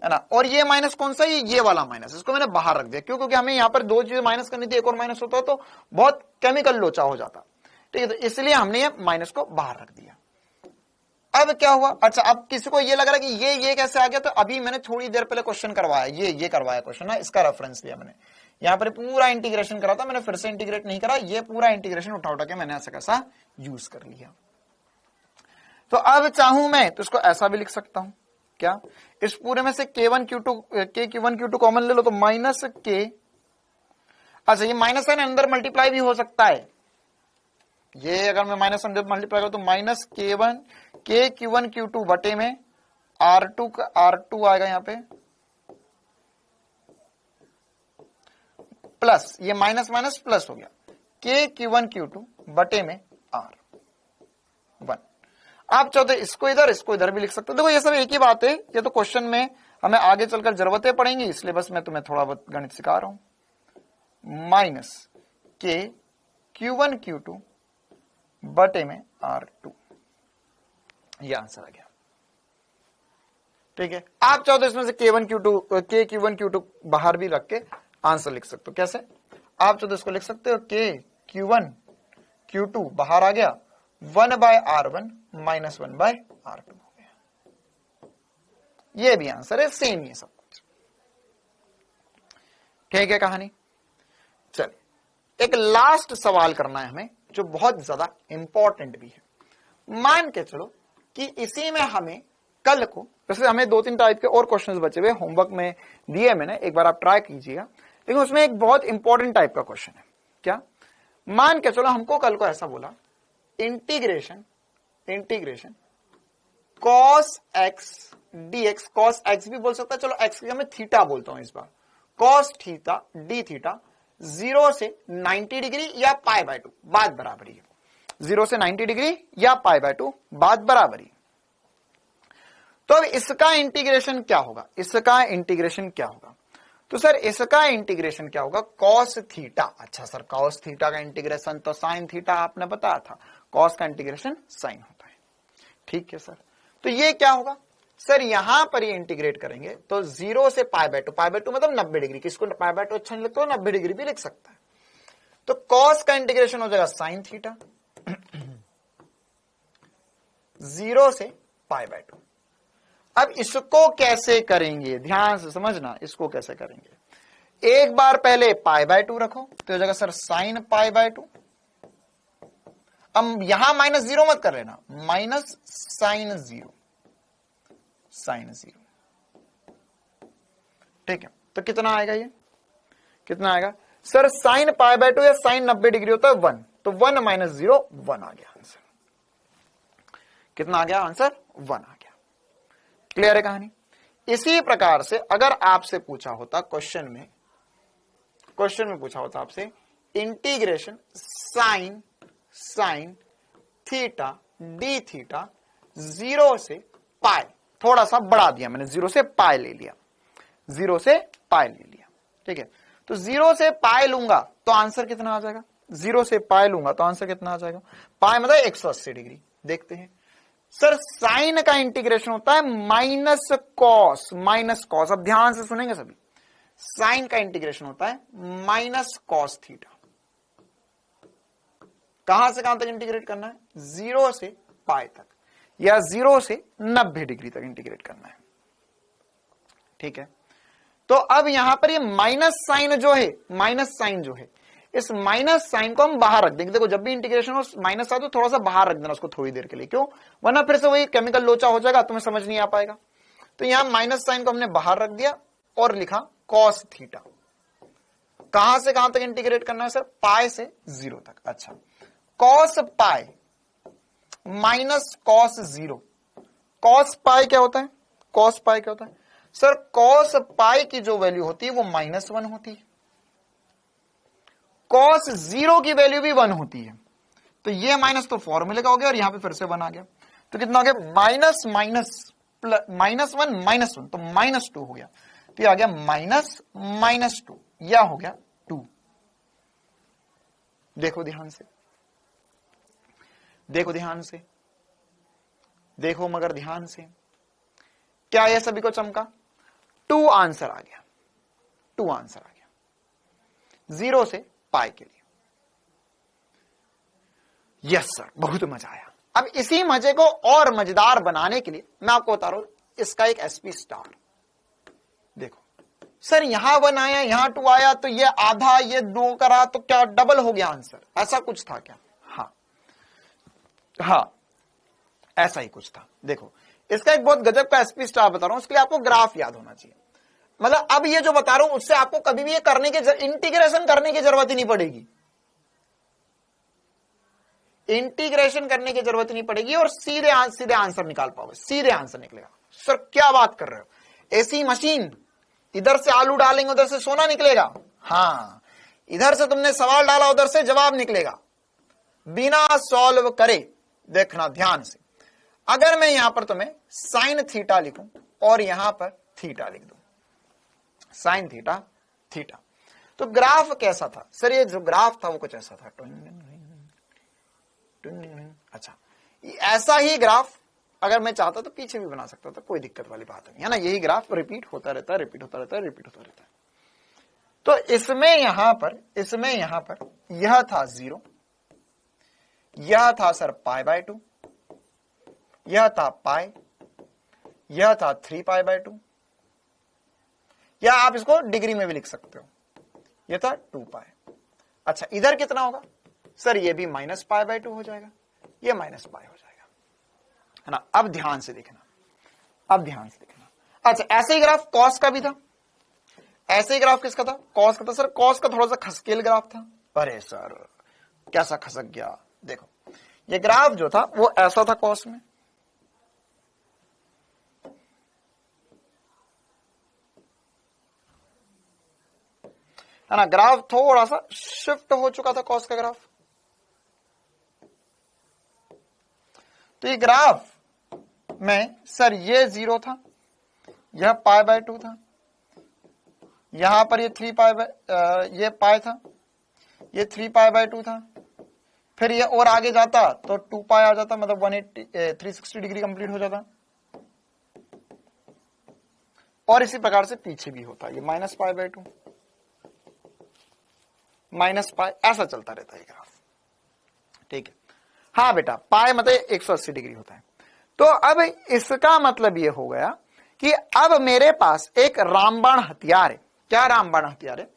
है ना। और ये माइनस कौन सा? ये वाला माइनस, इसको मैंने बाहर रख दिया। क्यों? क्योंकि हमें यहां पर दो चीजें माइनस करनी थी, एक और माइनस होता तो बहुत केमिकल लोचा हो जाता। ठीक है, तो इसलिए हमने ये माइनस को बाहर रख दिया। अब क्या हुआ? अच्छा, अब किसी को ये लग रहा है कि ये कैसे आ गया? तो अभी मैंने थोड़ी देर पहले क्वेश्चन करवाया, ये करवाया क्वेश्चन ना, इसका रेफरेंस लिया मैंने। यहां पर पूरा इंटीग्रेशन करा था मैंने, फिर से इंटीग्रेट नहीं करा, ये पूरा इंटीग्रेशन उठा के मैंने ऐसा कैसा यूज कर लिया। तो अब चाहूं मैं तो इसको ऐसा भी लिख सकता हूं। क्या? इस पूरे में से K1 Q2 कॉमन ले लो तो माइनस के, अच्छा ये माइनस है ना, अंदर मल्टीप्लाई भी हो सकता है। ये अगर मैं माइनस अंदर मल्टीप्लाई करूं तो माइनस के Q1 Q2 बटे में R2 आएगा यहां पे, प्लस ये माइनस माइनस प्लस हो गया, के Q1 Q2 बटे में R1। आप चाहो तो इसको इधर भी लिख सकते हो। देखो ये सब एक ही बात है, ये तो क्वेश्चन में हमें आगे चलकर जरूरतें पड़ेंगी, इसलिए बस मैं तुम्हें थोड़ा बहुत गणित सिखा रहा हूं। माइनस के Q1 Q2 बटे में R2, ये आंसर आ गया। ठीक है, आप चाहो तो इसमें से के Q1 Q2 बाहर भी रख के आंसर लिख सकते हो। कैसे? आप चाहो तो इसको लिख सकते हो के Q1 Q2 बाहर आ गया, 1/R1 माइनस 1/R2 हो गया। ये भी आंसर है, सेम ही सब कुछ। ठीक है कहानी। चलिए एक लास्ट सवाल करना है हमें जो बहुत ज्यादा इंपॉर्टेंट भी है। मान के चलो कि इसी में हमें कल को, वैसे हमें 2-3 टाइप के और क्वेश्चंस बचे हुए होमवर्क में दिए मैंने, एक बार आप ट्राई कीजिएगा। देखो उसमें एक बहुत इंपॉर्टेंट टाइप का क्वेश्चन है। क्या? मान के चलो हमको कल को ऐसा बोला integration cos x dx, cos x भी बोल सकता है, चलो एक्स की मैं थीटा बोलता हूं इस बार, कॉस थीटा डी थीटा 0 से 90 डिग्री या पाई बाय 2 बात बराबरी है। 0 से 90 डिग्री या पाई बाय 2 बात बराबरी। तो अब इसका इंटीग्रेशन क्या होगा? तो सर इसका इंटीग्रेशन क्या होगा? Cos theta. अच्छा सर कॉस थीटा का इंटीग्रेशन तो साइन थीटा आपने बताया था, कॉस का इंटीग्रेशन साइन होता है। ठीक है सर, तो ये क्या होगा सर? यहां पर ये इंटीग्रेट करेंगे तो 0 से पाई बाय 2 मतलब 90 डिग्री, किसको पाई बाय 2 अच्छा नहीं लगता तो 90 डिग्री भी लिख सकता है। तो कॉस का इंटीग्रेशन हो जाएगा साइन थीटा 0 से पाई बाय 2। अब इसको कैसे करेंगे? ध्यान से समझना, इसको कैसे करेंगे। एक बार पहले पाई बाय 2 रखो तो हो जाएगा सर साइन पाई बाय 2। अब यहां -0 मत कर लेना, माइनस साइन 0। ठीक है, तो कितना आएगा? ये कितना आएगा सर? साइन पाई बाय 2 या साइन 90 डिग्री होता है 1, तो 1 - 0 1 आ गया आंसर। कितना आ गया आंसर? 1 आ गया। क्लियर है कहानी? इसी प्रकार से अगर आपसे पूछा होता क्वेश्चन में पूछा होता आपसे integration sine theta D theta 0 से पाई, थोड़ा सा बढ़ा दिया मैंने, 0 से पाई ले लिया, ठीक है। तो 0 से पाई लूंगा तो आंसर कितना आ जाएगा? 0 से पाई लूंगा तो आंसर कितना आ जाएगा? पाई मतलब 180 डिग्री। देखते हैं सर, साइन का इंटीग्रेशन होता है माइनस कॉस। अब ध्यान से सुनेंगे सभी, साइन का इंटीग्रेशन होता है माइनस कॉस थीटा। कहां से कहां तक इंटीग्रेट करना है? 0 से पाई तक या 0 से 90 डिग्री तक इंटीग्रेट करना है। ठीक है, तो अब यहां पर ये माइनस साइन जो है, इस माइनस साइन को हम बाहर रख देंगे। देखो जब भी इंटीग्रेशन हो माइनस आ तो थोड़ा सा बाहर रख देना उसको थोड़ी देर के लिए, क्यों? वरना फिर से वही केमिकल लोचा हो जाएगा, तुम्हें समझ नहीं आ पाएगा। तो यहां माइनस साइन को हमने बाहर रख दिया और लिखा कॉस थीटा। कहां से कहां तक इंटीग्रेट करना है सर? पाई से 0 तक। अच्छा, cos pi minus cos 0। Cos pi क्या होता है? सर कॉस पाई की जो वैल्यू होती है वो -1 होती है, कॉस 0 की वैल्यू भी 1 होती है। तो ये माइनस तो फॉर्मूले का हो गया और यहां पे फिर से 1 आ गया, तो कितना हो गया? -1 -1 तो -2 हो गया, तो ये आ गया -2, या हो गया 2। देखो ध्यान से, देखो मगर ध्यान से, क्या ये सभी को चमका? 2 आंसर आ गया, 0 से पाई के लिए। यस सर, बहुत मजा आया। अब इसी मजे को और मजेदार बनाने के लिए मैं आपको बता रहा हूं इसका एक SP स्टार। देखो सर, यहां 1 आया, यहां 2 आया, तो ये आधा, ये 2 करा तो क्या डबल हो गया आंसर? ऐसा कुछ था क्या? हाँ, ऐसा ही कुछ था। देखो इसका एक बहुत गजब का SP स्टार बता रहा हूं, उसके लिए आपको ग्राफ याद होना चाहिए। मतलब अब ये जो बता रहा हूं उससे आपको कभी भी ये इंटीग्रेशन करने की जरूरत ही नहीं पड़ेगी, और सीधे आंसर निकाल पाओगे, सीधे आंसर निकलेगा। सर क्या बात कर रहे हो? ऐसी मशीन, इधर से आलू डालेंगे उधर से सोना निकलेगा। हाँ, इधर से तुमने सवाल डाला उधर से जवाब निकलेगा, बिना सॉल्व करे। देखना ध्यान से, अगर मैं यहां पर तुम्हें साइन थीटा लिखूं और यहां पर थीटा लिख दूं, साइन थीटा, तो ग्राफ कैसा था सर? ये जो ग्राफ था वो कुछ ऐसा था। अच्छा, ऐसा ही ग्राफ अगर मैं चाहता तो पीछे भी बना सकता था, कोई दिक्कत वाली बात नहीं है ना। यही ग्राफ रिपीट होता रहता है। तो इसमें यहां पर यह था 0, यह था सर पाई बाय 2, यह था पाई, यह था 3 पाई बाय 2, या आप इसको डिग्री में भी लिख सकते हो, यह था 2 पाई। अच्छा, इधर कितना होगा सर? ये भी -π/2 हो जाएगा, ये -π हो जाएगा, है ना। अब ध्यान से देखना, अच्छा ऐसे ही ग्राफ कॉस का भी था, ऐसे ही ग्राफ किसका था, कॉस का था। सर कॉस का थोड़ा सा खसकेल ग्राफ था। अरे सर कैसा खसक गया, देखो ये ग्राफ जो था वो ऐसा था कॉस में, है ना, ग्राफ थोड़ा सा शिफ्ट हो चुका था कॉस का ग्राफ। तो ये ग्राफ में सर ये 0 था, यह π/2 था, यहां पर ये 3 ये पाई था, ये 3π/2 था, फिर ये और आगे जाता तो 2π आ जाता, मतलब 360 डिग्री कंप्लीट हो जाता। और इसी प्रकार से पीछे भी होता, ये -π/2 -π, ऐसा चलता रहता है ग्राफ। ठीक है, हाँ बेटा पाई मतलब 180 डिग्री होता है। तो अब इसका मतलब ये हो गया कि अब मेरे पास एक रामबाण हथियार है। क्या रामबाण हथियार है?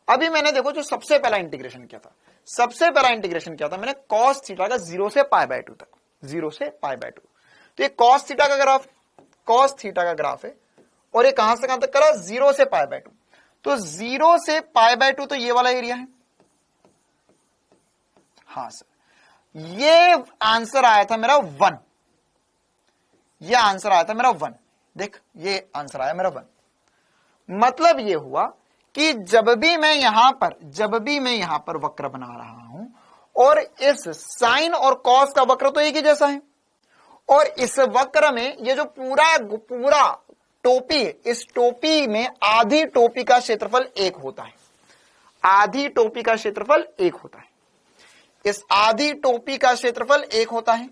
अभी मैंने देखो जो सबसे पहला इंटीग्रेशन किया था, सबसे पहला इंटीग्रेशन किया था मैंने cos थीटा का 0 से π/2 तक, 0 से π/2। तो ये cos थीटा का ग्राफ, cos थीटा का ग्राफ है, और ये कहां से कहां तक करा, 0 से π/2। तो 0 से π/2 तो ये वाला एरिया है। हाँ सर, ये आंसर आया था मेरा 1, ये आंसर आया था मेरा 1। देख ये आंसर आया मेरा 1। मतलब ये हुआ कि जब भी मैं यहां पर वक्र बना रहा हूं, और इस साइन और कॉस का वक्र तो एक ही जैसा है, और इस वक्र में ये जो पूरा टोपी है, इस टोपी में आधी टोपी का क्षेत्रफल 1 होता है, आधी टोपी का क्षेत्रफल 1 होता है, इस आधी टोपी का क्षेत्रफल 1 होता है,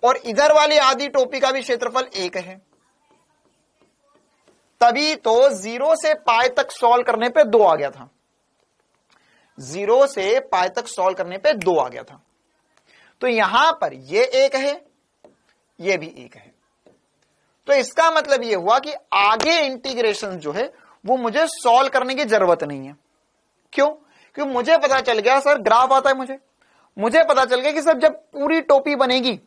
और इधर वाली आधी टोपी का भी क्षेत्रफल 1 है। तभी तो 0 से पाई तक सॉल्व करने पे 2 आ गया था, 0 से पाई तक सॉल्व करने पे 2 आ गया था। तो यहां पर ये 1 है, ये भी 1 है। तो इसका मतलब ये हुआ कि आगे इंटीग्रेशन जो है वो मुझे सॉल्व करने की जरूरत नहीं है। क्यों? क्योंकि मुझे पता चल गया सर, ग्राफ आता है मुझे पता चल गया कि सर जब पूरी टोपी बनेगी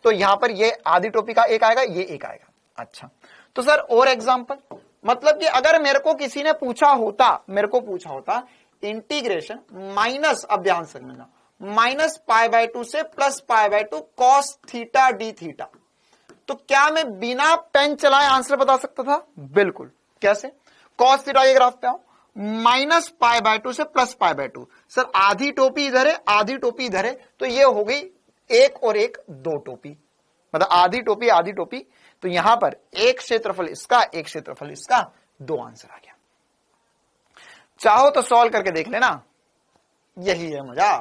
तो यहां पर ये आधी टोपी का 1 आएगा, ये 1 आएगा। अच्छा, तो सर और एग्जांपल, मतलब कि अगर मेरे को किसी ने पूछा होता इंटीग्रेशन माइनस, अब ध्यान से समझना, -π/2 से +π/2 cos थीटा डी थीटा, तो क्या मैं बिना पेन चलाए आंसर बता सकता था? बिल्कुल। कैसे? cos थीटा के ग्राफ पे आओ, -π/2 से +π/2, सर आधी टोपी इधर है, आधी टोपी इधर है, तो ये हो गई 1 और 1 2 टोपी, मतलब आधी टोपी। तो यहां पर एक क्षेत्रफल इसका, एक क्षेत्रफल इसका, 2 आंसर आ गया। चाहो तो सॉल्व करके देख लेना, यही है मजा,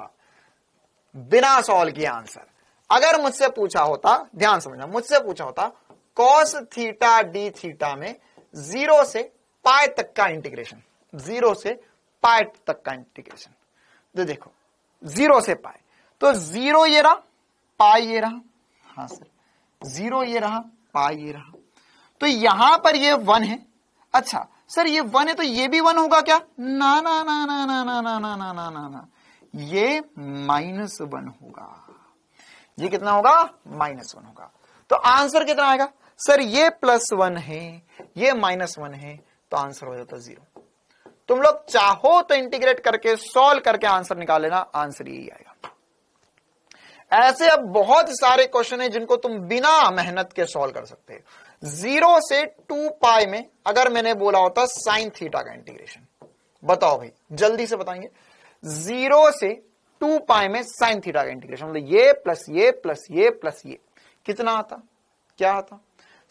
बिना सॉल्व किए आंसर। अगर मुझसे पूछा होता, ध्यान समझना, मुझसे पूछा होता cos थीटा डी थीटा में 0 से पाई तक का इंटीग्रेशन, 0 से पाई तक का इंटीग्रेशन, तो देखो 0 से पाई, तो 0 ये रहा, पाई ये रहा, हाँ सर 0 ये रहा, पाई ये रहा, तो यहां पर ये 1 है। अच्छा सर ये 1 है तो ये भी 1 होगा क्या? ना ना ना ना ना ना ना ना ना ना ना ना, ये -1 होगा। ये कितना होगा? -1 होगा। तो आंसर कितना आएगा? सर ये +1 है, ये -1 है, तो आंसर हो जाता 0। तुम लोग चाहो तो इंटीग्रेट करके सॉल्व करके आंसर निकाल लेना, आंसर यही आएगा। ऐसे अब बहुत सारे क्वेश्चन है जिनको तुम बिना मेहनत के सॉल्व कर सकते हो। 0 से 2 पाई में अगर मैंने बोला होता साइन थीटा का इंटीग्रेशन, बताओ भाई जल्दी से बताएंगे। 0 से 2 पाई में साइन थीटा का इंटीग्रेशन, मतलब ये प्लस ये प्लस ये प्लस ये, कितना आता? क्या आता?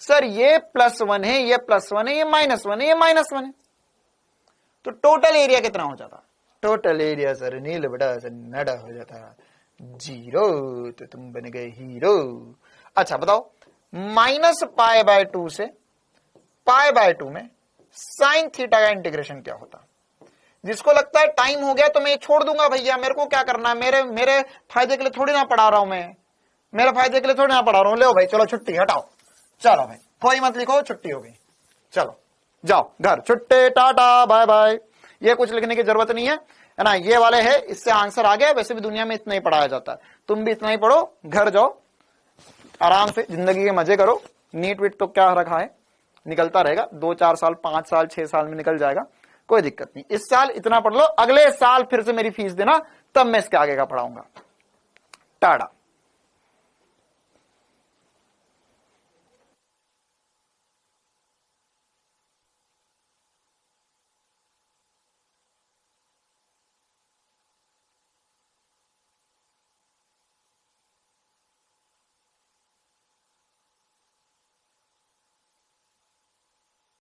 सर ये +1 है, ये +1 है, ये -1 है, ये -1 है, तो टोटल एरिया कितना हो जाता? टोटल एरिया सर नील बड़ा सर नड़ा हो जाता 0, तो तुम बन गए हीरो। अच्छा बताओ, -π/2 से π/2 में साइन थीटा का इंटीग्रेशन क्या होता? जिसको लगता है टाइम हो गया तो मैं छोड़ दूंगा भैया, मेरे को क्या करना है, मेरे फायदे के लिए थोड़ी ना पढ़ा रहा हूं मैं, मेरे फायदे के लिए थोड़ी ना पढ़ा रहा हूं। लो भाई चलो छुट्टी हटाओ, चलो भाई कोई मत लिखो, छुट्टी हो गई, चलो जाओ घर, छुट्टी, टाटा बाय बाय। ये कुछ लिखने की जरूरत नहीं है ना, ये वाले है, इससे आंसर आ गया। वैसे भी दुनिया में इतना ही पढ़ाया जाता है, तुम भी इतना ही पढ़ो, घर जाओ आराम से जिंदगी के मजे करो। नीट वीट तो क्या रखा है, निकलता रहेगा, 2-4 साल, 5 साल, 6 साल में निकल जाएगा, कोई दिक्कत नहीं। इस साल इतना पढ़ लो, अगले साल फिर से मेरी फीस देना, तब मैं इसके आगे का पढ़ाऊंगा। टाटा।